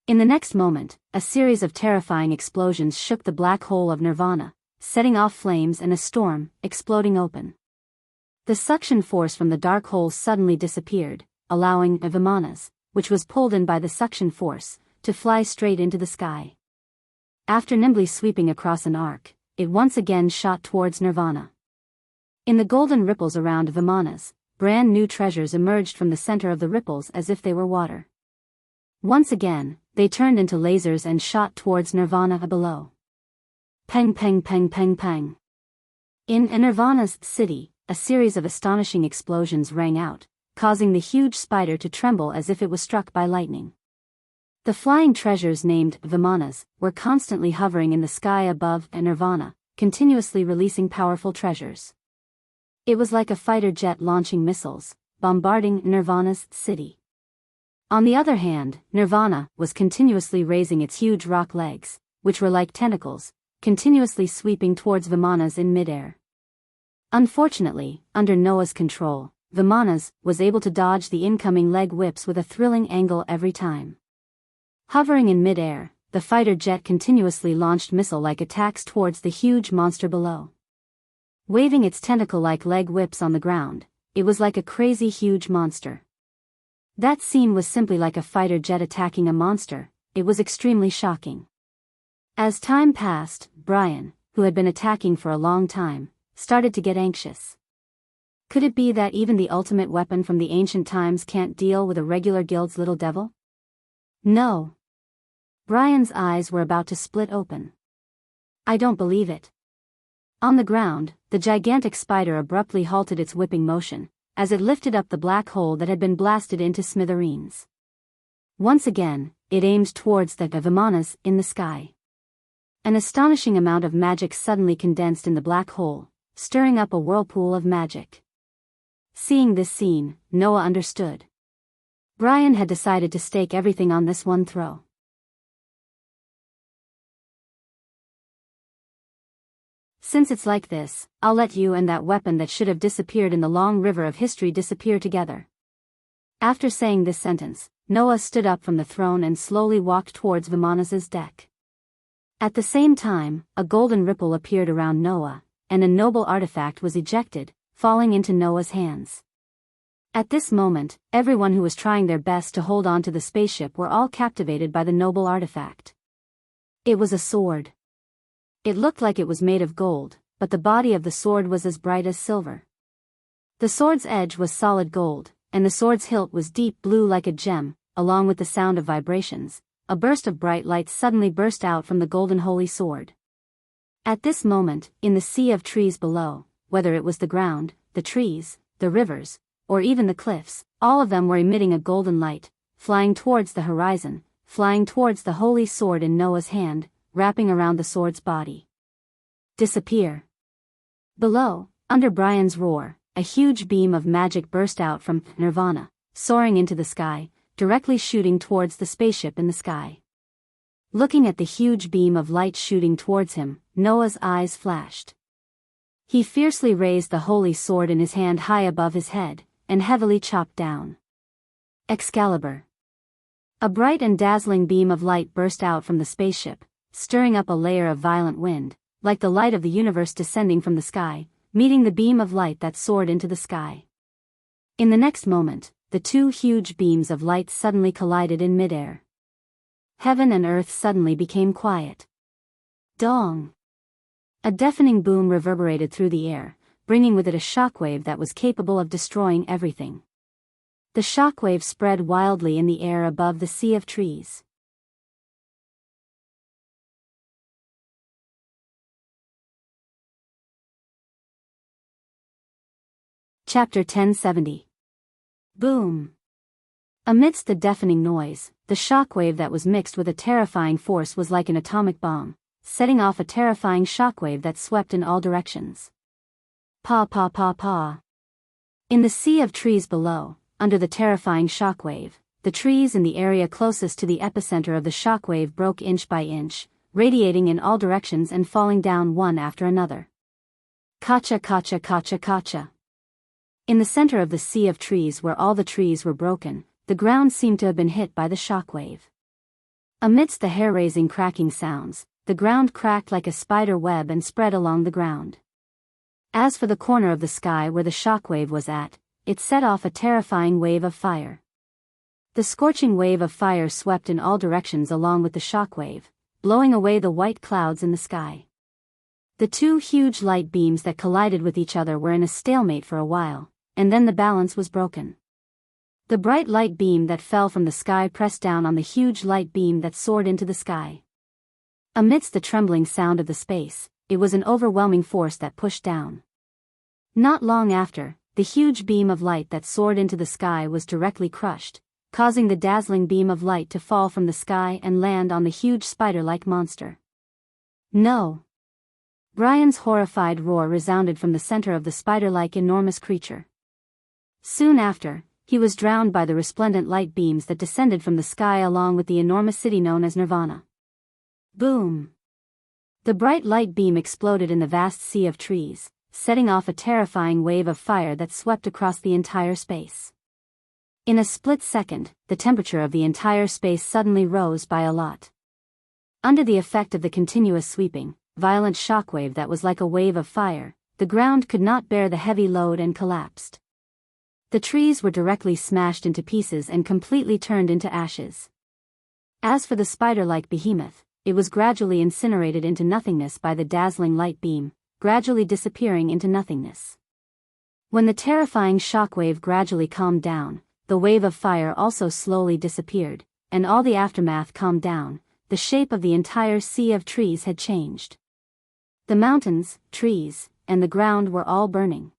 In the next moment, a series of terrifying explosions shook the black hole of Nirvana, setting off flames and a storm, exploding open. The suction force from the dark hole suddenly disappeared, allowing Vimanas, which was pulled in by the suction force, to fly straight into the sky. After nimbly sweeping across an arc, it once again shot towards Nirvana. In the golden ripples around Vimanas, brand new treasures emerged from the center of the ripples as if they were water. Once again, they turned into lasers and shot towards Nirvana below. Peng peng peng peng peng. In Nirvana's city, a series of astonishing explosions rang out, causing the huge spider to tremble as if it was struck by lightning. The flying treasures, named Vimanas, were constantly hovering in the sky above Nirvana, continuously releasing powerful treasures. It was like a fighter jet launching missiles, bombarding Nirvana's city. On the other hand, Nirvana was continuously raising its huge rock legs, which were like tentacles, continuously sweeping towards Vimanas in midair. Unfortunately, under Noah's control, Vimanas was able to dodge the incoming leg whips with a thrilling angle every time. Hovering in midair, the fighter jet continuously launched missile-like attacks towards the huge monster below. Waving its tentacle-like leg whips on the ground, it was like a crazy huge monster. That scene was simply like a fighter jet attacking a monster. It was extremely shocking. As time passed, Brian, who had been attacking for a long time, started to get anxious. Could it be that even the ultimate weapon from the ancient times can't deal with a regular guild's little devil? No. Brian's eyes were about to split open. I don't believe it. On the ground, the gigantic spider abruptly halted its whipping motion, as it lifted up the black hole that had been blasted into smithereens. Once again, it aimed towards the Vimanas in the sky. An astonishing amount of magic suddenly condensed in the black hole, stirring up a whirlpool of magic. Seeing this scene, Noah understood. Brian had decided to stake everything on this one throw. Since it's like this, I'll let you and that weapon that should have disappeared in the long river of history disappear together. After saying this sentence, Noah stood up from the throne and slowly walked towards Vimanas's deck. At the same time, a golden ripple appeared around Noah, and a noble artifact was ejected, falling into Noah's hands. At this moment, everyone who was trying their best to hold on to the spaceship were all captivated by the noble artifact. It was a sword. It looked like it was made of gold, but the body of the sword was as bright as silver. The sword's edge was solid gold, and the sword's hilt was deep blue like a gem. Along with the sound of vibrations, a burst of bright light suddenly burst out from the golden holy sword. At this moment, in the sea of trees below, whether it was the ground, the trees, the rivers, or even the cliffs, all of them were emitting a golden light, flying towards the horizon, flying towards the holy sword in Noah's hand, wrapping around the sword's body. Disappear. Below, under Brian's roar, a huge beam of magic burst out from Nirvana, soaring into the sky, directly shooting towards the spaceship in the sky. Looking at the huge beam of light shooting towards him, Noah's eyes flashed. He fiercely raised the holy sword in his hand high above his head, and heavily chopped down. Excalibur. A bright and dazzling beam of light burst out from the spaceship, stirring up a layer of violent wind, like the light of the universe descending from the sky, meeting the beam of light that soared into the sky. In the next moment, the two huge beams of light suddenly collided in midair. Heaven and earth suddenly became quiet. Dong! A deafening boom reverberated through the air, bringing with it a shockwave that was capable of destroying everything. The shockwave spread wildly in the air above the sea of trees. Chapter 1070. Boom! Amidst the deafening noise, the shockwave that was mixed with a terrifying force was like an atomic bomb, setting off a terrifying shockwave that swept in all directions. Pa pa pa pa. In the sea of trees below, under the terrifying shockwave, the trees in the area closest to the epicenter of the shockwave broke inch by inch, radiating in all directions and falling down one after another. Kacha kacha kacha kacha. In the center of the sea of trees where all the trees were broken, the ground seemed to have been hit by the shockwave. Amidst the hair-raising cracking sounds, the ground cracked like a spider web and spread along the ground. As for the corner of the sky where the shockwave was at, it set off a terrifying wave of fire. The scorching wave of fire swept in all directions along with the shockwave, blowing away the white clouds in the sky. The two huge light beams that collided with each other were in a stalemate for a while, and then the balance was broken. The bright light beam that fell from the sky pressed down on the huge light beam that soared into the sky. Amidst the trembling sound of the space, it was an overwhelming force that pushed down. Not long after, the huge beam of light that soared into the sky was directly crushed, causing the dazzling beam of light to fall from the sky and land on the huge spider-like monster. No! Brian's horrified roar resounded from the center of the spider-like enormous creature. Soon after, he was drowned by the resplendent light beams that descended from the sky along with the enormous city known as Nirvana. Boom! The bright light beam exploded in the vast sea of trees, setting off a terrifying wave of fire that swept across the entire space. In a split second, the temperature of the entire space suddenly rose by a lot. Under the effect of the continuous sweeping, violent shockwave that was like a wave of fire, the ground could not bear the heavy load and collapsed. The trees were directly smashed into pieces and completely turned into ashes. As for the spider-like behemoth, it was gradually incinerated into nothingness by the dazzling light beam, gradually disappearing into nothingness. When the terrifying shockwave gradually calmed down, the wave of fire also slowly disappeared, and all the aftermath calmed down. The shape of the entire sea of trees had changed. The mountains, trees, and the ground were all burning.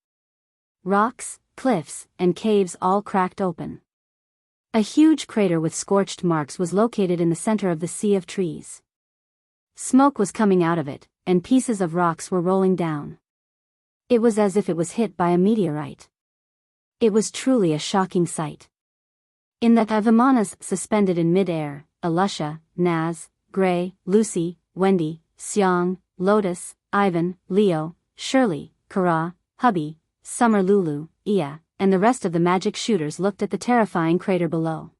Rocks, cliffs, and caves all cracked open. A huge crater with scorched marks was located in the center of the sea of trees. Smoke was coming out of it, and pieces of rocks were rolling down. It was as if it was hit by a meteorite. It was truly a shocking sight. In the Vimanas suspended in mid-air, Alusha, Naz, Gray, Lucy, Wendy, Xiang, Lotus, Ivan, Leo, Shirley, Kara, Hubby, Summer Lulu, Ia, and the rest of the magic shooters looked at the terrifying crater below.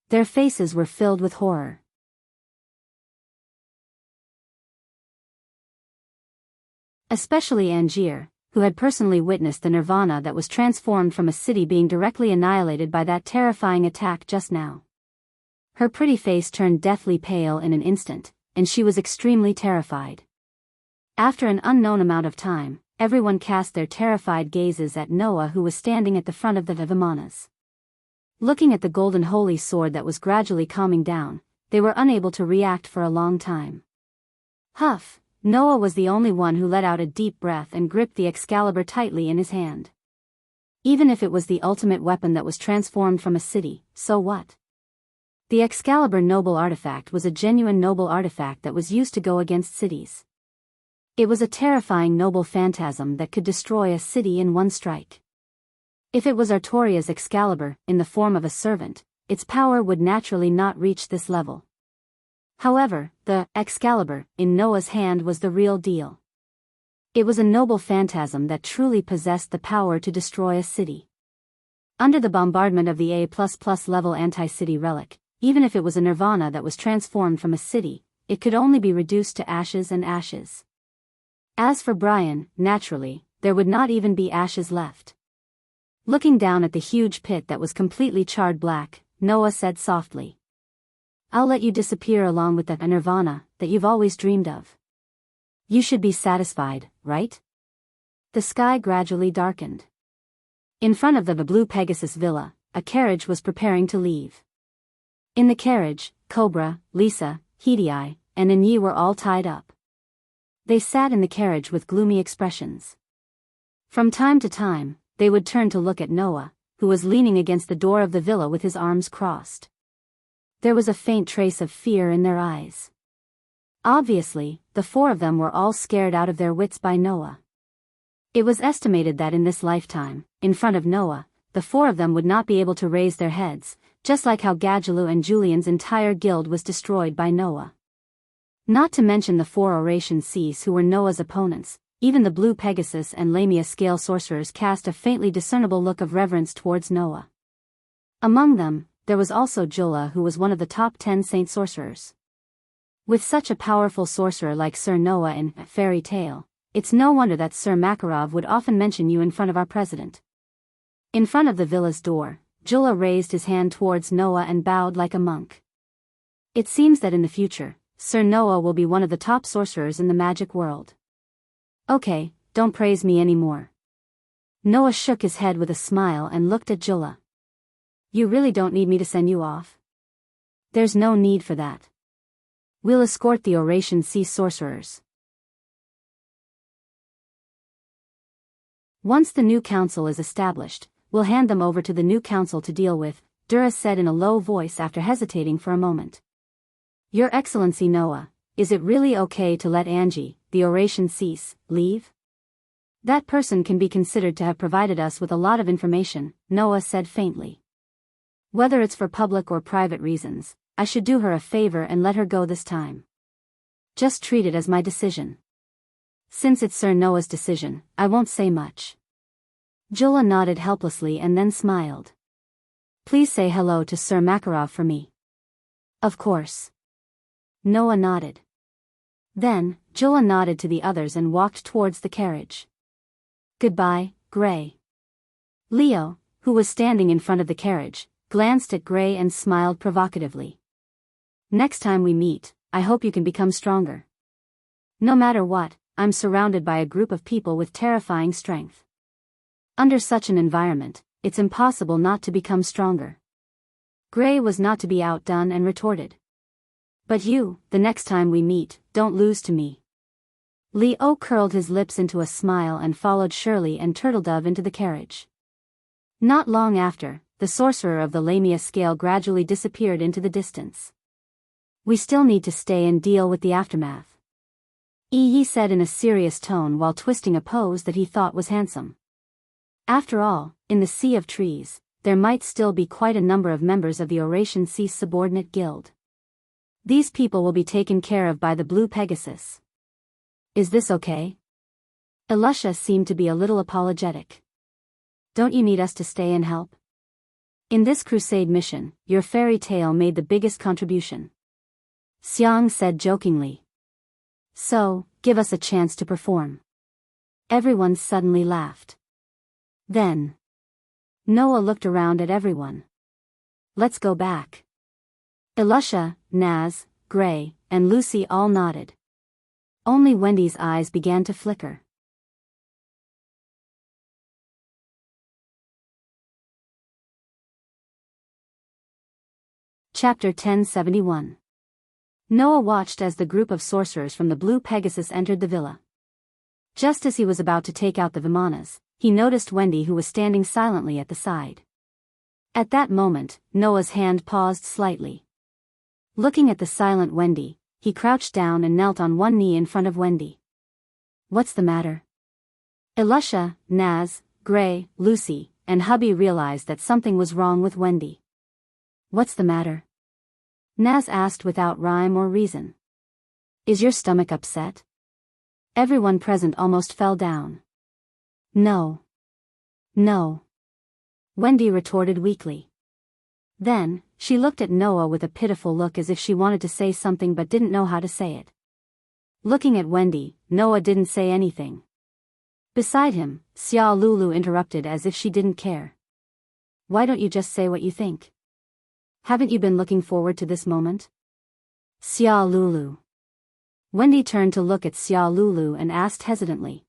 Their faces were filled with horror. Especially Angier, who had personally witnessed the nirvana that was transformed from a city being directly annihilated by that terrifying attack just now. Her pretty face turned deathly pale in an instant, and she was extremely terrified. After an unknown amount of time, everyone cast their terrified gazes at Noah, who was standing at the front of the Vimanas. Looking at the golden holy sword that was gradually calming down, they were unable to react for a long time. Huff! Noah was the only one who let out a deep breath and gripped the Excalibur tightly in his hand. Even if it was the ultimate weapon that was transformed from a city, so what? The Excalibur noble artifact was a genuine noble artifact that was used to go against cities. It was a terrifying noble phantasm that could destroy a city in one strike. If it was Artoria's Excalibur, in the form of a servant, its power would naturally not reach this level. However, the Excalibur in Noah's hand was the real deal. It was a noble phantasm that truly possessed the power to destroy a city. Under the bombardment of the A++ level anti-city relic, even if it was a nirvana that was transformed from a city, it could only be reduced to ashes and ashes. As for Brian, naturally, there would not even be ashes left. Looking down at the huge pit that was completely charred black, Noah said softly, "I'll let you disappear along with that nirvana that you've always dreamed of. You should be satisfied, right?" The sky gradually darkened. In front of the Blue Pegasus villa, a carriage was preparing to leave. In the carriage, Cobra, Lisa, Hedi, and Inyi were all tied up. They sat in the carriage with gloomy expressions. From time to time, they would turn to look at Noah, who was leaning against the door of the villa with his arms crossed. There was a faint trace of fear in their eyes. Obviously, the four of them were all scared out of their wits by Noah. It was estimated that in this lifetime, in front of Noah, the four of them would not be able to raise their heads, just like how Gadjaloo and Julian's entire guild was destroyed by Noah. Not to mention the four Oration Seas who were Noah's opponents, even the Blue Pegasus and Lamia scale sorcerers cast a faintly discernible look of reverence towards Noah. Among them, there was also Jola, who was one of the top 10 saint sorcerers. With such a powerful sorcerer like Sir Noah in Fairy Tale, it's no wonder that Sir Makarov would often mention you in front of our president. In front of the villa's door, Jola raised his hand towards Noah and bowed like a monk. It seems that in the future, Sir Noah will be one of the top sorcerers in the magic world. Okay, don't praise me anymore. Noah shook his head with a smile and looked at Jola. You really don't need me to send you off? There's no need for that. We'll escort the Oration Sea sorcerers. Once the new council is established, we'll hand them over to the new council to deal with, Dura said in a low voice after hesitating for a moment. Your Excellency Noah, is it really okay to let Angie, the Oration Cease, leave? That person can be considered to have provided us with a lot of information, Noah said faintly. Whether it's for public or private reasons, I should do her a favor and let her go this time. Just treat it as my decision. Since it's Sir Noah's decision, I won't say much. Jula nodded helplessly and then smiled. Please say hello to Sir Makarov for me. Of course. Noah nodded. Then, Jula nodded to the others and walked towards the carriage. Goodbye, Gray. Leo, who was standing in front of the carriage, glanced at Gray and smiled provocatively. Next time we meet, I hope you can become stronger. No matter what, I'm surrounded by a group of people with terrifying strength. Under such an environment, it's impossible not to become stronger. Gray was not to be outdone and retorted. But you, the next time we meet, don't lose to me. Leo curled his lips into a smile and followed Shirley and Turtledove into the carriage. Not long after, the sorcerer of the Lamia scale gradually disappeared into the distance. We still need to stay and deal with the aftermath. Yi said in a serious tone while twisting a pose that he thought was handsome. After all, in the Sea of Trees, there might still be quite a number of members of the Eurasian Sea Subordinate Guild. These people will be taken care of by the Blue Pegasus. Is this okay? Elusha seemed to be a little apologetic. Don't you need us to stay and help? In this crusade mission, your fairy tale made the biggest contribution. Xiang said jokingly. So, give us a chance to perform. Everyone suddenly laughed. Then, Noah looked around at everyone. Let's go back. Elusha, Naz, Gray, and Lucy all nodded. Only Wendy's eyes began to flicker. Chapter 1071. Noah watched as the group of sorcerers from the Blue Pegasus entered the villa. Just as he was about to take out the Vimanas, he noticed Wendy, who was standing silently at the side. At that moment, Noah's hand paused slightly. Looking at the silent Wendy, he crouched down and knelt on one knee in front of Wendy. What's the matter? Elusha, Naz, Gray, Lucy, and Hubby realized that something was wrong with Wendy. What's the matter? Naz asked without rhyme or reason. Is your stomach upset? Everyone present almost fell down. No. No. Wendy retorted weakly. Then, she looked at Noah with a pitiful look as if she wanted to say something but didn't know how to say it. Looking at Wendy, Noah didn't say anything. Beside him, Xia Lulu interrupted as if she didn't care. Why don't you just say what you think? Haven't you been looking forward to this moment? Xia Lulu. Wendy turned to look at Xia Lulu and asked hesitantly.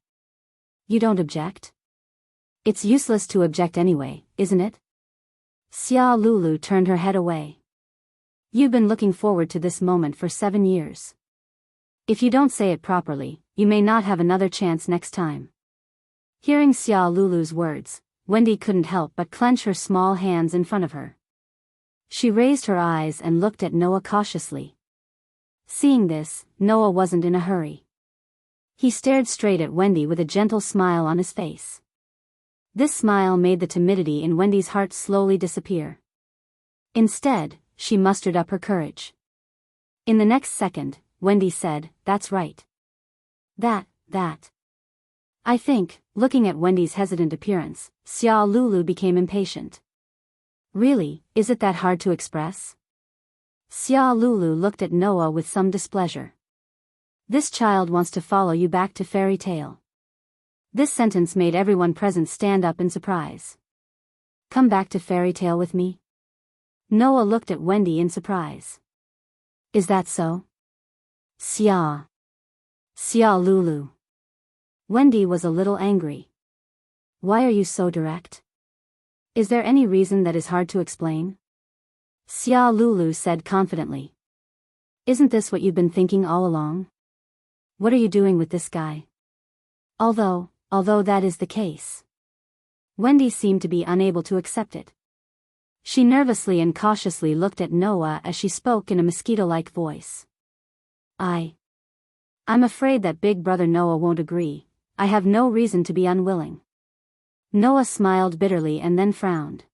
You don't object? It's useless to object anyway, isn't it? Xia Lulu turned her head away. You've been looking forward to this moment for 7 years. If you don't say it properly, you may not have another chance next time. Hearing Xia Lulu's words, Wendy couldn't help but clench her small hands in front of her. She raised her eyes and looked at Noah cautiously. Seeing this, Noah wasn't in a hurry. He stared straight at Wendy with a gentle smile on his face. This smile made the timidity in Wendy's heart slowly disappear. Instead, she mustered up her courage. In the next second, Wendy said, That's right. That. I think, looking at Wendy's hesitant appearance, Xia Lulu became impatient. Really, is it that hard to express? Xia Lulu looked at Noah with some displeasure. This child wants to follow you back to fairy tale. This sentence made everyone present stand up in surprise. Come back to fairy tale with me? Noah looked at Wendy in surprise. Is that so? Xia Lulu. Wendy was a little angry. Why are you so direct? Is there any reason that is hard to explain? Xia Lulu said confidently. Isn't this what you've been thinking all along? What are you doing with this guy? Although that is the case. Wendy seemed to be unable to accept it. She nervously and cautiously looked at Noah as she spoke in a mosquito-like voice. I'm afraid that Big Brother Noah won't agree. I have no reason to be unwilling. Noah smiled bitterly and then frowned.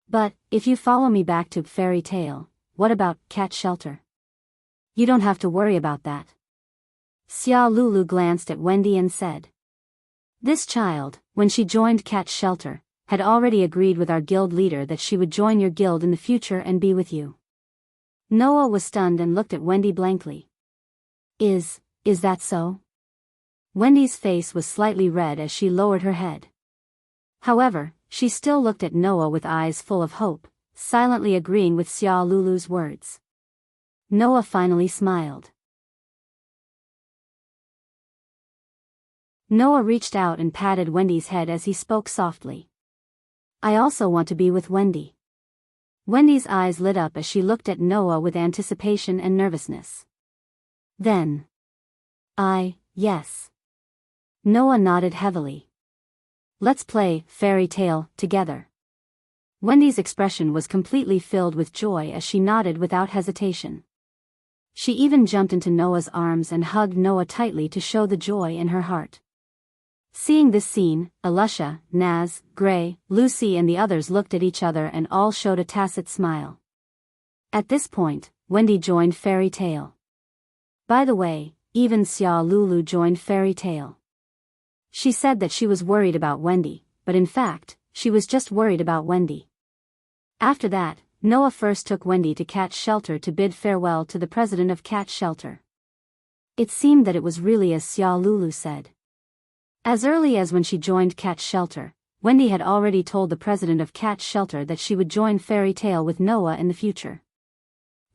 But, if you follow me back to fairy tale, what about cat shelter? You don't have to worry about that. Xia Lulu glanced at Wendy and said. This child, when she joined Cat's Shelter, had already agreed with our guild leader that she would join your guild in the future and be with you. Noah was stunned and looked at Wendy blankly. Is that so? Wendy's face was slightly red as she lowered her head. However, she still looked at Noah with eyes full of hope, silently agreeing with Xia Lulu's words. Noah finally smiled. Noah reached out and patted Wendy's head as he spoke softly. I also want to be with Wendy. Wendy's eyes lit up as she looked at Noah with anticipation and nervousness. Then. Yes. Noah nodded heavily. Let's play fairy tale together. Wendy's expression was completely filled with joy as she nodded without hesitation. She even jumped into Noah's arms and hugged Noah tightly to show the joy in her heart. Seeing this scene, Alusha, Naz, Gray, Lucy and the others looked at each other and all showed a tacit smile. At this point, Wendy joined Fairy Tale. By the way, even Xia Lulu joined Fairy Tale. She said that she was worried about Wendy, but in fact, she was just worried about Wendy. After that, Noah first took Wendy to Cat's Shelter to bid farewell to the president of Cat's Shelter. It seemed that it was really as Xia Lulu said. As early as when she joined Cat's Shelter, Wendy had already told the president of Cat's Shelter that she would join Fairy Tale with Noah in the future.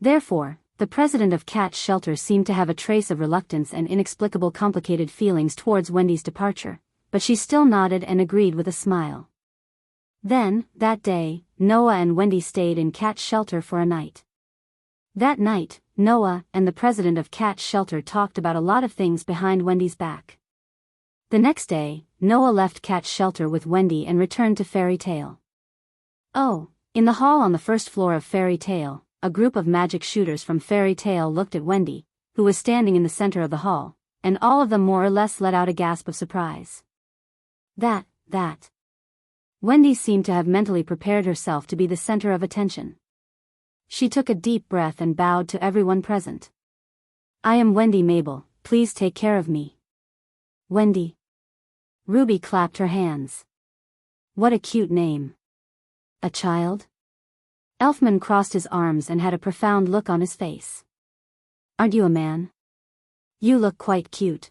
Therefore, the president of Cat's Shelter seemed to have a trace of reluctance and inexplicable complicated feelings towards Wendy's departure, but she still nodded and agreed with a smile. Then, that day, Noah and Wendy stayed in Cat's Shelter for a night. That night, Noah and the president of Cat's Shelter talked about a lot of things behind Wendy's back. The next day, Noah left Cat's Shelter with Wendy and returned to Fairy Tale. Oh, in the hall on the first floor of Fairy Tale, a group of magic shooters from Fairy Tale looked at Wendy, who was standing in the center of the hall, and all of them more or less let out a gasp of surprise. That. Wendy seemed to have mentally prepared herself to be the center of attention. She took a deep breath and bowed to everyone present. I am Wendy Mabel, please take care of me. Wendy. Ruby clapped her hands. What a cute name. A child? Elfman crossed his arms and had a profound look on his face. Aren't you a man? You look quite cute.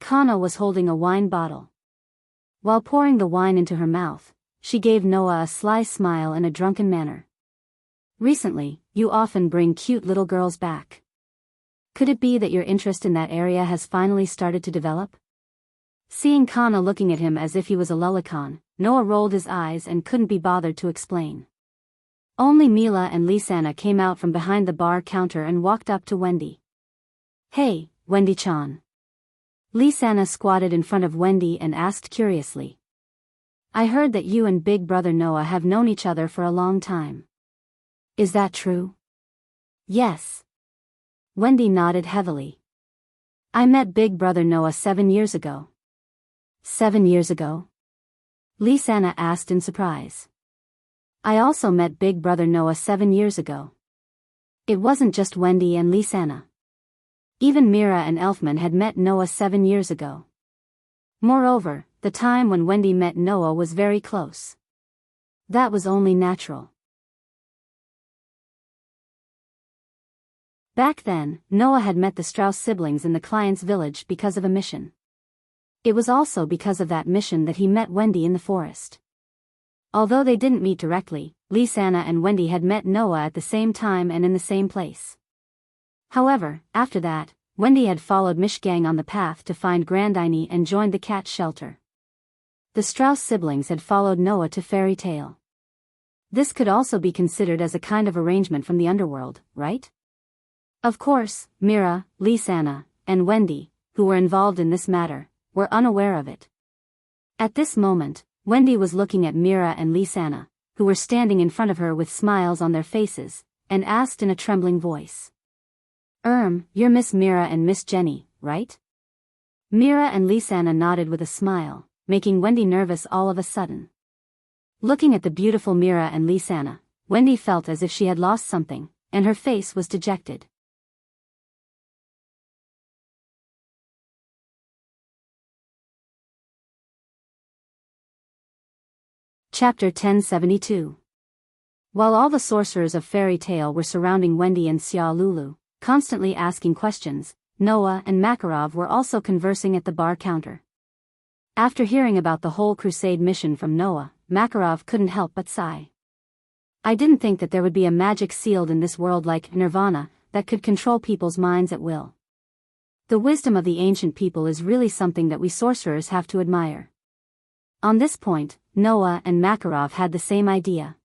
Kana was holding a wine bottle. While pouring the wine into her mouth, she gave Noah a sly smile in a drunken manner. Recently, you often bring cute little girls back. Could it be that your interest in that area has finally started to develop? Seeing Kana looking at him as if he was a lullicon, Noah rolled his eyes and couldn't be bothered to explain. Only Mila and Lisanna came out from behind the bar counter and walked up to Wendy. Hey, Wendy-chan. Lisanna squatted in front of Wendy and asked curiously. I heard that you and Big Brother Noah have known each other for a long time. Is that true? Yes. Wendy nodded heavily. I met Big Brother Noah 7 years ago. 7 years ago? Lisanna asked in surprise. I also met Big Brother Noah 7 years ago. It wasn't just Wendy and Lisanna. Even Mira and Elfman had met Noah 7 years ago. Moreover, the time when Wendy met Noah was very close. That was only natural. Back then, Noah had met the Strauss siblings in the client's village because of a mission. It was also because of that mission that he met Wendy in the forest. Although they didn't meet directly, Lisanna and Wendy had met Noah at the same time and in the same place. However, after that, Wendy had followed Mishgang on the path to find Grandini and joined the Cat's Shelter. The Strauss siblings had followed Noah to Fairy Tale. This could also be considered as a kind of arrangement from the underworld, right? Of course, Mira, Lisanna, and Wendy, who were involved in this matter, were unaware of it. At this moment, Wendy was looking at Mira and Lisanna, who were standing in front of her with smiles on their faces, and asked in a trembling voice. You're Miss Mira and Miss Jenny, right? Mira and Lisanna nodded with a smile, making Wendy nervous all of a sudden. Looking at the beautiful Mira and Lisanna, Wendy felt as if she had lost something, and her face was dejected. Chapter 1072. While all the sorcerers of Fairy Tale were surrounding Wendy and Xia Lulu, constantly asking questions, Noah and Makarov were also conversing at the bar counter. After hearing about the whole crusade mission from Noah, Makarov couldn't help but sigh. I didn't think that there would be a magic sealed in this world like Nirvana that could control people's minds at will. The wisdom of the ancient people is really something that we sorcerers have to admire. On this point, Noah and Makarov had the same idea.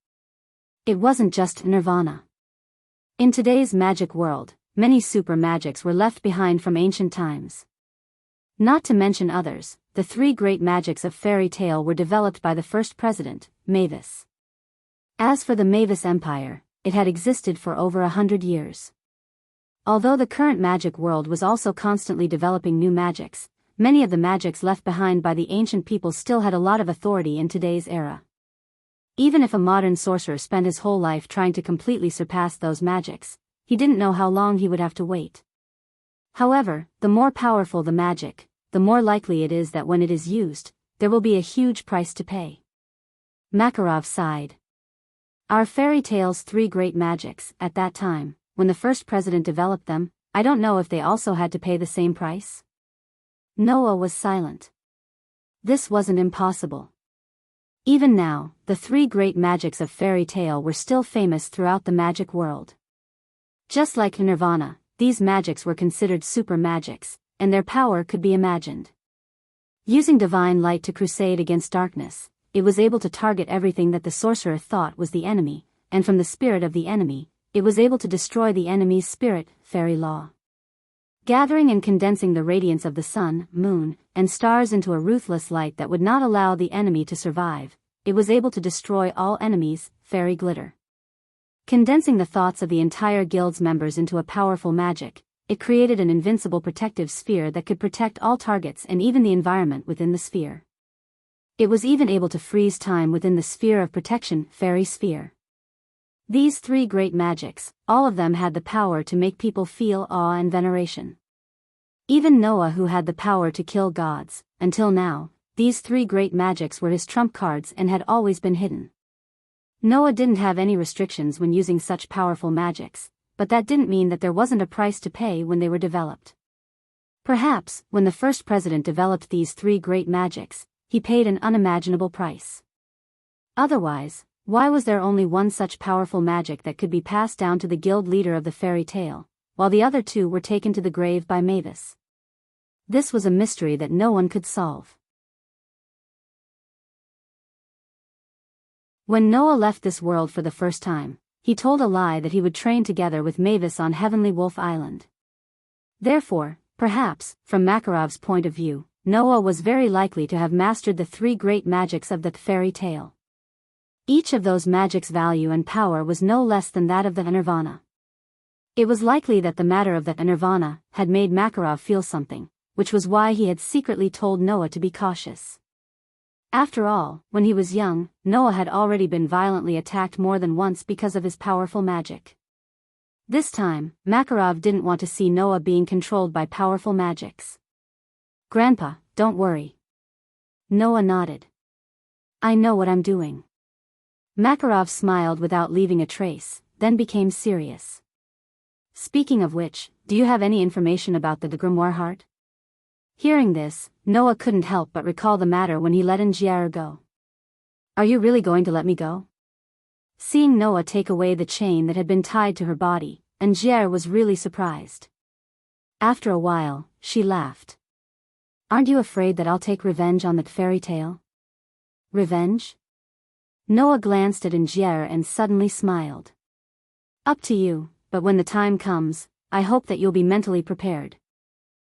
It wasn't just Nirvana. In today's magic world, many super magics were left behind from ancient times. Not to mention others, the three great magics of Fairy Tale were developed by the first president, Mavis. As for the Mavis Empire, it had existed for over 100 years. Although the current magic world was also constantly developing new magics, many of the magics left behind by the ancient people still had a lot of authority in today's era. Even if a modern sorcerer spent his whole life trying to completely surpass those magics, he didn't know how long he would have to wait. However, the more powerful the magic, the more likely it is that when it is used, there will be a huge price to pay. Makarov sighed. Our Fairy Tale's three great magics, at that time, when the first president developed them, I don't know if they also had to pay the same price. Noah was silent. This wasn't impossible. Even now, the three great magics of Fairy Tale were still famous throughout the magic world. Just like Nirvana, these magics were considered super magics, and their power could be imagined. Using divine light to crusade against darkness, it was able to target everything that the sorcerer thought was the enemy, and from the spirit of the enemy, it was able to destroy the enemy's spirit, fairy law. Gathering and condensing the radiance of the sun, moon, and stars into a ruthless light that would not allow the enemy to survive, it was able to destroy all enemies, fairy glitter. Condensing the thoughts of the entire guild's members into a powerful magic, it created an invincible protective sphere that could protect all targets and even the environment within the sphere. It was even able to freeze time within the sphere of protection, fairy sphere. These three great magics, all of them had the power to make people feel awe and veneration. Even Noah, who had the power to kill gods, until now, these three great magics were his trump cards and had always been hidden. Noah didn't have any restrictions when using such powerful magics, but that didn't mean that there wasn't a price to pay when they were developed. Perhaps, when the first president developed these three great magics, he paid an unimaginable price. Otherwise, why was there only one such powerful magic that could be passed down to the guild leader of the Fairy Tale, while the other two were taken to the grave by Mavis? This was a mystery that no one could solve. When Noah left this world for the first time, he told a lie that he would train together with Mavis on Heavenly Wolf Island. Therefore, perhaps, from Makarov's point of view, Noah was very likely to have mastered the three great magics of the Fairy Tale. Each of those magics' value and power was no less than that of the Nirvana. It was likely that the matter of the Nirvana had made Makarov feel something, which was why he had secretly told Noah to be cautious. After all, when he was young, Noah had already been violently attacked more than once because of his powerful magic. This time, Makarov didn't want to see Noah being controlled by powerful magics. "Grandpa, don't worry." Noah nodded. "I know what I'm doing." Makarov smiled without leaving a trace, then became serious. "Speaking of which, do you have any information about the grimoire heart?" Hearing this, Noah couldn't help but recall the matter when he let Ngier go. "Are you really going to let me go?" Seeing Noah take away the chain that had been tied to her body, Ngier was really surprised. After a while, she laughed. "Aren't you afraid that I'll take revenge on the Fairy Tale?" "Revenge?" Noah glanced at Ngier and suddenly smiled. "Up to you, but when the time comes, I hope that you'll be mentally prepared."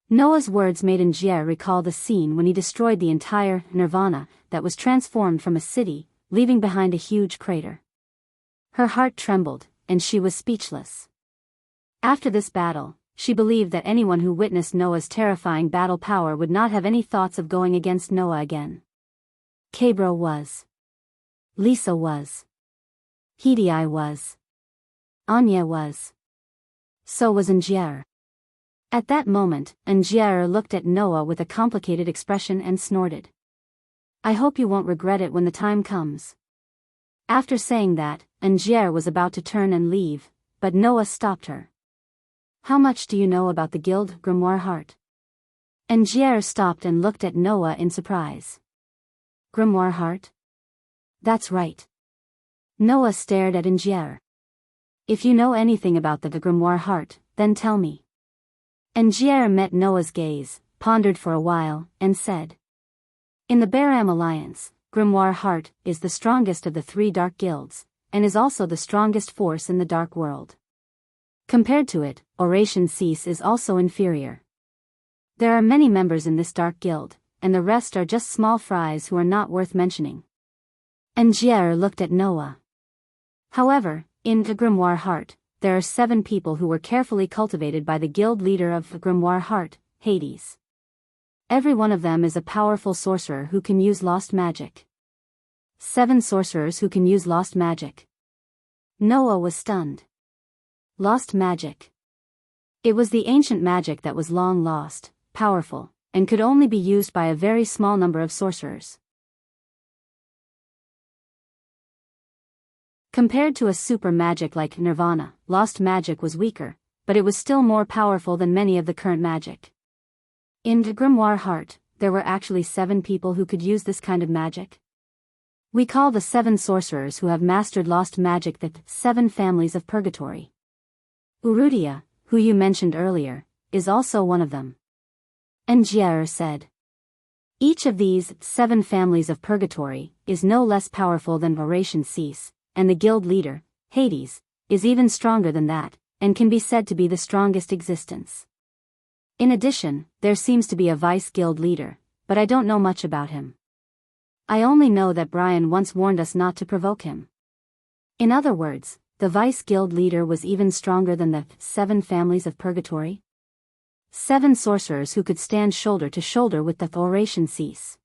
Noah's words made Ngier recall the scene when he destroyed the entire Nirvana that was transformed from a city, leaving behind a huge crater. Her heart trembled, and she was speechless. After this battle, she believed that anyone who witnessed Noah's terrifying battle power would not have any thoughts of going against Noah again. Cabro was. Lisa was. Hidei was. Anya was. So was Ngier. At that moment, Ngier looked at Noah with a complicated expression and snorted. "I hope you won't regret it when the time comes." After saying that, Angier was about to turn and leave, but Noah stopped her. How much do you know about the guild, Grimoire Heart? Angier stopped and looked at Noah in surprise. Grimoire Heart? That's right. Noah stared at Angier. If you know anything about the Grimoire Heart, then tell me. Angier met Noah's gaze, pondered for a while, and said. In the Baram Alliance, Grimoire Heart is the strongest of the 3 dark guilds, and is also the strongest force in the dark world. Compared to it, Oration Cease is also inferior. There are many members in this dark guild, and the rest are just small fries who are not worth mentioning. Angier looked at Noah. However, in the Grimoire Heart, there are 7 people who were carefully cultivated by the guild leader of the Grimoire Heart, Hades. Every one of them is a powerful sorcerer who can use lost magic. 7 sorcerers who can use lost magic. Noah was stunned. Lost magic. It was the ancient magic that was long lost, powerful, and could only be used by a very small number of sorcerers. Compared to a super magic like Nirvana, lost magic was weaker, but it was still more powerful than many of the current magic. In the Grimoire Heart, there were actually 7 people who could use this kind of magic. We call the 7 sorcerers who have mastered lost magic the 7 families of purgatory. Urudia, who you mentioned earlier, is also one of them. Angier said. Each of these 7 families of purgatory is no less powerful than Oration Cease, and the guild leader, Hades, is even stronger than that, and can be said to be the strongest existence. In addition, there seems to be a vice guild leader, but I don't know much about him. I only know that Brian once warned us not to provoke him. In other words, the vice guild leader was even stronger than the 7 families of purgatory. 7 sorcerers who could stand shoulder to shoulder with the Oration Cease.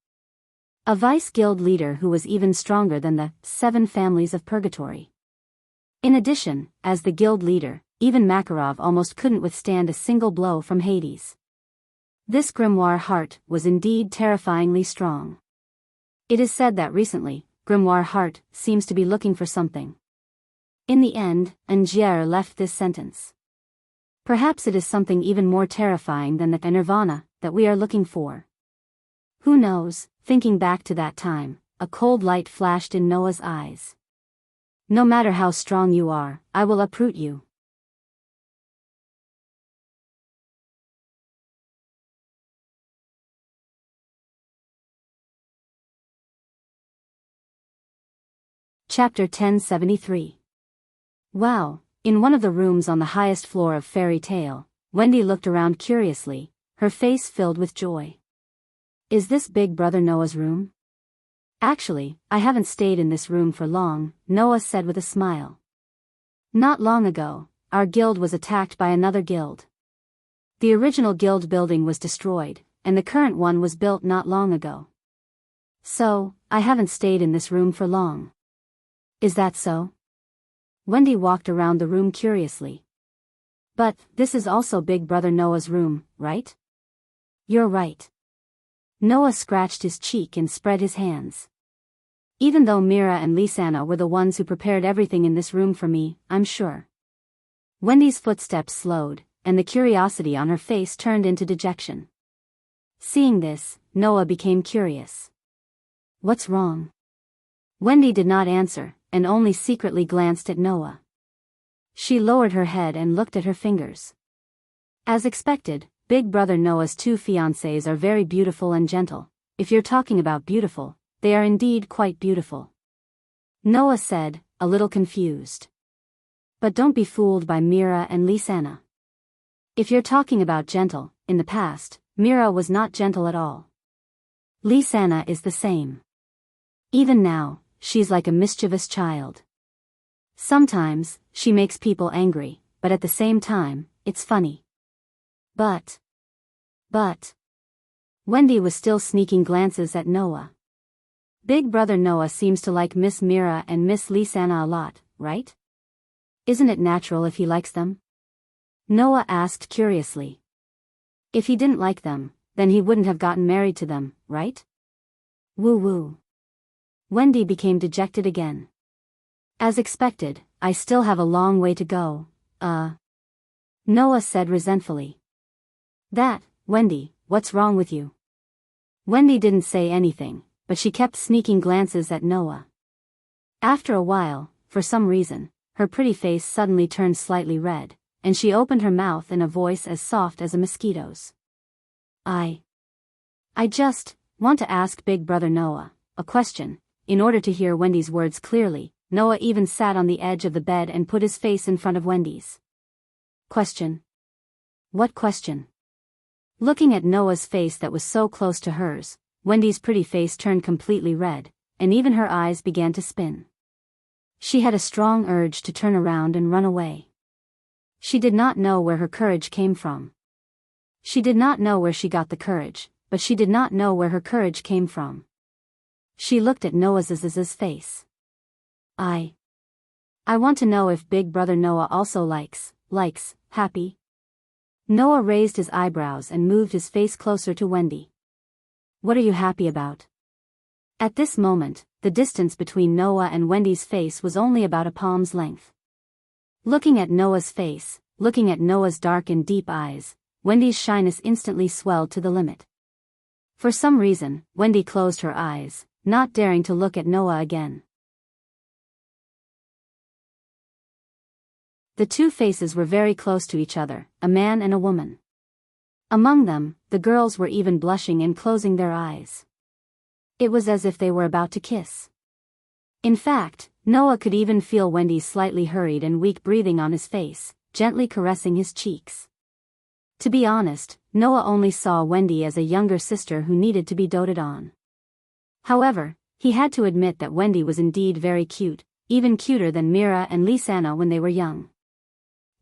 A vice guild leader who was even stronger than the 7 families of purgatory. In addition, as the guild leader, even Makarov almost couldn't withstand a single blow from Hades. This Grimoire Heart was indeed terrifyingly strong. It is said that recently, Grimoire Heart seems to be looking for something. In the end, Angier left this sentence. Perhaps it is something even more terrifying than the Nirvana that we are looking for. Who knows? Thinking back to that time, a cold light flashed in Noah's eyes. No matter how strong you are, I will uproot you. Chapter 1073. Wow, in one of the rooms on the highest floor of Fairy Tale, Wendy looked around curiously, her face filled with joy. Is this Big Brother Noah's room? Actually, I haven't stayed in this room for long, Noah said with a smile. Not long ago, our guild was attacked by another guild. The original guild building was destroyed, and the current one was built not long ago. So, I haven't stayed in this room for long. Is that so? Wendy walked around the room curiously. But, this is also Big Brother Noah's room, right? You're right. Noah scratched his cheek and spread his hands. Even though Mira and Lisanna were the ones who prepared everything in this room for me, I'm sure. Wendy's footsteps slowed, and the curiosity on her face turned into dejection. Seeing this, Noah became curious. What's wrong? Wendy did not answer, and only secretly glanced at Noah. She lowered her head and looked at her fingers. As expected, Big Brother Noah's 2 fiancées are very beautiful and gentle. If you're talking about beautiful, they are indeed quite beautiful. Noah said, a little confused. But don't be fooled by Mira and Lisanna. If you're talking about gentle, in the past, Mira was not gentle at all. Lisanna is the same. Even now, she's like a mischievous child. Sometimes, she makes people angry, but at the same time, it's funny. But. Wendy was still sneaking glances at Noah. Big Brother Noah seems to like Miss Mira and Miss Lisanna a lot, right? Isn't it natural if he likes them? Noah asked curiously. If he didn't like them, then he wouldn't have gotten married to them, right? Woo-woo. Wendy became dejected again. As expected, I still have a long way to go, Noah said resentfully. Wendy, what's wrong with you? Wendy didn't say anything, but she kept sneaking glances at Noah. After a while, for some reason, her pretty face suddenly turned slightly red, and she opened her mouth in a voice as soft as a mosquito's. I just want to ask Big Brother Noah a question. In order to hear Wendy's words clearly, Noah even sat on the edge of the bed and put his face in front of Wendy's. Question? What question? Looking at Noah's face that was so close to hers, Wendy's pretty face turned completely red, and even her eyes began to spin. She had a strong urge to turn around and run away. She did not know where her courage came from. She did not know where she got the courage, but she did not know where her courage came from. She looked at Noah's face. I want to know if Big Brother Noah also likes happy. Noah raised his eyebrows and moved his face closer to Wendy. What are you happy about? At this moment, the distance between Noah and Wendy's face was only about a palm's length. Looking at Noah's face, looking at Noah's dark and deep eyes, Wendy's shyness instantly swelled to the limit. For some reason, Wendy closed her eyes, not daring to look at Noah again. The two faces were very close to each other, a man and a woman. Among them, the girls were even blushing and closing their eyes. It was as if they were about to kiss. In fact, Noah could even feel Wendy's slightly hurried and weak breathing on his face, gently caressing his cheeks. To be honest, Noah only saw Wendy as a younger sister who needed to be doted on. However, he had to admit that Wendy was indeed very cute, even cuter than Mira and Lisanna when they were young.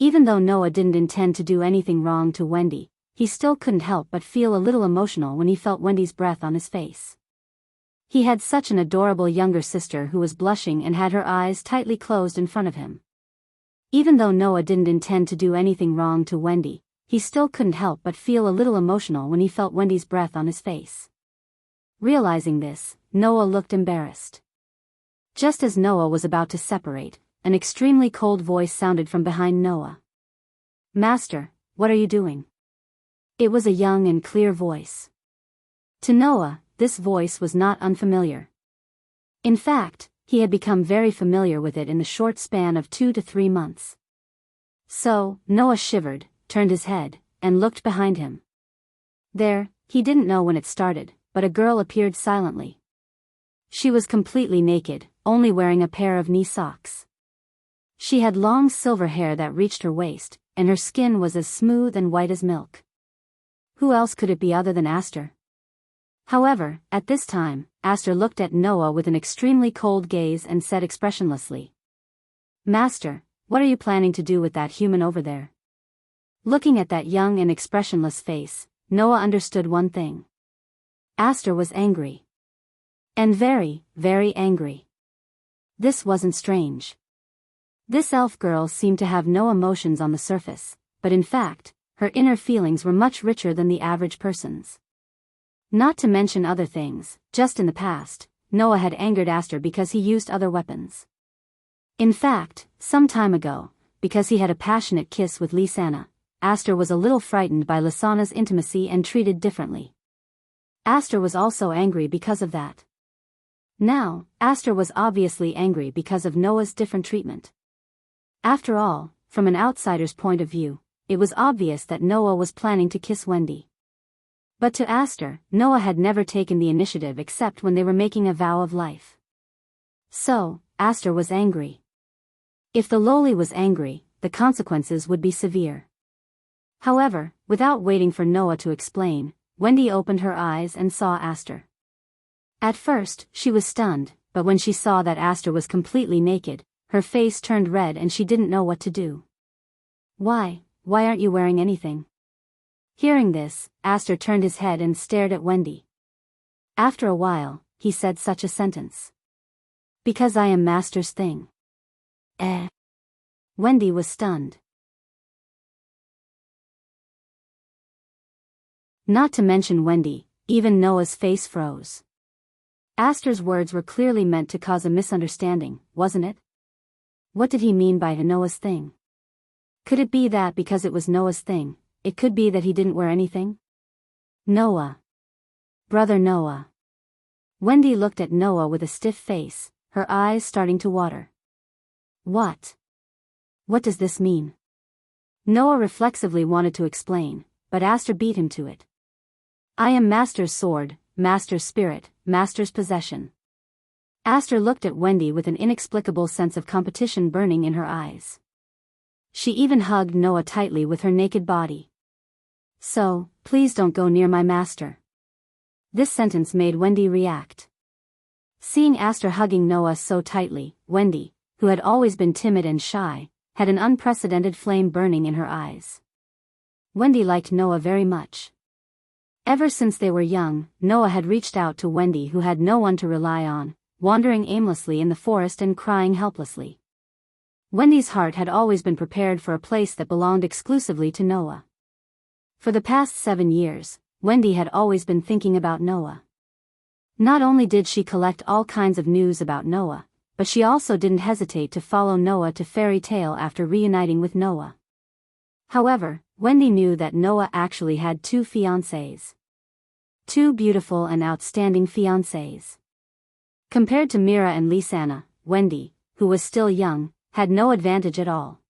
Even though Noah didn't intend to do anything wrong to Wendy, he still couldn't help but feel a little emotional when he felt Wendy's breath on his face. He had such an adorable younger sister who was blushing and had her eyes tightly closed in front of him. Even though Noah didn't intend to do anything wrong to Wendy, he still couldn't help but feel a little emotional when he felt Wendy's breath on his face. Realizing this, Noah looked embarrassed. Just as Noah was about to separate, an extremely cold voice sounded from behind Noah. Master, what are you doing? It was a young and clear voice. To Noah, this voice was not unfamiliar. In fact, he had become very familiar with it in the short span of 2 to 3 months. So, Noah shivered, turned his head, and looked behind him. There, he didn't know when it started, but a girl appeared silently. She was completely naked, only wearing a pair of knee socks. She had long silver hair that reached her waist, and her skin was as smooth and white as milk. Who else could it be other than Aster? However, at this time, Aster looked at Noah with an extremely cold gaze and said expressionlessly, Master, what are you planning to do with that human over there? Looking at that young and expressionless face, Noah understood one thing. Aster was angry. And very, very angry. This wasn't strange. This elf girl seemed to have no emotions on the surface, but in fact, her inner feelings were much richer than the average person's. Not to mention other things, just in the past, Noah had angered Aster because he used other weapons. In fact, some time ago, because he had a passionate kiss with Lisanna, Aster was a little frightened by Lisanna's intimacy and treated differently. Aster was also angry because of that. Now, Aster was obviously angry because of Noah's different treatment. After all, from an outsider's point of view, it was obvious that Noah was planning to kiss Wendy. But to Aster, Noah had never taken the initiative except when they were making a vow of life. So, Aster was angry. If the loli was angry, the consequences would be severe. However, without waiting for Noah to explain, Wendy opened her eyes and saw Aster. At first, she was stunned, but when she saw that Aster was completely naked, her face turned red and she didn't know what to do. Why aren't you wearing anything? Hearing this, Aster turned his head and stared at Wendy. After a while, he said such a sentence. Because I am Master's thing. Wendy was stunned. Not to mention Wendy, even Noah's face froze. Aster's words were clearly meant to cause a misunderstanding, wasn't it? What did he mean by Noah's thing? Could it be that because it was Noah's thing, it could be that he didn't wear anything? Noah. Brother Noah. Wendy looked at Noah with a stiff face, her eyes starting to water. What? What does this mean? Noah reflexively wanted to explain, but Aster beat him to it. I am Master's sword, Master's spirit, Master's possession. Aster looked at Wendy with an inexplicable sense of competition burning in her eyes. She even hugged Noah tightly with her naked body. So, please don't go near my master. This sentence made Wendy react. Seeing Aster hugging Noah so tightly, Wendy, who had always been timid and shy, had an unprecedented flame burning in her eyes. Wendy liked Noah very much. Ever since they were young, Noah had reached out to Wendy, who had no one to rely on, wandering aimlessly in the forest and crying helplessly. Wendy's heart had always been prepared for a place that belonged exclusively to Noah. For the past 7 years, Wendy had always been thinking about Noah. Not only did she collect all kinds of news about Noah, but she also didn't hesitate to follow Noah to Fairy Tale after reuniting with Noah. However, Wendy knew that Noah actually had 2 fiancées. 2 beautiful and outstanding fiancées. Compared to Mira and Lisanna, Wendy, who was still young, had no advantage at all.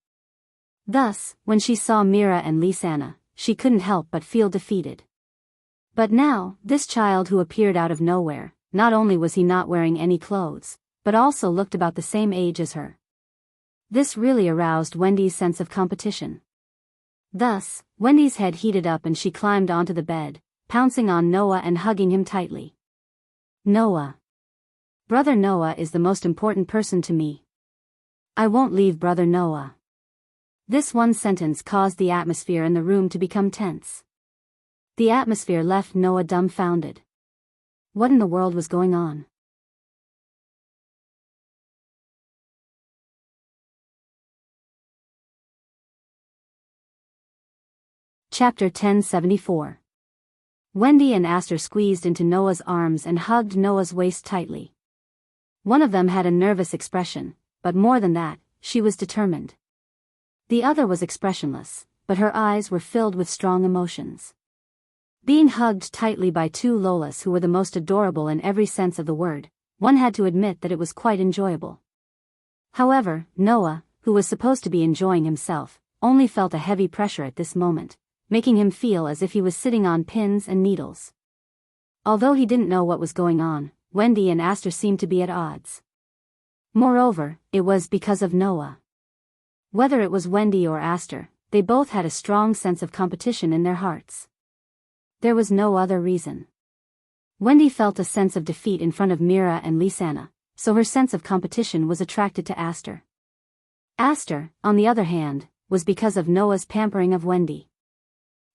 Thus, when she saw Mira and Lisanna, she couldn't help but feel defeated. But now, this child who appeared out of nowhere, not only was he not wearing any clothes, but also looked about the same age as her. This really aroused Wendy's sense of competition. Thus, Wendy's head heated up and she climbed onto the bed, pouncing on Noah and hugging him tightly. Noah. Brother Noah is the most important person to me. I won't leave Brother Noah. This one sentence caused the atmosphere in the room to become tense. The atmosphere left Noah dumbfounded. What in the world was going on? Chapter 1074. Wendy and Aster squeezed into Noah's arms and hugged Noah's waist tightly. One of them had a nervous expression, but more than that, she was determined. The other was expressionless, but her eyes were filled with strong emotions. Being hugged tightly by 2 Lolas who were the most adorable in every sense of the word, one had to admit that it was quite enjoyable. However, Noah, who was supposed to be enjoying himself, only felt a heavy pressure at this moment, making him feel as if he was sitting on pins and needles. Although he didn't know what was going on, Wendy and Aster seemed to be at odds. Moreover, it was because of Noah. Whether it was Wendy or Aster, they both had a strong sense of competition in their hearts. There was no other reason. Wendy felt a sense of defeat in front of Mira and Lisanna, so her sense of competition was attracted to Aster. Aster, on the other hand, was because of Noah's pampering of Wendy.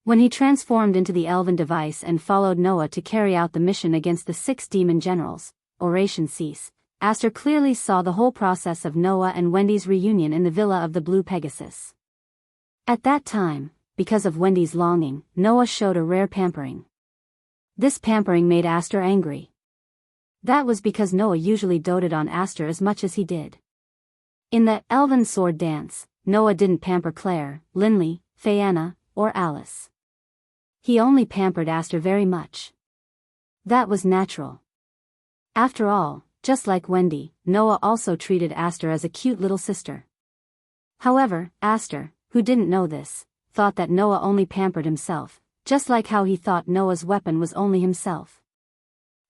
When he transformed into the elven device and followed Noah to carry out the mission against the 6 demon generals, Oration Cease, Aster clearly saw the whole process of Noah and Wendy's reunion in the Villa of the Blue Pegasus. At that time, because of Wendy's longing, Noah showed a rare pampering. This pampering made Aster angry. That was because Noah usually doted on Aster as much as he did. In the Elven Sword Dance, Noah didn't pamper Claire, Linley, Fayanna, or Alice. He only pampered Aster very much. That was natural. After all, just like Wendy, Noah also treated Aster as a cute little sister. However, Aster, who didn't know this, thought that Noah only pampered himself, just like how he thought Noah's weapon was only himself.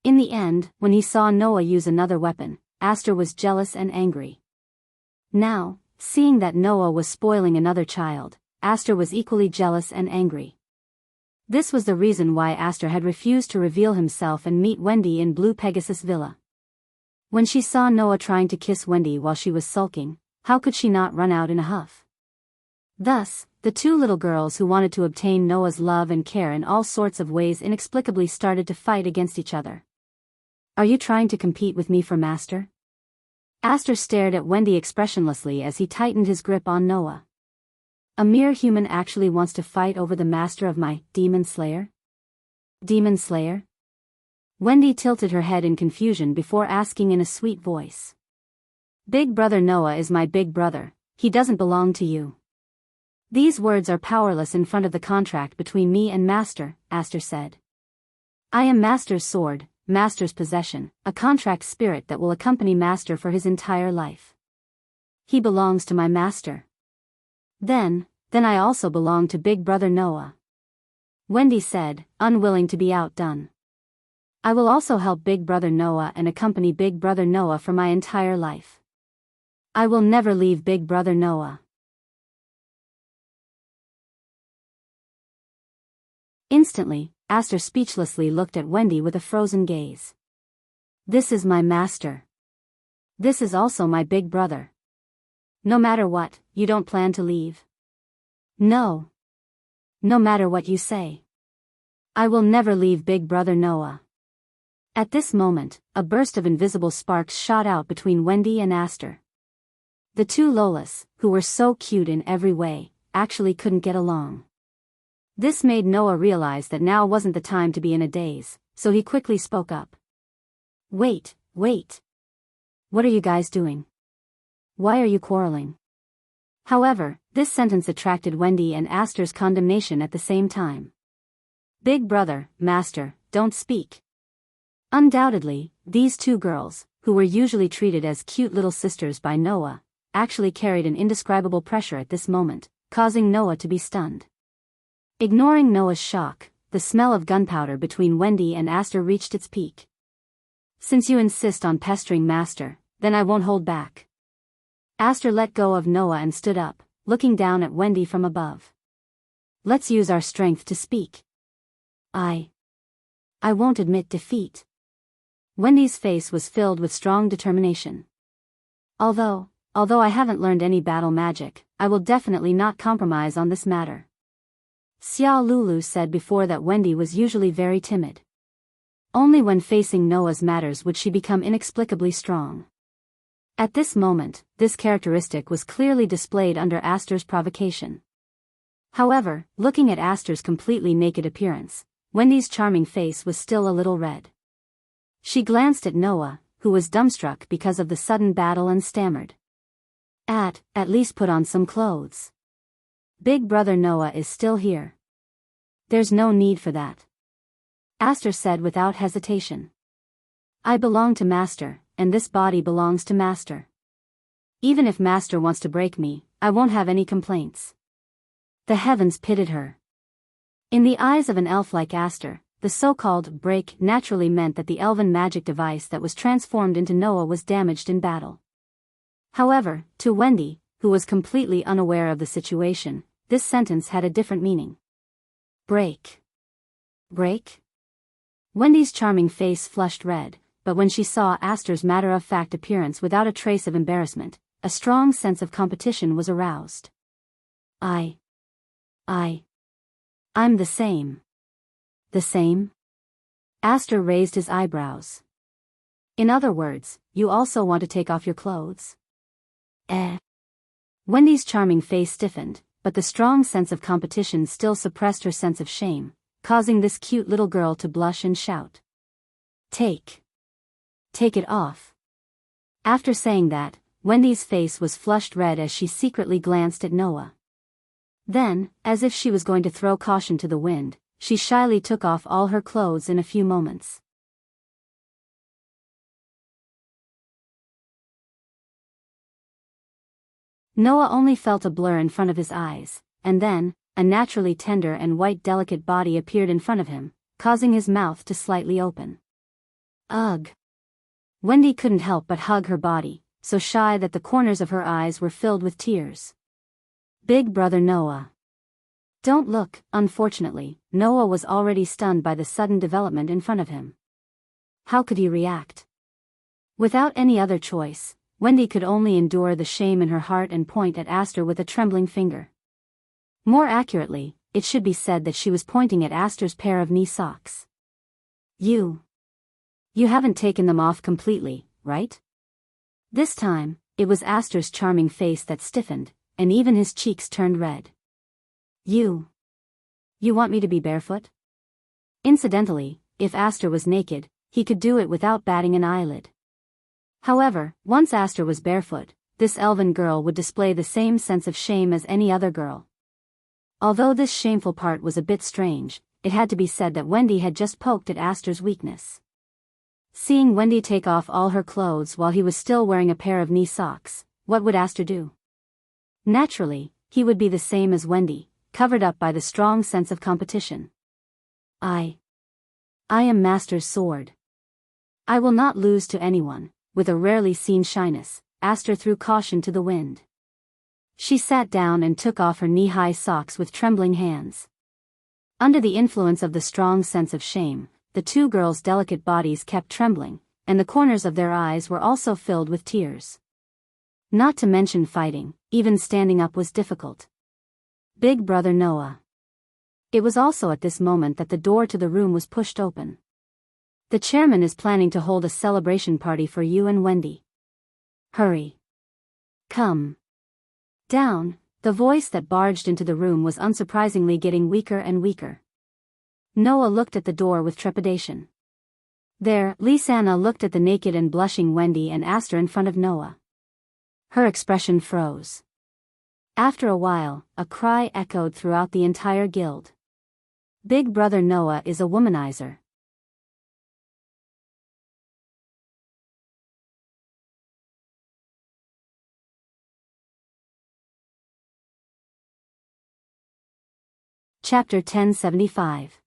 In the end, when he saw Noah use another weapon, Aster was jealous and angry. Now, seeing that Noah was spoiling another child, Aster was equally jealous and angry. This was the reason why Aster had refused to reveal himself and meet Wendy in Blue Pegasus Villa. When she saw Noah trying to kiss Wendy while she was sulking, how could she not run out in a huff? Thus, the 2 little girls who wanted to obtain Noah's love and care in all sorts of ways inexplicably started to fight against each other. Are you trying to compete with me for master? Aster stared at Wendy expressionlessly as he tightened his grip on Noah. A mere human actually wants to fight over the master of my demon slayer? Demon slayer? Wendy tilted her head in confusion before asking in a sweet voice. Big brother Noah is my big brother, he doesn't belong to you. These words are powerless in front of the contract between me and Master, Aster said. I am Master's sword, Master's possession, a contract spirit that will accompany Master for his entire life. He belongs to my Master. Then I also belong to Big Brother Noah. Wendy said, unwilling to be outdone. I will also help Big Brother Noah and accompany Big Brother Noah for my entire life. I will never leave Big Brother Noah. Instantly, Aster speechlessly looked at Wendy with a frozen gaze. This is my master. This is also my big brother. No matter what, you don't plan to leave? No. No matter what you say. I will never leave Big Brother Noah. At this moment, a burst of invisible sparks shot out between Wendy and Aster. The two Lolas, who were so cute in every way, actually couldn't get along. This made Noah realize that now wasn't the time to be in a daze, so he quickly spoke up. Wait. What are you guys doing? Why are you quarreling? However, this sentence attracted Wendy and Aster's condemnation at the same time. Big brother, Master, don't speak. Undoubtedly, these two girls, who were usually treated as cute little sisters by Noah, actually carried an indescribable pressure at this moment, causing Noah to be stunned. Ignoring Noah's shock, the smell of gunpowder between Wendy and Aster reached its peak. Since you insist on pestering Master, then I won't hold back. Aster let go of Noah and stood up, looking down at Wendy from above. Let's use our strength to speak. I won't admit defeat. Wendy's face was filled with strong determination. Although I haven't learned any battle magic, I will definitely not compromise on this matter. Xia Lulu said before that Wendy was usually very timid. Only when facing Noah's matters would she become inexplicably strong. At this moment, this characteristic was clearly displayed under Aster's provocation. However, looking at Aster's completely naked appearance, Wendy's charming face was still a little red. She glanced at Noah, who was dumbstruck because of the sudden battle, and stammered. At least put on some clothes. Big Brother Noah is still here. There's no need for that. Aster said without hesitation. I belong to Master, and this body belongs to Master. Even if Master wants to break me, I won't have any complaints. The heavens pitied her. In the eyes of an elf like Aster, the so-called break naturally meant that the elven magic device that was transformed into Noah was damaged in battle. However, to Wendy, who was completely unaware of the situation, this sentence had a different meaning. Break? Wendy's charming face flushed red, but when she saw Aster's matter-of-fact appearance without a trace of embarrassment, a strong sense of competition was aroused. I'm the same. The same? Aster raised his eyebrows. In other words, you also want to take off your clothes? Wendy's charming face stiffened, but the strong sense of competition still suppressed her sense of shame, causing this cute little girl to blush and shout. Take it off. After saying that, Wendy's face was flushed red as she secretly glanced at Noah. Then, as if she was going to throw caution to the wind, she shyly took off all her clothes in a few moments. Noah only felt a blur in front of his eyes, and then, a naturally tender and white delicate body appeared in front of him, causing his mouth to slightly open. Ugh! Wendy couldn't help but hug her body, so shy that the corners of her eyes were filled with tears. Big Brother Noah. Don't look. Unfortunately, Noah was already stunned by the sudden development in front of him. How could he react? Without any other choice, Wendy could only endure the shame in her heart and point at Aster with a trembling finger. More accurately, it should be said that she was pointing at Aster's pair of knee socks. You haven't taken them off completely, right? This time, it was Aster's charming face that stiffened, and even his cheeks turned red. You want me to be barefoot? Incidentally, if Aster was naked, he could do it without batting an eyelid. However, once Aster was barefoot, this elven girl would display the same sense of shame as any other girl. Although this shameful part was a bit strange, it had to be said that Wendy had just poked at Aster's weakness. Seeing Wendy take off all her clothes while he was still wearing a pair of knee socks, what would Aster do? Naturally, he would be the same as Wendy, covered up by the strong sense of competition. I am Master's sword. I will not lose to anyone. With a rarely seen shyness, Aster threw caution to the wind. She sat down and took off her knee-high socks with trembling hands. Under the influence of the strong sense of shame, the two girls' delicate bodies kept trembling, and the corners of their eyes were also filled with tears. Not to mention fighting, even standing up was difficult. Big brother Noah. It was also at this moment that the door to the room was pushed open. The chairman is planning to hold a celebration party for you and Wendy. Hurry. Come. Down. The voice that barged into the room was unsurprisingly getting weaker and weaker. Noah looked at the door with trepidation. There, Lisanna looked at the naked and blushing Wendy and Aster in front of Noah. Her expression froze. After a while, a cry echoed throughout the entire guild. Big brother Noah is a womanizer. Chapter 1075.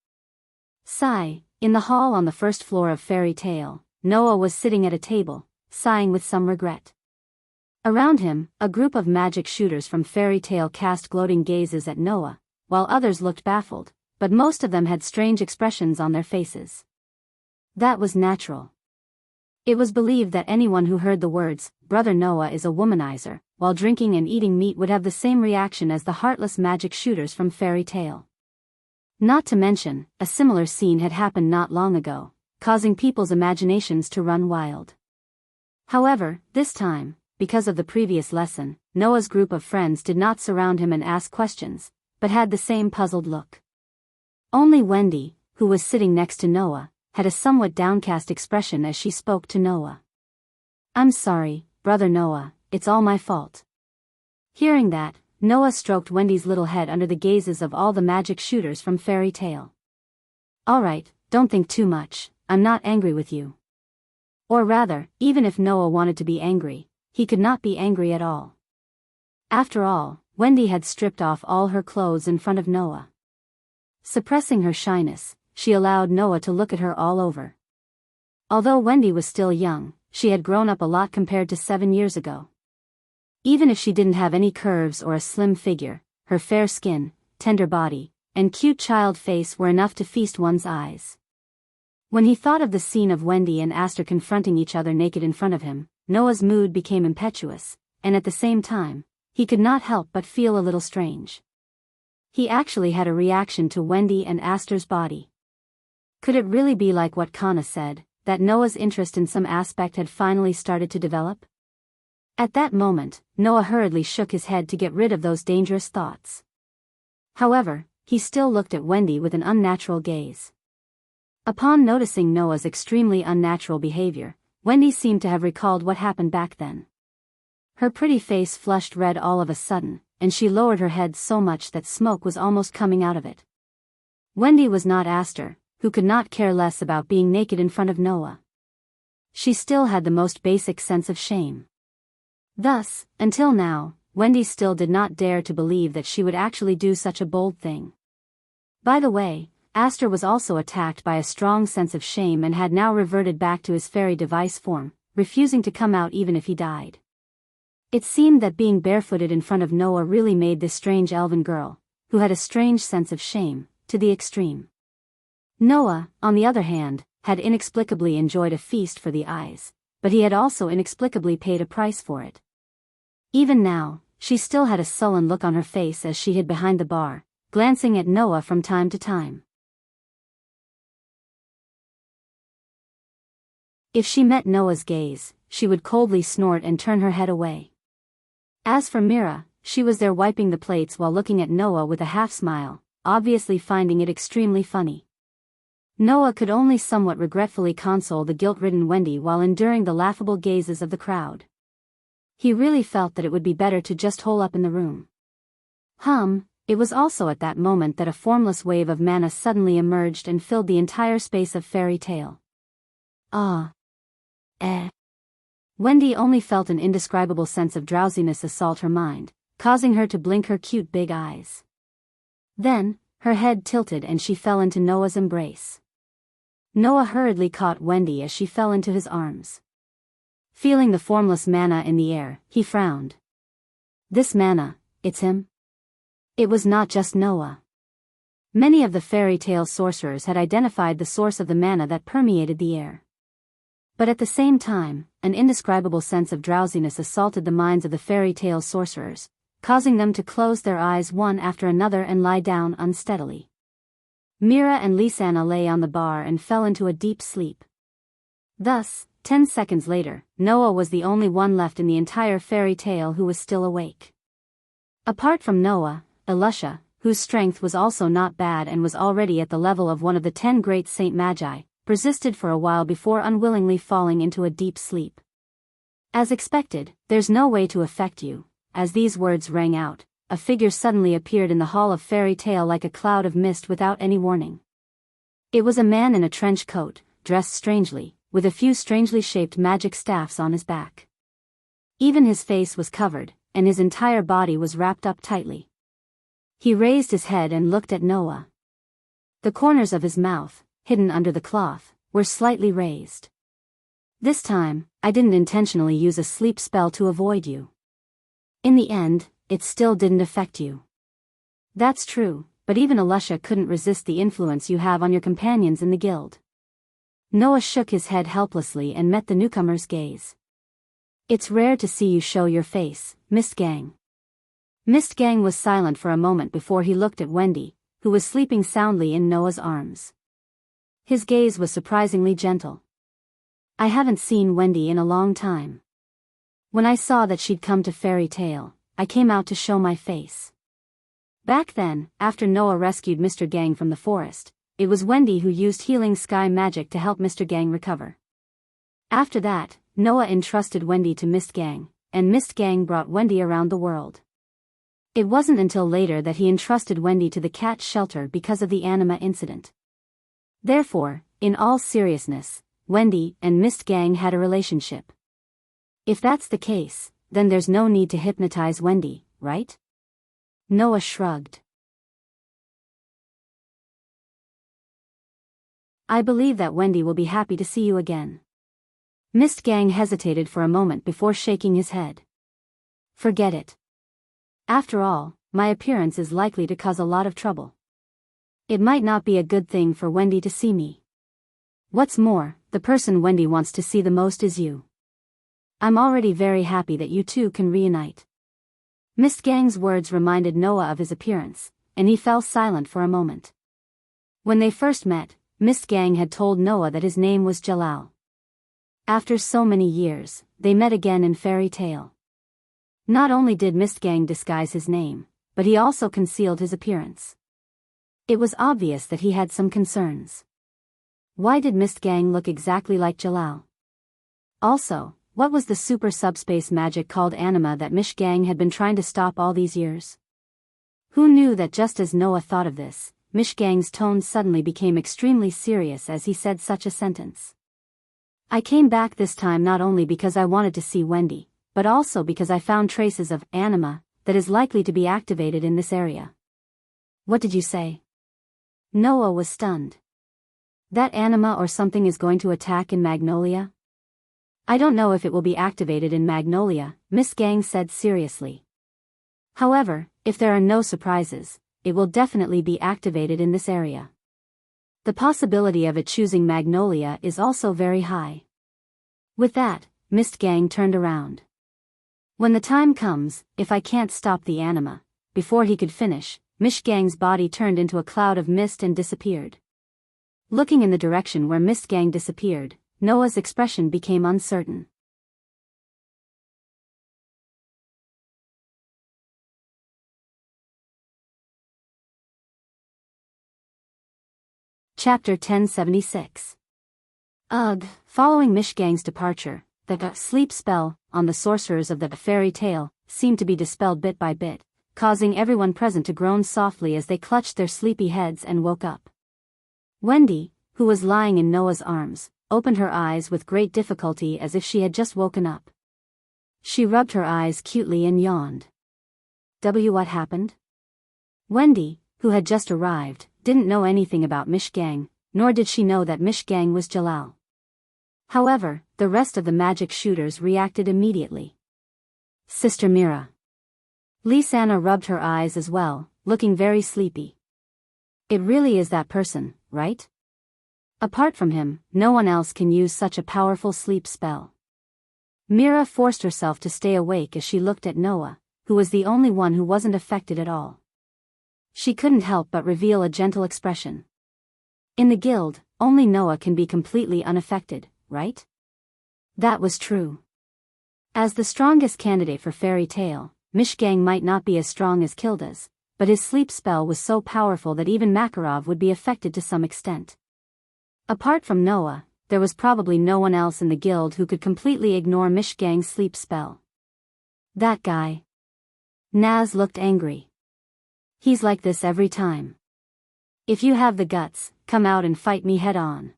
Sigh. In the hall on the first floor of Fairy Tale, Noah was sitting at a table, sighing with some regret. Around him, a group of magic shooters from Fairy Tale cast gloating gazes at Noah, while others looked baffled, but most of them had strange expressions on their faces. That was natural. It was believed that anyone who heard the words, "Brother Noah is a womanizer," while drinking and eating meat would have the same reaction as the heartless magic shooters from Fairy Tale. Not to mention, a similar scene had happened not long ago, causing people's imaginations to run wild. However, this time, because of the previous lesson, Noah's group of friends did not surround him and ask questions, but had the same puzzled look. Only Wendy, who was sitting next to Noah, had a somewhat downcast expression as she spoke to Noah. "I'm sorry, brother Noah, it's all my fault." Hearing that, Noah stroked Wendy's little head under the gazes of all the magic shooters from Fairy Tale. "Alright, don't think too much, I'm not angry with you." Or rather, even if Noah wanted to be angry, he could not be angry at all. After all, Wendy had stripped off all her clothes in front of Noah. Suppressing her shyness, she allowed Noah to look at her all over. Although Wendy was still young, she had grown up a lot compared to 7 years ago. Even if she didn't have any curves or a slim figure, her fair skin, tender body, and cute child face were enough to feast one's eyes. When he thought of the scene of Wendy and Aster confronting each other naked in front of him, Noah's mood became impetuous, and at the same time, he could not help but feel a little strange. He actually had a reaction to Wendy and Aster's body. Could it really be like what Kana said, that Noah's interest in some aspect had finally started to develop? At that moment, Noah hurriedly shook his head to get rid of those dangerous thoughts. However, he still looked at Wendy with an unnatural gaze. Upon noticing Noah's extremely unnatural behavior, Wendy seemed to have recalled what happened back then. Her pretty face flushed red all of a sudden, and she lowered her head so much that smoke was almost coming out of it. Wendy was not Aster, who could not care less about being naked in front of Noah. She still had the most basic sense of shame. Thus, until now, Wendy still did not dare to believe that she would actually do such a bold thing. By the way, Aster was also attacked by a strong sense of shame and had now reverted back to his fairy device form, refusing to come out even if he died. It seemed that being barefooted in front of Noah really made this strange elven girl, who had a strange sense of shame, to the extreme. Noah, on the other hand, had inexplicably enjoyed a feast for the eyes, but he had also inexplicably paid a price for it. Even now, she still had a sullen look on her face as she hid behind the bar, glancing at Noah from time to time. If she met Noah's gaze, she would coldly snort and turn her head away. As for Mira, she was there wiping the plates while looking at Noah with a half-smile, obviously finding it extremely funny. Noah could only somewhat regretfully console the guilt-ridden Wendy while enduring the laughable gazes of the crowd. He really felt that it would be better to just hole up in the room. It was also at that moment that a formless wave of mana suddenly emerged and filled the entire space of fairy tale. Wendy only felt an indescribable sense of drowsiness assault her mind, causing her to blink her cute big eyes. Then, her head tilted and she fell into Noah's embrace. Noah hurriedly caught Wendy as she fell into his arms. Feeling the formless mana in the air, he frowned. This mana, it's him? It was not just Noah. Many of the fairy tale sorcerers had identified the source of the mana that permeated the air. But at the same time, an indescribable sense of drowsiness assaulted the minds of the fairy tale sorcerers, causing them to close their eyes one after another and lie down unsteadily. Mira and Lisanna lay on the bar and fell into a deep sleep. Thus, 10 seconds later, Noah was the only one left in the entire fairy tale who was still awake. Apart from Noah, Elisha, whose strength was also not bad and was already at the level of one of the 10 great Saint Magi, persisted for a while before unwillingly falling into a deep sleep. As expected, there's no way to affect you. As these words rang out, a figure suddenly appeared in the hall of fairy tale like a cloud of mist without any warning. It was a man in a trench coat, dressed strangely, with a few strangely shaped magic staffs on his back. Even his face was covered, and his entire body was wrapped up tightly. He raised his head and looked at Noah. The corners of his mouth, hidden under the cloth, were slightly raised. This time, I didn't intentionally use a sleep spell to avoid you. In the end, it still didn't affect you. That's true, but even Elisha couldn't resist the influence you have on your companions in the guild. Noah shook his head helplessly and met the newcomer's gaze. It's rare to see you show your face, Mistgang. Mistgang was silent for a moment before he looked at Wendy, who was sleeping soundly in Noah's arms. His gaze was surprisingly gentle. I haven't seen Wendy in a long time. When I saw that she'd come to Fairy Tale, I came out to show my face. Back then, after Noah rescued Mr. Gang from the forest, it was Wendy who used healing sky magic to help Mr. Gang recover. After that, Noah entrusted Wendy to Mistgang, and Mistgang brought Wendy around the world. It wasn't until later that he entrusted Wendy to the cat shelter because of the anima incident. Therefore, in all seriousness, Wendy and Mistgang had a relationship. If that's the case, then there's no need to hypnotize Wendy, right? Noah shrugged. I believe that Wendy will be happy to see you again. Mistgang hesitated for a moment before shaking his head. Forget it. After all, my appearance is likely to cause a lot of trouble. It might not be a good thing for Wendy to see me. What's more, the person Wendy wants to see the most is you. I'm already very happy that you two can reunite. Mistgang's words reminded Noah of his appearance, and he fell silent for a moment. When they first met, Mistgang had told Noah that his name was Jalal. After so many years, they met again in Fairy Tale. Not only did Mistgang disguise his name, but he also concealed his appearance. It was obvious that he had some concerns. Why did Mistgang look exactly like Jalal? Also, what was the super subspace magic called anima that Mistgang had been trying to stop all these years? Who knew that just as Noah thought of this, Mistgang's tone suddenly became extremely serious as he said such a sentence. I came back this time not only because I wanted to see Wendy, but also because I found traces of anima that is likely to be activated in this area. What did you say? Noah was stunned. That anima or something is going to attack in Magnolia? I don't know if it will be activated in Magnolia, Mistgang said seriously. However, if there are no surprises, it will definitely be activated in this area. The possibility of it choosing Magnolia is also very high. With that, Mistgang turned around. When the time comes, if I can't stop the anima, before he could finish, Mistgang's body turned into a cloud of mist and disappeared. Looking in the direction where Mistgang disappeared, Noah's expression became uncertain. Chapter 1076. Ugh, following Mishgang's departure, the sleep spell on the sorcerers of the fairy tale seemed to be dispelled bit by bit, causing everyone present to groan softly as they clutched their sleepy heads and woke up. Wendy, who was lying in Noah's arms, opened her eyes with great difficulty as if she had just woken up. She rubbed her eyes cutely and yawned. What happened? Wendy, who had just arrived, didn't know anything about Mishgang, nor did she know that Mishgang was Jalal. However, the rest of the magic shooters reacted immediately. Sister Mira. Lisanna rubbed her eyes as well, looking very sleepy. It really is that person, right? Apart from him, no one else can use such a powerful sleep spell. Mira forced herself to stay awake as she looked at Noah, who was the only one who wasn't affected at all. She couldn't help but reveal a gentle expression. In the guild, only Noah can be completely unaffected, right? That was true. As the strongest candidate for fairy tale, Mishgang might not be as strong as Kilda's, but his sleep spell was so powerful that even Makarov would be affected to some extent. Apart from Noah, there was probably no one else in the guild who could completely ignore Mishgang's sleep spell. That guy. Naz looked angry. He's like this every time. If you have the guts, come out and fight me head on.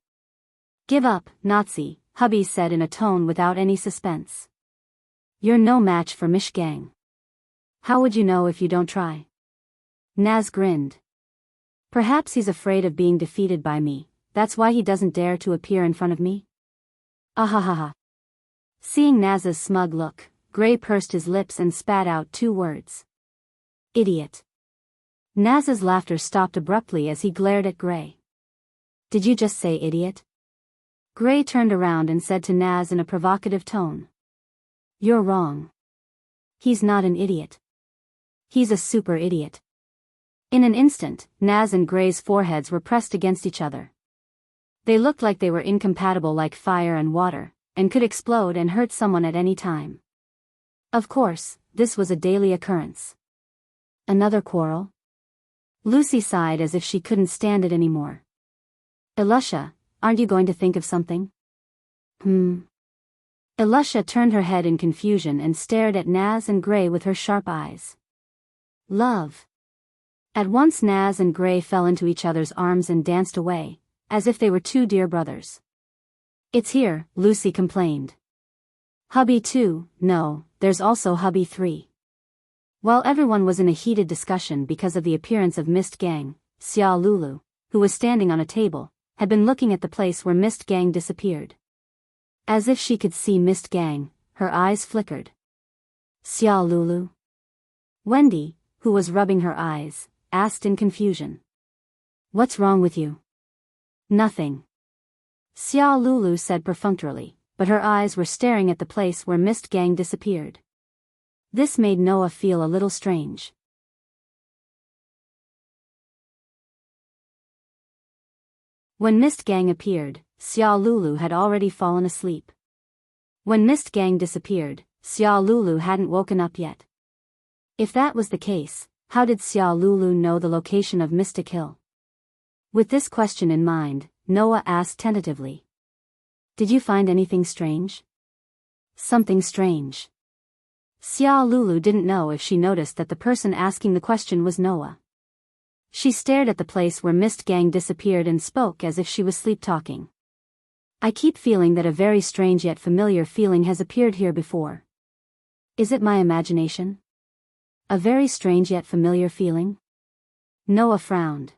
Give up, Nazi, hubby said in a tone without any suspense. You're no match for Mishgang. How would you know if you don't try? Naz grinned. Perhaps he's afraid of being defeated by me, that's why he doesn't dare to appear in front of me? Ahahaha. Seeing Naz's smug look, Gray pursed his lips and spat out 2 words. Idiot. Naz's laughter stopped abruptly as he glared at Gray. Did you just say idiot? Gray turned around and said to Naz in a provocative tone. You're wrong. He's not an idiot. He's a super idiot. In an instant, Naz and Gray's foreheads were pressed against each other. They looked like they were incompatible like fire and water, and could explode and hurt someone at any time. Of course, this was a daily occurrence. Another quarrel? Lucy sighed as if she couldn't stand it anymore. Elusha, aren't you going to think of something? Elusha turned her head in confusion and stared at Naz and Gray with her sharp eyes. Love. At once Naz and Gray fell into each other's arms and danced away, as if they were 2 dear brothers. It's here, Lucy complained. Hubby 2, no, there's also hubby 3. While everyone was in a heated discussion because of the appearance of Mistgang, Xia Lulu, who was standing on a table, had been looking at the place where Mistgang disappeared. As if she could see Mistgang, her eyes flickered. Xia Lulu? Wendy, who was rubbing her eyes, asked in confusion. What's wrong with you? Nothing. Xia Lulu said perfunctorily, but her eyes were staring at the place where Mistgang disappeared. This made Noah feel a little strange. When Mistgang appeared, Xia Lulu had already fallen asleep. When Mistgang disappeared, Xia Lulu hadn't woken up yet. If that was the case, how did Xia Lulu know the location of Mystic Hill? With this question in mind, Noah asked tentatively. Did you find anything strange? Something strange. Xia Lulu didn't know if she noticed that the person asking the question was Noah. She stared at the place where Mistgang disappeared and spoke as if she was sleep-talking. I keep feeling that a very strange yet familiar feeling has appeared here before. Is it my imagination? A very strange yet familiar feeling? Noah frowned.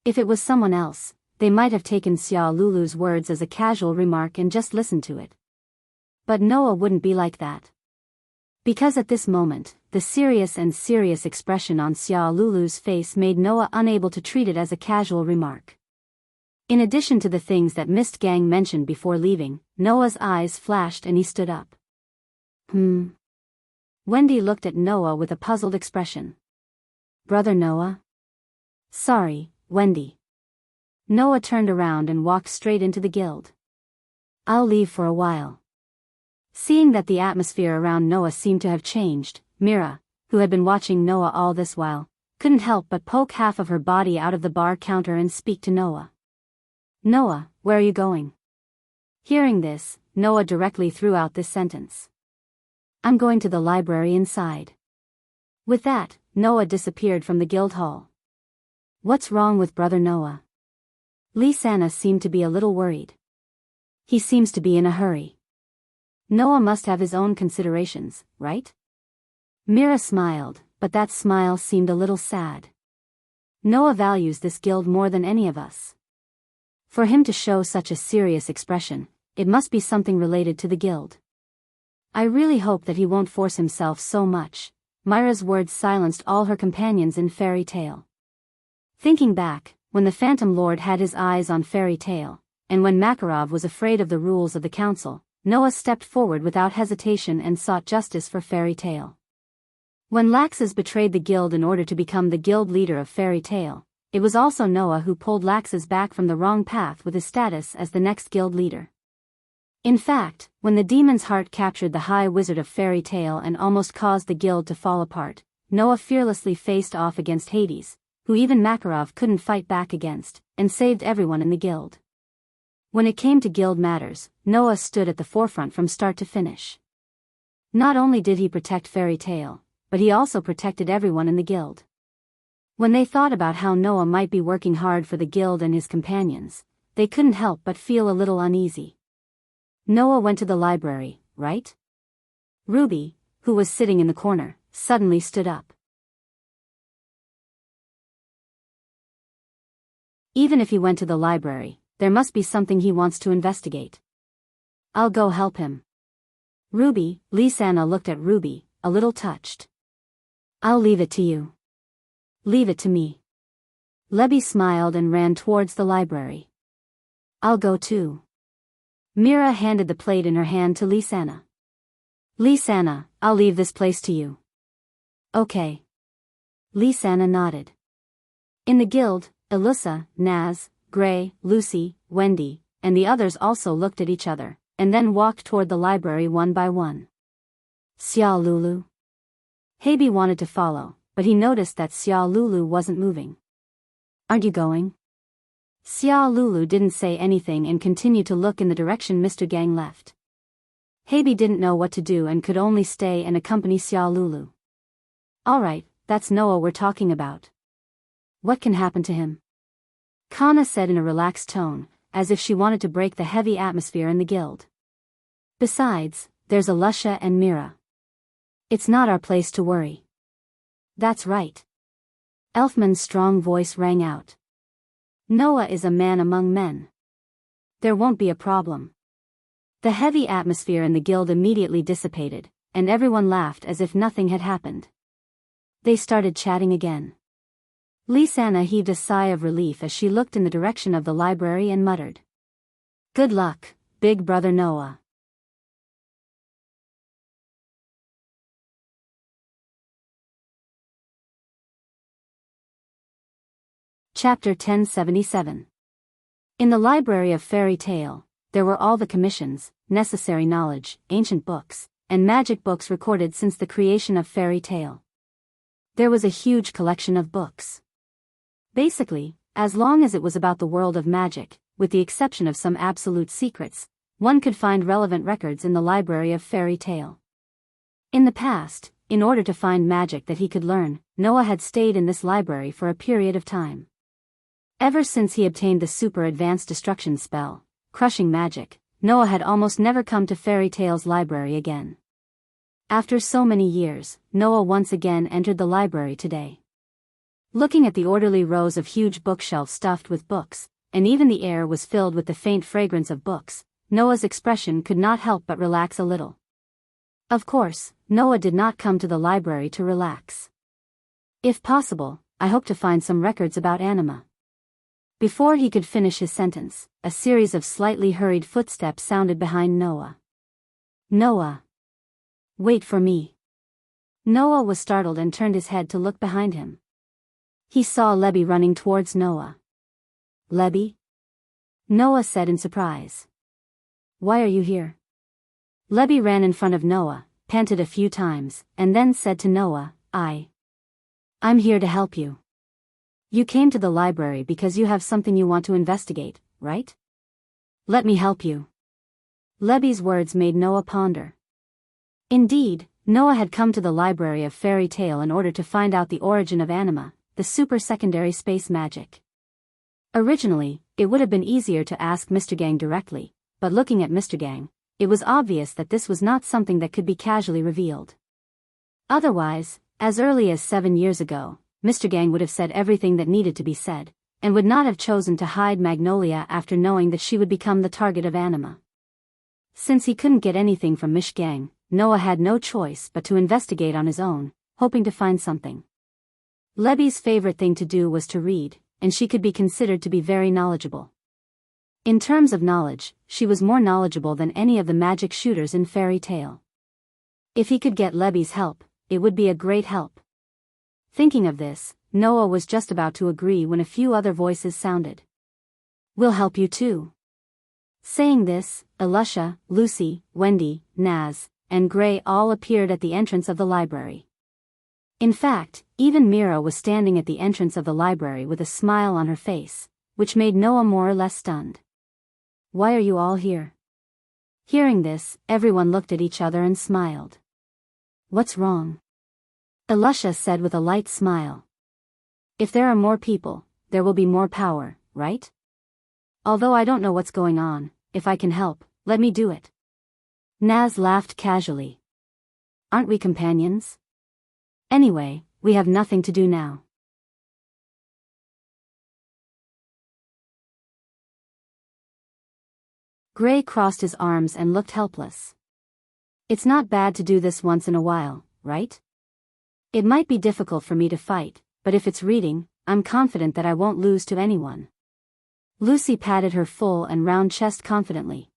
If it was someone else, they might have taken Xia Lulu's words as a casual remark and just listened to it. But Noah wouldn't be like that. Because at this moment, the serious expression on Xia Lulu's face made Noah unable to treat it as a casual remark. In addition to the things that Mistgang mentioned before leaving, Noah's eyes flashed and he stood up. Wendy looked at Noah with a puzzled expression. Brother Noah? Sorry, Wendy. Noah turned around and walked straight into the guild. I'll leave for a while. Seeing that the atmosphere around Noah seemed to have changed, Mira, who had been watching Noah all this while, couldn't help but poke half of her body out of the bar counter and speak to Noah. Noah, where are you going? Hearing this, Noah directly threw out this sentence. I'm going to the library inside. With that, Noah disappeared from the guild hall. What's wrong with brother Noah? Lysana seemed to be a little worried. He seems to be in a hurry. Noah must have his own considerations, right? Mira smiled, but that smile seemed a little sad. Noah values this guild more than any of us. For him to show such a serious expression, it must be something related to the guild. I really hope that he won't force himself so much. Myra's words silenced all her companions in Fairy Tale. Thinking back, when the Phantom Lord had his eyes on Fairy Tale, and when Makarov was afraid of the rules of the council, Noah stepped forward without hesitation and sought justice for Fairy Tale. When Laxus betrayed the guild in order to become the guild leader of Fairy Tale, it was also Noah who pulled Laxus back from the wrong path with his status as the next guild leader. In fact, when the demon's heart captured the High Wizard of Fairy Tale and almost caused the guild to fall apart, Noah fearlessly faced off against Hades, who even Makarov couldn't fight back against, and saved everyone in the guild. When it came to guild matters, Noah stood at the forefront from start to finish. Not only did he protect Fairy Tale, but he also protected everyone in the guild. When they thought about how Noah might be working hard for the guild and his companions, they couldn't help but feel a little uneasy. Noah went to the library, right? Ruby, who was sitting in the corner, suddenly stood up. Even if he went to the library, there must be something he wants to investigate. I'll go help him. Ruby, Lysana looked at Ruby, a little touched. I'll leave it to you. Leave it to me. Lebby smiled and ran towards the library. I'll go too. Mira handed the plate in her hand to Lysana. Lysana, I'll leave this place to you. Okay. Lysana nodded. In the guild, Elusa, Naz, Gray, Lucy, Wendy, and the others also looked at each other, and then walked toward the library one by one. Xia Lulu. Heibi wanted to follow, but he noticed that Xia Lulu wasn't moving. Aren't you going? Xia Lulu didn't say anything and continued to look in the direction Mr. Gang left. Heibi didn't know what to do and could only stay and accompany Xia Lulu. Alright, that's Noah we're talking about. What can happen to him? Kana said in a relaxed tone, as if she wanted to break the heavy atmosphere in the guild. Besides, there's Alusha and Mira. It's not our place to worry. That's right. Elfman's strong voice rang out. Noah is a man among men. There won't be a problem. The heavy atmosphere in the guild immediately dissipated, and everyone laughed as if nothing had happened. They started chatting again. Lysana heaved a sigh of relief as she looked in the direction of the library and muttered. Good luck, big brother Noah. Chapter 1077. In the library of Fairy Tale, there were all the commissions, necessary knowledge, ancient books, and magic books recorded since the creation of Fairy Tale. There was a huge collection of books. Basically, as long as it was about the world of magic, with the exception of some absolute secrets, one could find relevant records in the library of Fairy Tale. In the past, in order to find magic that he could learn, Noah had stayed in this library for a period of time. Ever since he obtained the super advanced destruction spell, Crushing Magic, Noah had almost never come to Fairy Tale's library again. After so many years, Noah once again entered the library today. Looking at the orderly rows of huge bookshelves stuffed with books, and even the air was filled with the faint fragrance of books, Noah's expression could not help but relax a little. Of course, Noah did not come to the library to relax. If possible, I hope to find some records about anima. Before he could finish his sentence, a series of slightly hurried footsteps sounded behind Noah. Noah! Wait for me. Noah was startled and turned his head to look behind him. He saw Lebby running towards Noah. Lebby? Noah said in surprise. Why are you here? Lebby ran in front of Noah, panted a few times, and then said to Noah, I'm here to help you. You came to the library because you have something you want to investigate, right? Let me help you. Leby's words made Noah ponder. Indeed, Noah had come to the library of Fairy Tale in order to find out the origin of anima, the super-secondary space magic. Originally, it would have been easier to ask Mr. Gang directly, but looking at Mr. Gang, it was obvious that this was not something that could be casually revealed. Otherwise, as early as 7 years ago, Mr. Gang would have said everything that needed to be said, and would not have chosen to hide Magnolia after knowing that she would become the target of anima. Since he couldn't get anything from Mish Gang, Noah had no choice but to investigate on his own, hoping to find something. Leby's favorite thing to do was to read, and she could be considered to be very knowledgeable. In terms of knowledge, she was more knowledgeable than any of the magic shooters in Fairy Tale. If he could get Leby's help, it would be a great help. Thinking of this, Noah was just about to agree when a few other voices sounded. We'll help you too. Saying this, Elusha, Lucy, Wendy, Naz, and Gray all appeared at the entrance of the library. In fact, even Mira was standing at the entrance of the library with a smile on her face, which made Noah more or less stunned. Why are you all here? Hearing this, everyone looked at each other and smiled. What's wrong? Elusha said with a light smile. If there are more people, there will be more power, right? Although I don't know what's going on, if I can help, let me do it. Naz laughed casually. Aren't we companions? Anyway, we have nothing to do now. Gray crossed his arms and looked helpless. It's not bad to do this once in a while, right? It might be difficult for me to fight, but if it's reading, I'm confident that I won't lose to anyone. Lucy patted her full and round chest confidently.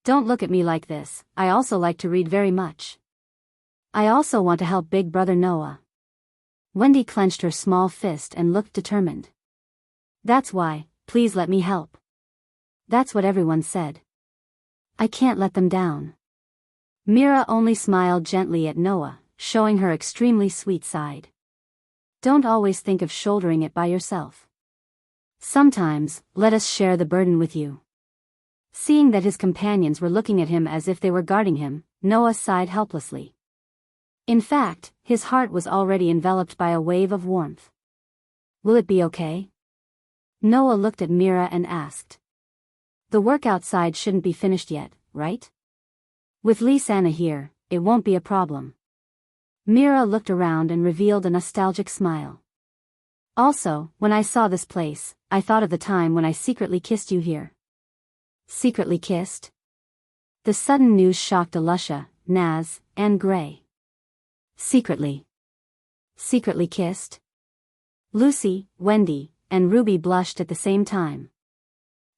Don't look at me like this, I also like to read very much. I also want to help Big Brother Noah. Wendy clenched her small fist and looked determined. That's why, please let me help. That's what everyone said. I can't let them down. Mira only smiled gently at Noah, showing her extremely sweet side. Don't always think of shouldering it by yourself. Sometimes, let us share the burden with you. Seeing that his companions were looking at him as if they were guarding him, Noah sighed helplessly. In fact, his heart was already enveloped by a wave of warmth. Will it be okay? Noah looked at Mira and asked. The work outside shouldn't be finished yet, right? With Lisanna here, it won't be a problem. Mira looked around and revealed a nostalgic smile. Also, when I saw this place, I thought of the time when I secretly kissed you here. Secretly kissed? The sudden news shocked Elusha, Naz, and Gray. Secretly kissed? Lucy, Wendy, and Ruby blushed at the same time.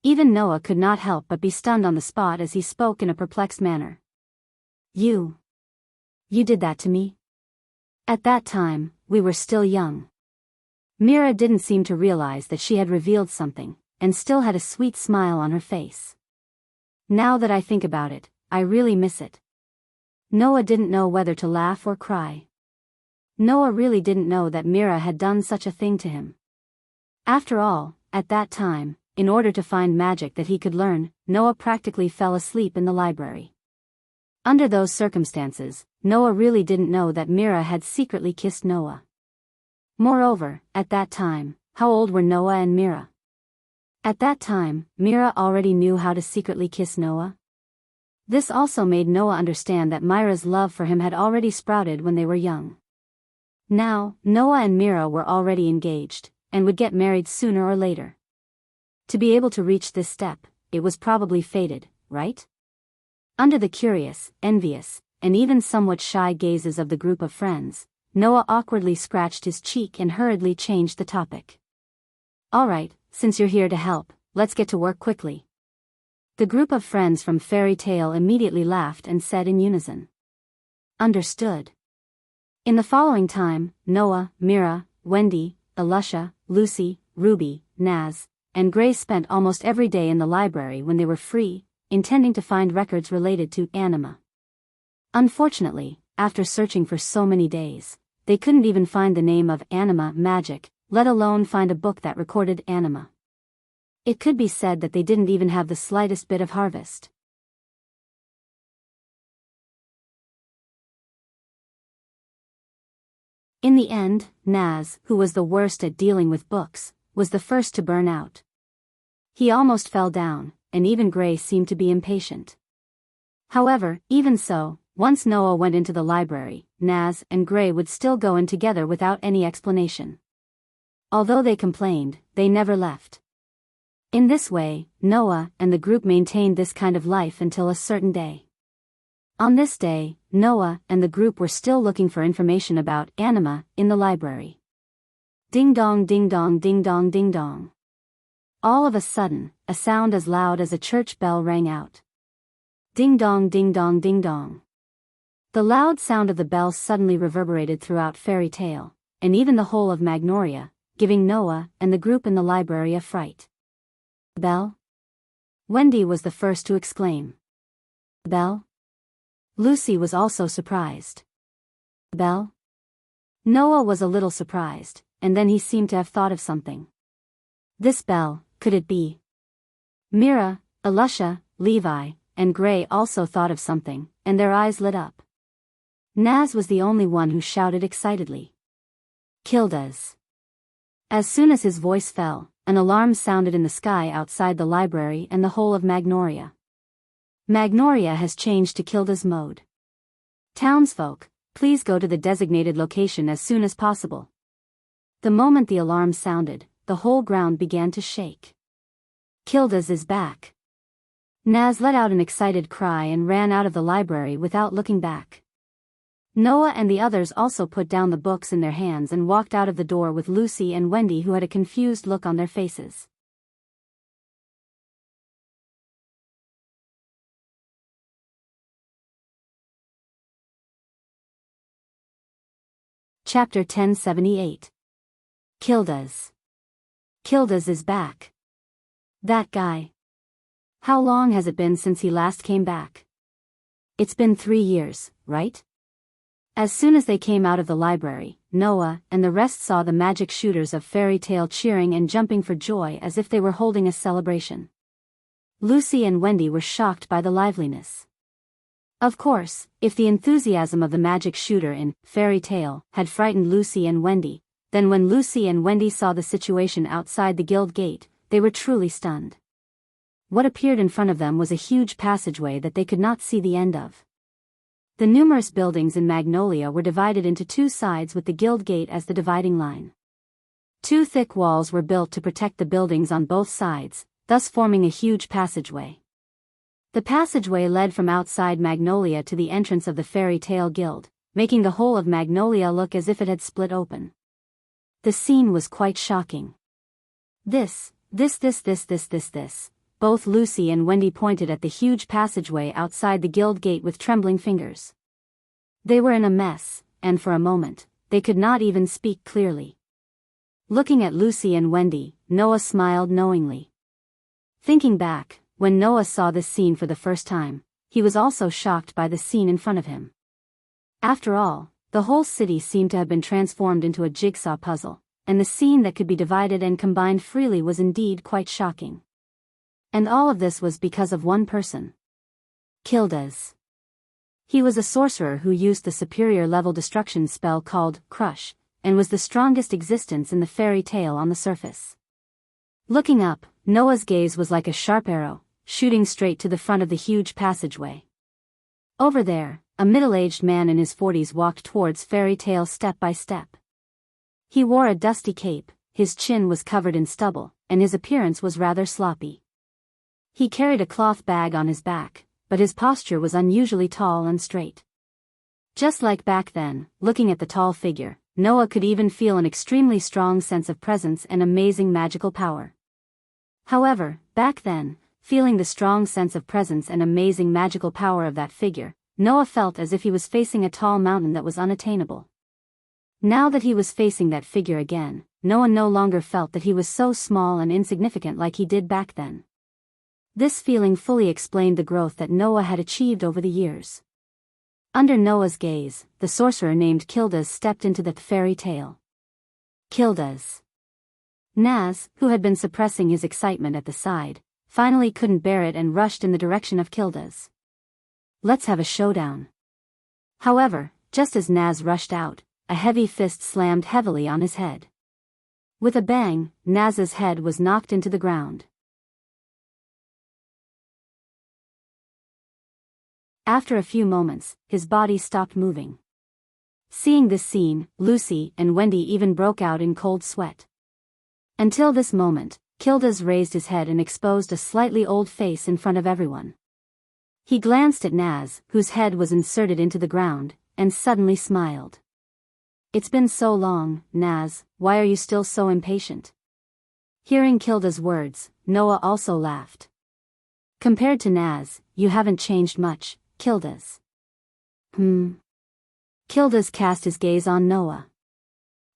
Even Noah could not help but be stunned on the spot as he spoke in a perplexed manner. You did that to me? At that time, we were still young. Mira didn't seem to realize that she had revealed something, and still had a sweet smile on her face. Now that I think about it, I really miss it. Noah didn't know whether to laugh or cry. Noah really didn't know that Mira had done such a thing to him. After all, at that time, in order to find magic that he could learn, Noah practically fell asleep in the library. Under those circumstances, Noah really didn't know that Mira had secretly kissed Noah. Moreover, at that time, how old were Noah and Mira? At that time, Mira already knew how to secretly kiss Noah. This also made Noah understand that Mira's love for him had already sprouted when they were young. Now, Noah and Mira were already engaged, and would get married sooner or later. To be able to reach this step, it was probably fated, right? Under the curious, envious, and even somewhat shy gazes of the group of friends, Noah awkwardly scratched his cheek and hurriedly changed the topic. All right, since you're here to help, let's get to work quickly. The group of friends from Fairy Tale immediately laughed and said in unison. Understood. In the following time, Noah, Mira, Wendy, Elusha, Lucy, Ruby, Naz, and Gray spent almost every day in the library when they were free, intending to find records related to anima. Unfortunately, after searching for so many days, they couldn't even find the name of anima magic, let alone find a book that recorded anima. It could be said that they didn't even have the slightest bit of harvest. In the end, Naz, who was the worst at dealing with books, was the first to burn out. He almost fell down, and even Gray seemed to be impatient. However, even so, once Noah went into the library, Naz and Gray would still go in together without any explanation. Although they complained, they never left. In this way, Noah and the group maintained this kind of life until a certain day. On this day, Noah and the group were still looking for information about anima in the library. Ding dong, ding dong, ding dong, ding dong. All of a sudden, a sound as loud as a church bell rang out. Ding dong, ding dong, ding dong. The loud sound of the bell suddenly reverberated throughout Fairy Tale, and even the whole of Magnolia, giving Noah and the group in the library a fright. Bell? Wendy was the first to exclaim. Bell? Lucy was also surprised. Bell? Noah was a little surprised, and then he seemed to have thought of something. This bell, could it be? Mira, Elusha, Levi, and Gray also thought of something, and their eyes lit up. Naz was the only one who shouted excitedly. Kildas. As soon as his voice fell, an alarm sounded in the sky outside the library and the whole of Magnolia. Magnolia has changed to Kilda's mode. Townsfolk, please go to the designated location as soon as possible. The moment the alarm sounded, the whole ground began to shake. Kilda's is back. Naz let out an excited cry and ran out of the library without looking back. Noah and the others also put down the books in their hands and walked out of the door with Lucy and Wendy, who had a confused look on their faces. Chapter 1078. Kildas. Kildas is back. That guy. How long has it been since he last came back? It's been 3 years, right? As soon as they came out of the library, Noah and the rest saw the magic shooters of Fairy Tale cheering and jumping for joy as if they were holding a celebration. Lucy and Wendy were shocked by the liveliness. Of course, if the enthusiasm of the magic shooter in Fairy Tale had frightened Lucy and Wendy, then when Lucy and Wendy saw the situation outside the guild gate, they were truly stunned. What appeared in front of them was a huge passageway that they could not see the end of. The numerous buildings in Magnolia were divided into 2 sides with the guild gate as the dividing line. 2 thick walls were built to protect the buildings on both sides, thus forming a huge passageway. The passageway led from outside Magnolia to the entrance of the Fairy Tale Guild, making the whole of Magnolia look as if it had split open. The scene was quite shocking. This. Both Lucy and Wendy pointed at the huge passageway outside the guild gate with trembling fingers. They were in a mess, and for a moment, they could not even speak clearly. Looking at Lucy and Wendy, Noah smiled knowingly. Thinking back, when Noah saw this scene for the first time, he was also shocked by the scene in front of him. After all, the whole city seemed to have been transformed into a jigsaw puzzle, and the scene that could be divided and combined freely was indeed quite shocking. And all of this was because of one person. Kildas. He was a sorcerer who used the superior level destruction spell called Crush, and was the strongest existence in the fairy tale on the surface. Looking up, Noah's gaze was like a sharp arrow, shooting straight to the front of the huge passageway. Over there, a middle-aged man in his 40s walked towards Fairy Tale step by step. He wore a dusty cape, his chin was covered in stubble, and his appearance was rather sloppy. He carried a cloth bag on his back, but his posture was unusually tall and straight. Just like back then, looking at the tall figure, Noah could even feel an extremely strong sense of presence and amazing magical power. However, back then, feeling the strong sense of presence and amazing magical power of that figure, Noah felt as if he was facing a tall mountain that was unattainable. Now that he was facing that figure again, Noah no longer felt that he was so small and insignificant like he did back then. This feeling fully explained the growth that Noah had achieved over the years. Under Noah's gaze, the sorcerer named Kildas stepped into the fairy tale. Kildas. Naz, who had been suppressing his excitement at the side, finally couldn't bear it and rushed in the direction of Kilda's. "Let's have a showdown." However, just as Naz rushed out, a heavy fist slammed heavily on his head. With a bang, Naz's head was knocked into the ground. After a few moments, his body stopped moving. Seeing this scene, Lucy and Wendy even broke out in cold sweat. Until this moment, Kilda's raised his head and exposed a slightly old face in front of everyone. He glanced at Naz, whose head was inserted into the ground, and suddenly smiled. "It's been so long, Naz, why are you still so impatient?" Hearing Kilda's words, Noah also laughed. "Compared to Naz, you haven't changed much, Kilda's." Kilda's cast his gaze on Noah.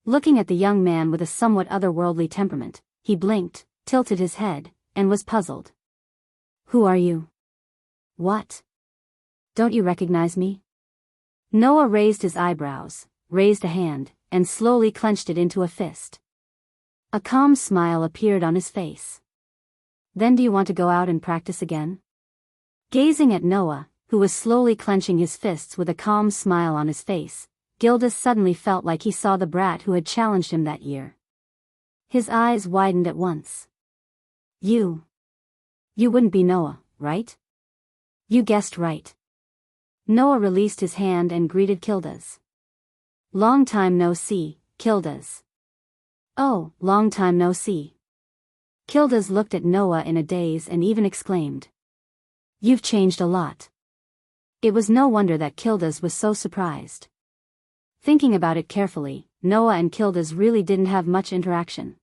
Looking at the young man with a somewhat otherworldly temperament, he blinked, tilted his head, and was puzzled. "Who are you? What? Don't you recognize me?" Noah raised his eyebrows, raised a hand, and slowly clenched it into a fist. A calm smile appeared on his face. "Then do you want to go out and practice again?" Gazing at Noah, who was slowly clenching his fists with a calm smile on his face, Gildas suddenly felt like he saw the brat who had challenged him that year. His eyes widened at once. You wouldn't be Noah, right?" "You guessed right." Noah released his hand and greeted Kildas. "Long time no see, Kildas." "Oh, long time no see." Kildas looked at Noah in a daze and even exclaimed, "You've changed a lot." It was no wonder that Kildas was so surprised. Thinking about it carefully, Noah and Kildas really didn't have much interaction.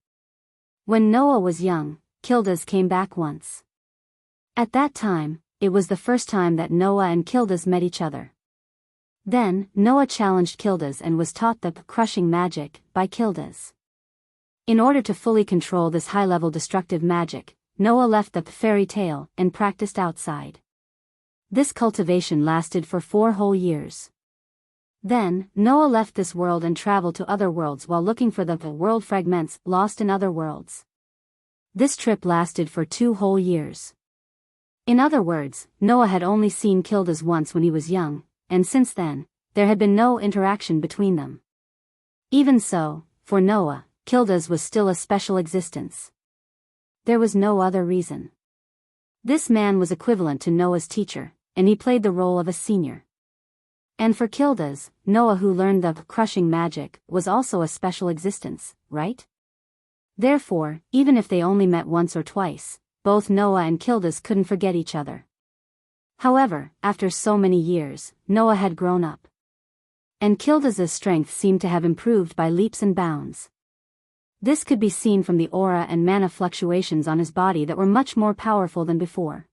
When Noah was young, Kildas came back once. At that time, it was the first time that Noah and Kildas met each other. Then, Noah challenged Kildas and was taught the crushing magic by Kildas. In order to fully control this high-level destructive magic, Noah left the fairy tale and practiced outside. This cultivation lasted for 4 whole years. Then, Noah left this world and traveled to other worlds while looking for the world fragments lost in other worlds. This trip lasted for 2 whole years. In other words, Noah had only seen Kildas once when he was young, and since then, there had been no interaction between them. Even so, for Noah, Kildas was still a special existence. There was no other reason. This man was equivalent to Noah's teacher, and he played the role of a senior. And for Kildas, Noah, who learned the crushing magic, was also a special existence, right? Therefore, even if they only met once or twice, both Noah and Kildas couldn't forget each other. However, after so many years, Noah had grown up. And Kildas's strength seemed to have improved by leaps and bounds. This could be seen from the aura and mana fluctuations on his body that were much more powerful than before.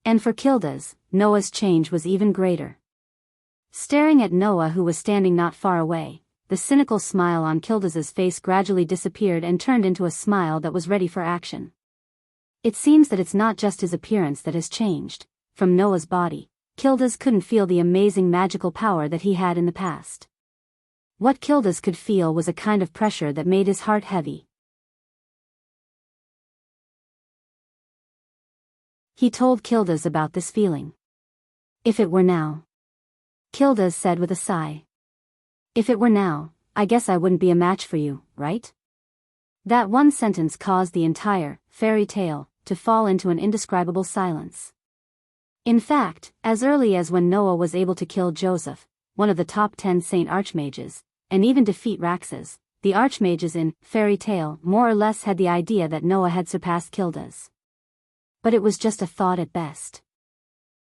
And for Kildas, Noah's change was even greater. Staring at Noah, who was standing not far away, the cynical smile on Kildas's face gradually disappeared and turned into a smile that was ready for action. It seems that it's not just his appearance that has changed. From Noah's body, Kildas couldn't feel the amazing magical power that he had in the past. What Kildas could feel was a kind of pressure that made his heart heavy. He told Kildas about this feeling. "If it were now," Kildas said with a sigh. "If it were now, I guess I wouldn't be a match for you, right?" That one sentence caused the entire fairy tale to fall into an indescribable silence. In fact, as early as when Noah was able to kill Joseph, one of the top 10 Saint Archmages, and even defeat Raxus, the Archmages in fairy tale more or less had the idea that Noah had surpassed Kildas. But it was just a thought at best.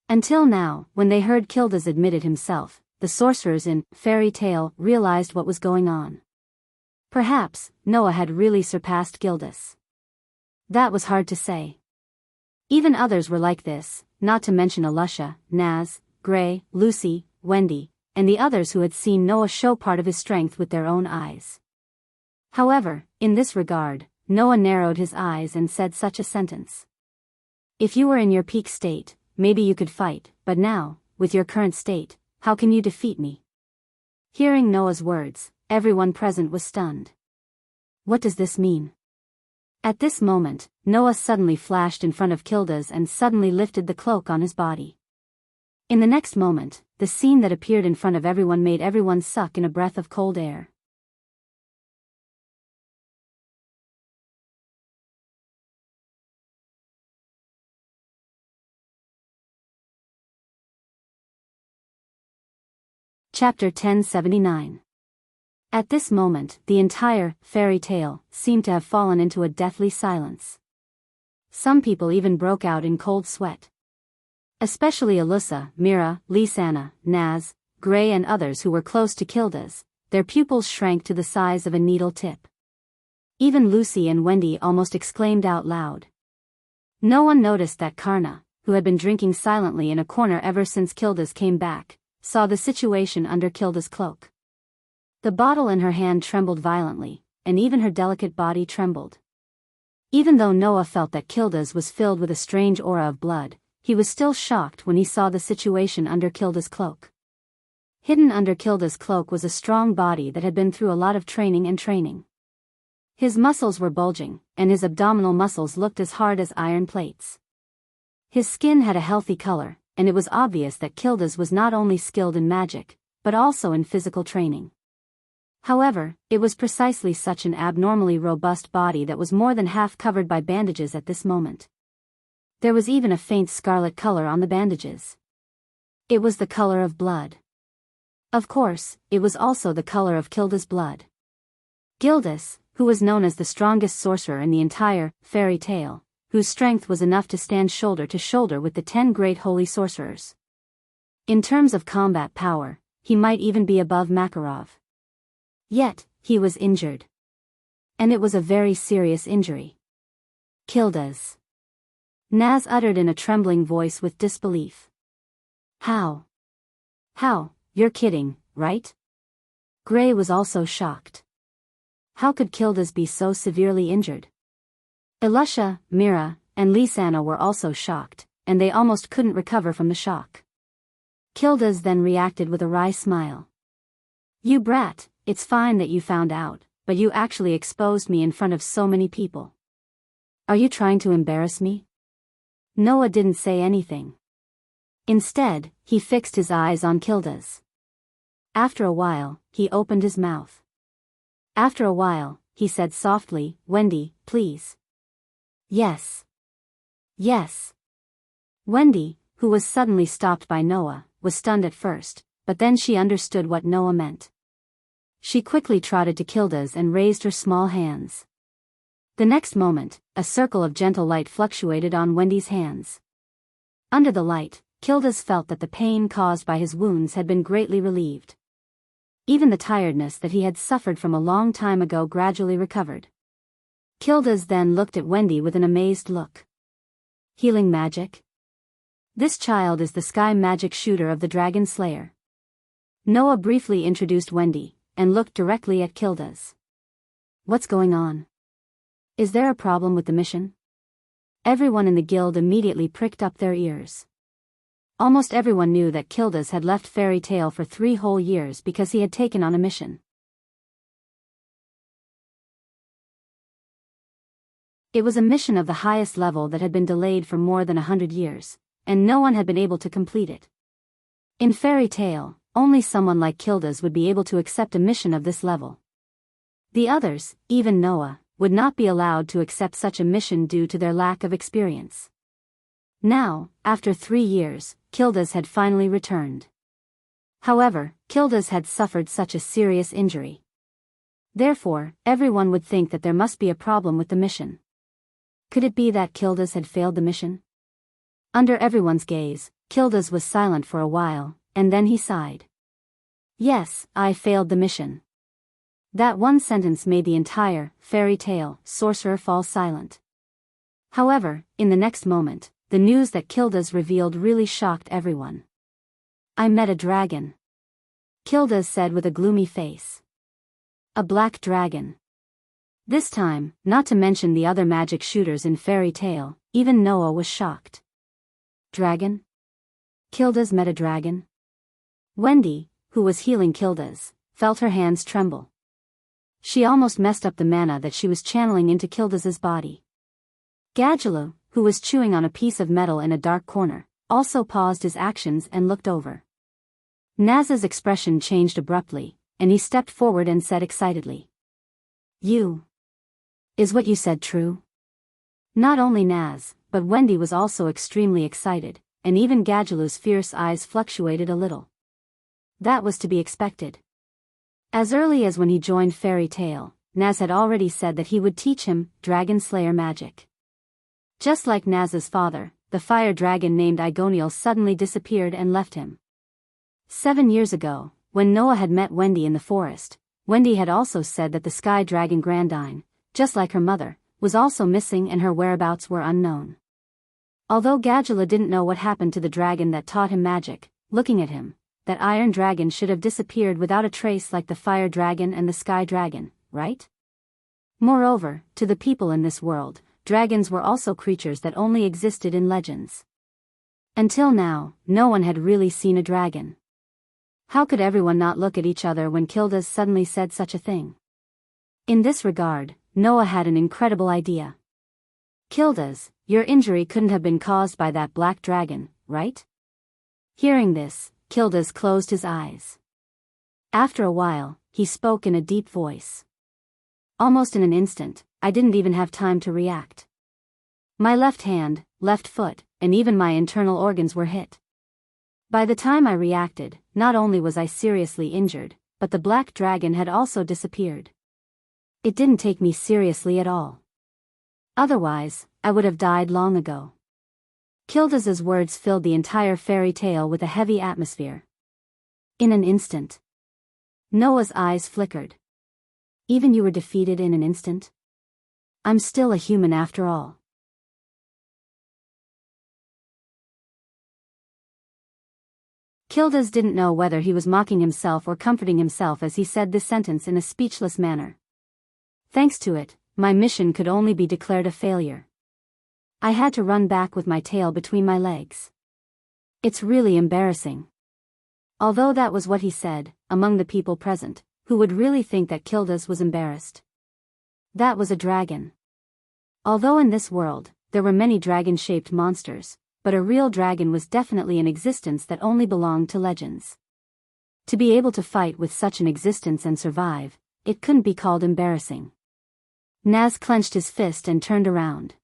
Until now, when they heard Kildas admit it himself, the sorcerers in fairy tale realized what was going on. Perhaps, Noah had really surpassed Kildas. That was hard to say. Even others were like this, not to mention Alusha, Naz, Gray, Lucy, Wendy, and the others who had seen Noah show part of his strength with their own eyes. However, in this regard, Noah narrowed his eyes and said such a sentence. "If you were in your peak state, maybe you could fight, but now, with your current state, how can you defeat me?" Hearing Noah's words, everyone present was stunned. What does this mean? At this moment, Noah suddenly flashed in front of Kilda's and suddenly lifted the cloak on his body. In the next moment, the scene that appeared in front of everyone made everyone suck in a breath of cold air. Chapter 1079. At this moment, the entire fairy tale seemed to have fallen into a deathly silence. Some people even broke out in cold sweat. Especially Alyssa, Mira, Lisanna, Naz, Gray and others who were close to Kilda's, their pupils shrank to the size of a needle tip. Even Lucy and Wendy almost exclaimed out loud. No one noticed that Karna, who had been drinking silently in a corner ever since Kilda's came back, saw the situation under Kilda's cloak. The bottle in her hand trembled violently, and even her delicate body trembled. Even though Noah felt that Kilda's was filled with a strange aura of blood, he was still shocked when he saw the situation under Kilda's cloak. Hidden under Kilda's cloak was a strong body that had been through a lot of training. His muscles were bulging, and his abdominal muscles looked as hard as iron plates. His skin had a healthy color, and it was obvious that Kilda's was not only skilled in magic, but also in physical training. However, it was precisely such an abnormally robust body that was more than half covered by bandages at this moment. There was even a faint scarlet color on the bandages. It was the color of blood. Of course, it was also the color of Kilda's blood. Gildas, who was known as the strongest sorcerer in the entire fairy tale, whose strength was enough to stand shoulder to shoulder with the 10 great holy sorcerers. In terms of combat power, he might even be above Makarov. Yet, he was injured. And it was a very serious injury. Kilda's. Naz uttered in a trembling voice with disbelief. How? You're kidding, right? Gray was also shocked. How could Kilda's be so severely injured? Elusha, Mira, and Lisanna were also shocked, and they almost couldn't recover from the shock. Kilda's then reacted with a wry smile. You brat, it's fine that you found out, but you actually exposed me in front of so many people. Are you trying to embarrass me? Noah didn't say anything. Instead, he fixed his eyes on Kilda's. After a while, he opened his mouth. After a while, he said softly, Wendy, please. Yes. Wendy, who was suddenly stopped by Noah, was stunned at first, but then she understood what Noah meant. She quickly trotted to Kilda's and raised her small hands. The next moment, a circle of gentle light fluctuated on Wendy's hands. Under the light, Kilda's felt that the pain caused by his wounds had been greatly relieved. Even the tiredness that he had suffered from a long time ago gradually recovered. Kilda's then looked at Wendy with an amazed look. Healing magic? This child is the sky magic shooter of the Dragon Slayer. Noah briefly introduced Wendy, and looked directly at Kilda's. What's going on? Is there a problem with the mission? Everyone in the guild immediately pricked up their ears. Almost everyone knew that Kilda's had left Fairy Tale for 3 whole years because he had taken on a mission. It was a mission of the highest level that had been delayed for more than 100 years, and no one had been able to complete it. In Fairy Tale, only someone like Kilda's would be able to accept a mission of this level. The others, even Noah, would not be allowed to accept such a mission due to their lack of experience. Now, after 3 years, Kilda's had finally returned. However, Kilda's had suffered such a serious injury. Therefore, everyone would think that there must be a problem with the mission. Could it be that Kilda's had failed the mission? Under everyone's gaze, Kilda's was silent for a while, and then he sighed. Yes, I failed the mission. That one sentence made the entire Fairy Tale sorcerer fall silent. However, in the next moment, the news that Kilda's revealed really shocked everyone. I met a dragon. Kilda's said with a gloomy face. A black dragon. This time, not to mention the other magic shooters in Fairy Tale, even Noah was shocked. Dragon? Kilda's met a dragon? Wendy, who was healing Kilda's, felt her hands tremble. She almost messed up the mana that she was channeling into Kildas's body. Gadgelu, who was chewing on a piece of metal in a dark corner, also paused his actions and looked over. Naz's expression changed abruptly, and he stepped forward and said excitedly, Is what you said true? Not only Naz, but Wendy was also extremely excited, and even Gadgelu's fierce eyes fluctuated a little. That was to be expected. As early as when he joined Fairy Tail, Naz had already said that he would teach him Dragon Slayer magic. Just like Naz's father, the fire dragon named Igoniel suddenly disappeared and left him. 7 years ago, when Noah had met Wendy in the forest, Wendy had also said that the sky dragon Grandine, just like her mother, was also missing and her whereabouts were unknown. Although Gadgelu didn't know what happened to the dragon that taught him magic, looking at him, that iron dragon should have disappeared without a trace like the fire dragon and the sky dragon, right? Moreover, to the people in this world, dragons were also creatures that only existed in legends. Until now, no one had really seen a dragon. How could everyone not look at each other when Kildas suddenly said such a thing? In this regard, Noah had an incredible idea. Kildas, your injury couldn't have been caused by that black dragon, right? Hearing this, Kildas closed his eyes. After a while, he spoke in a deep voice. Almost in an instant, I didn't even have time to react. My left hand, left foot, and even my internal organs were hit. By the time I reacted, not only was I seriously injured, but the black dragon had also disappeared. It didn't take me seriously at all. Otherwise, I would have died long ago. Kildas's words filled the entire fairy tale with a heavy atmosphere. In an instant. Noah's eyes flickered. Even you were defeated in an instant? I'm still a human after all. Kildas didn't know whether he was mocking himself or comforting himself as he said this sentence in a speechless manner. Thanks to it, my mission could only be declared a failure. I had to run back with my tail between my legs. It's really embarrassing. Although that was what he said, among the people present, who would really think that Kildas was embarrassed? That was a dragon. Although in this world, there were many dragon-shaped monsters, but a real dragon was definitely an existence that only belonged to legends. To be able to fight with such an existence and survive, it couldn't be called embarrassing. Naz clenched his fist and turned around.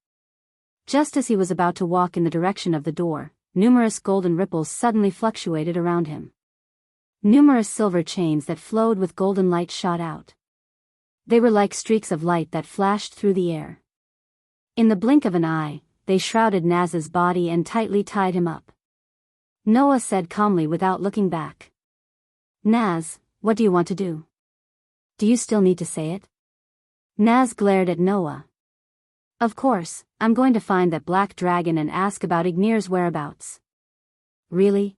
Just as he was about to walk in the direction of the door, numerous golden ripples suddenly fluctuated around him. Numerous silver chains that flowed with golden light shot out. They were like streaks of light that flashed through the air. In the blink of an eye, they shrouded Naz's body and tightly tied him up. Noah said calmly without looking back. Naz, what do you want to do? Do you still need to say it? Naz glared at Noah. Of course, I'm going to find that black dragon and ask about Ignir's whereabouts. Really?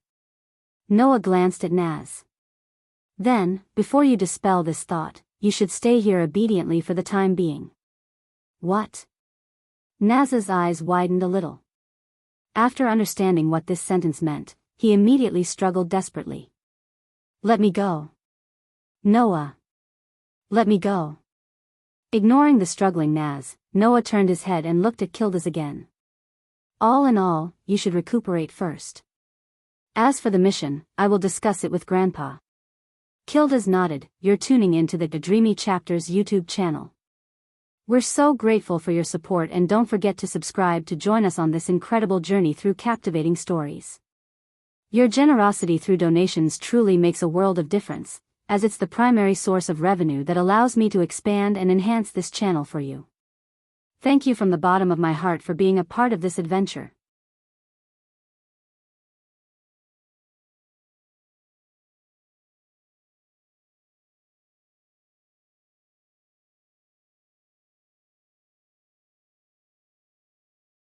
Noah glanced at Naz. Then, before you dispel this thought, you should stay here obediently for the time being. What? Naz's eyes widened a little. After understanding what this sentence meant, he immediately struggled desperately. Let me go. Noah. Let me go. Ignoring the struggling Naz, Noah turned his head and looked at Kildas again. All in all, you should recuperate first. As for the mission, I will discuss it with Grandpa. Kildas nodded. You're tuning into the Dreamy Chapters YouTube channel. We're so grateful for your support and don't forget to subscribe to join us on this incredible journey through captivating stories. Your generosity through donations truly makes a world of difference, as it's the primary source of revenue that allows me to expand and enhance this channel for you. Thank you from the bottom of my heart for being a part of this adventure.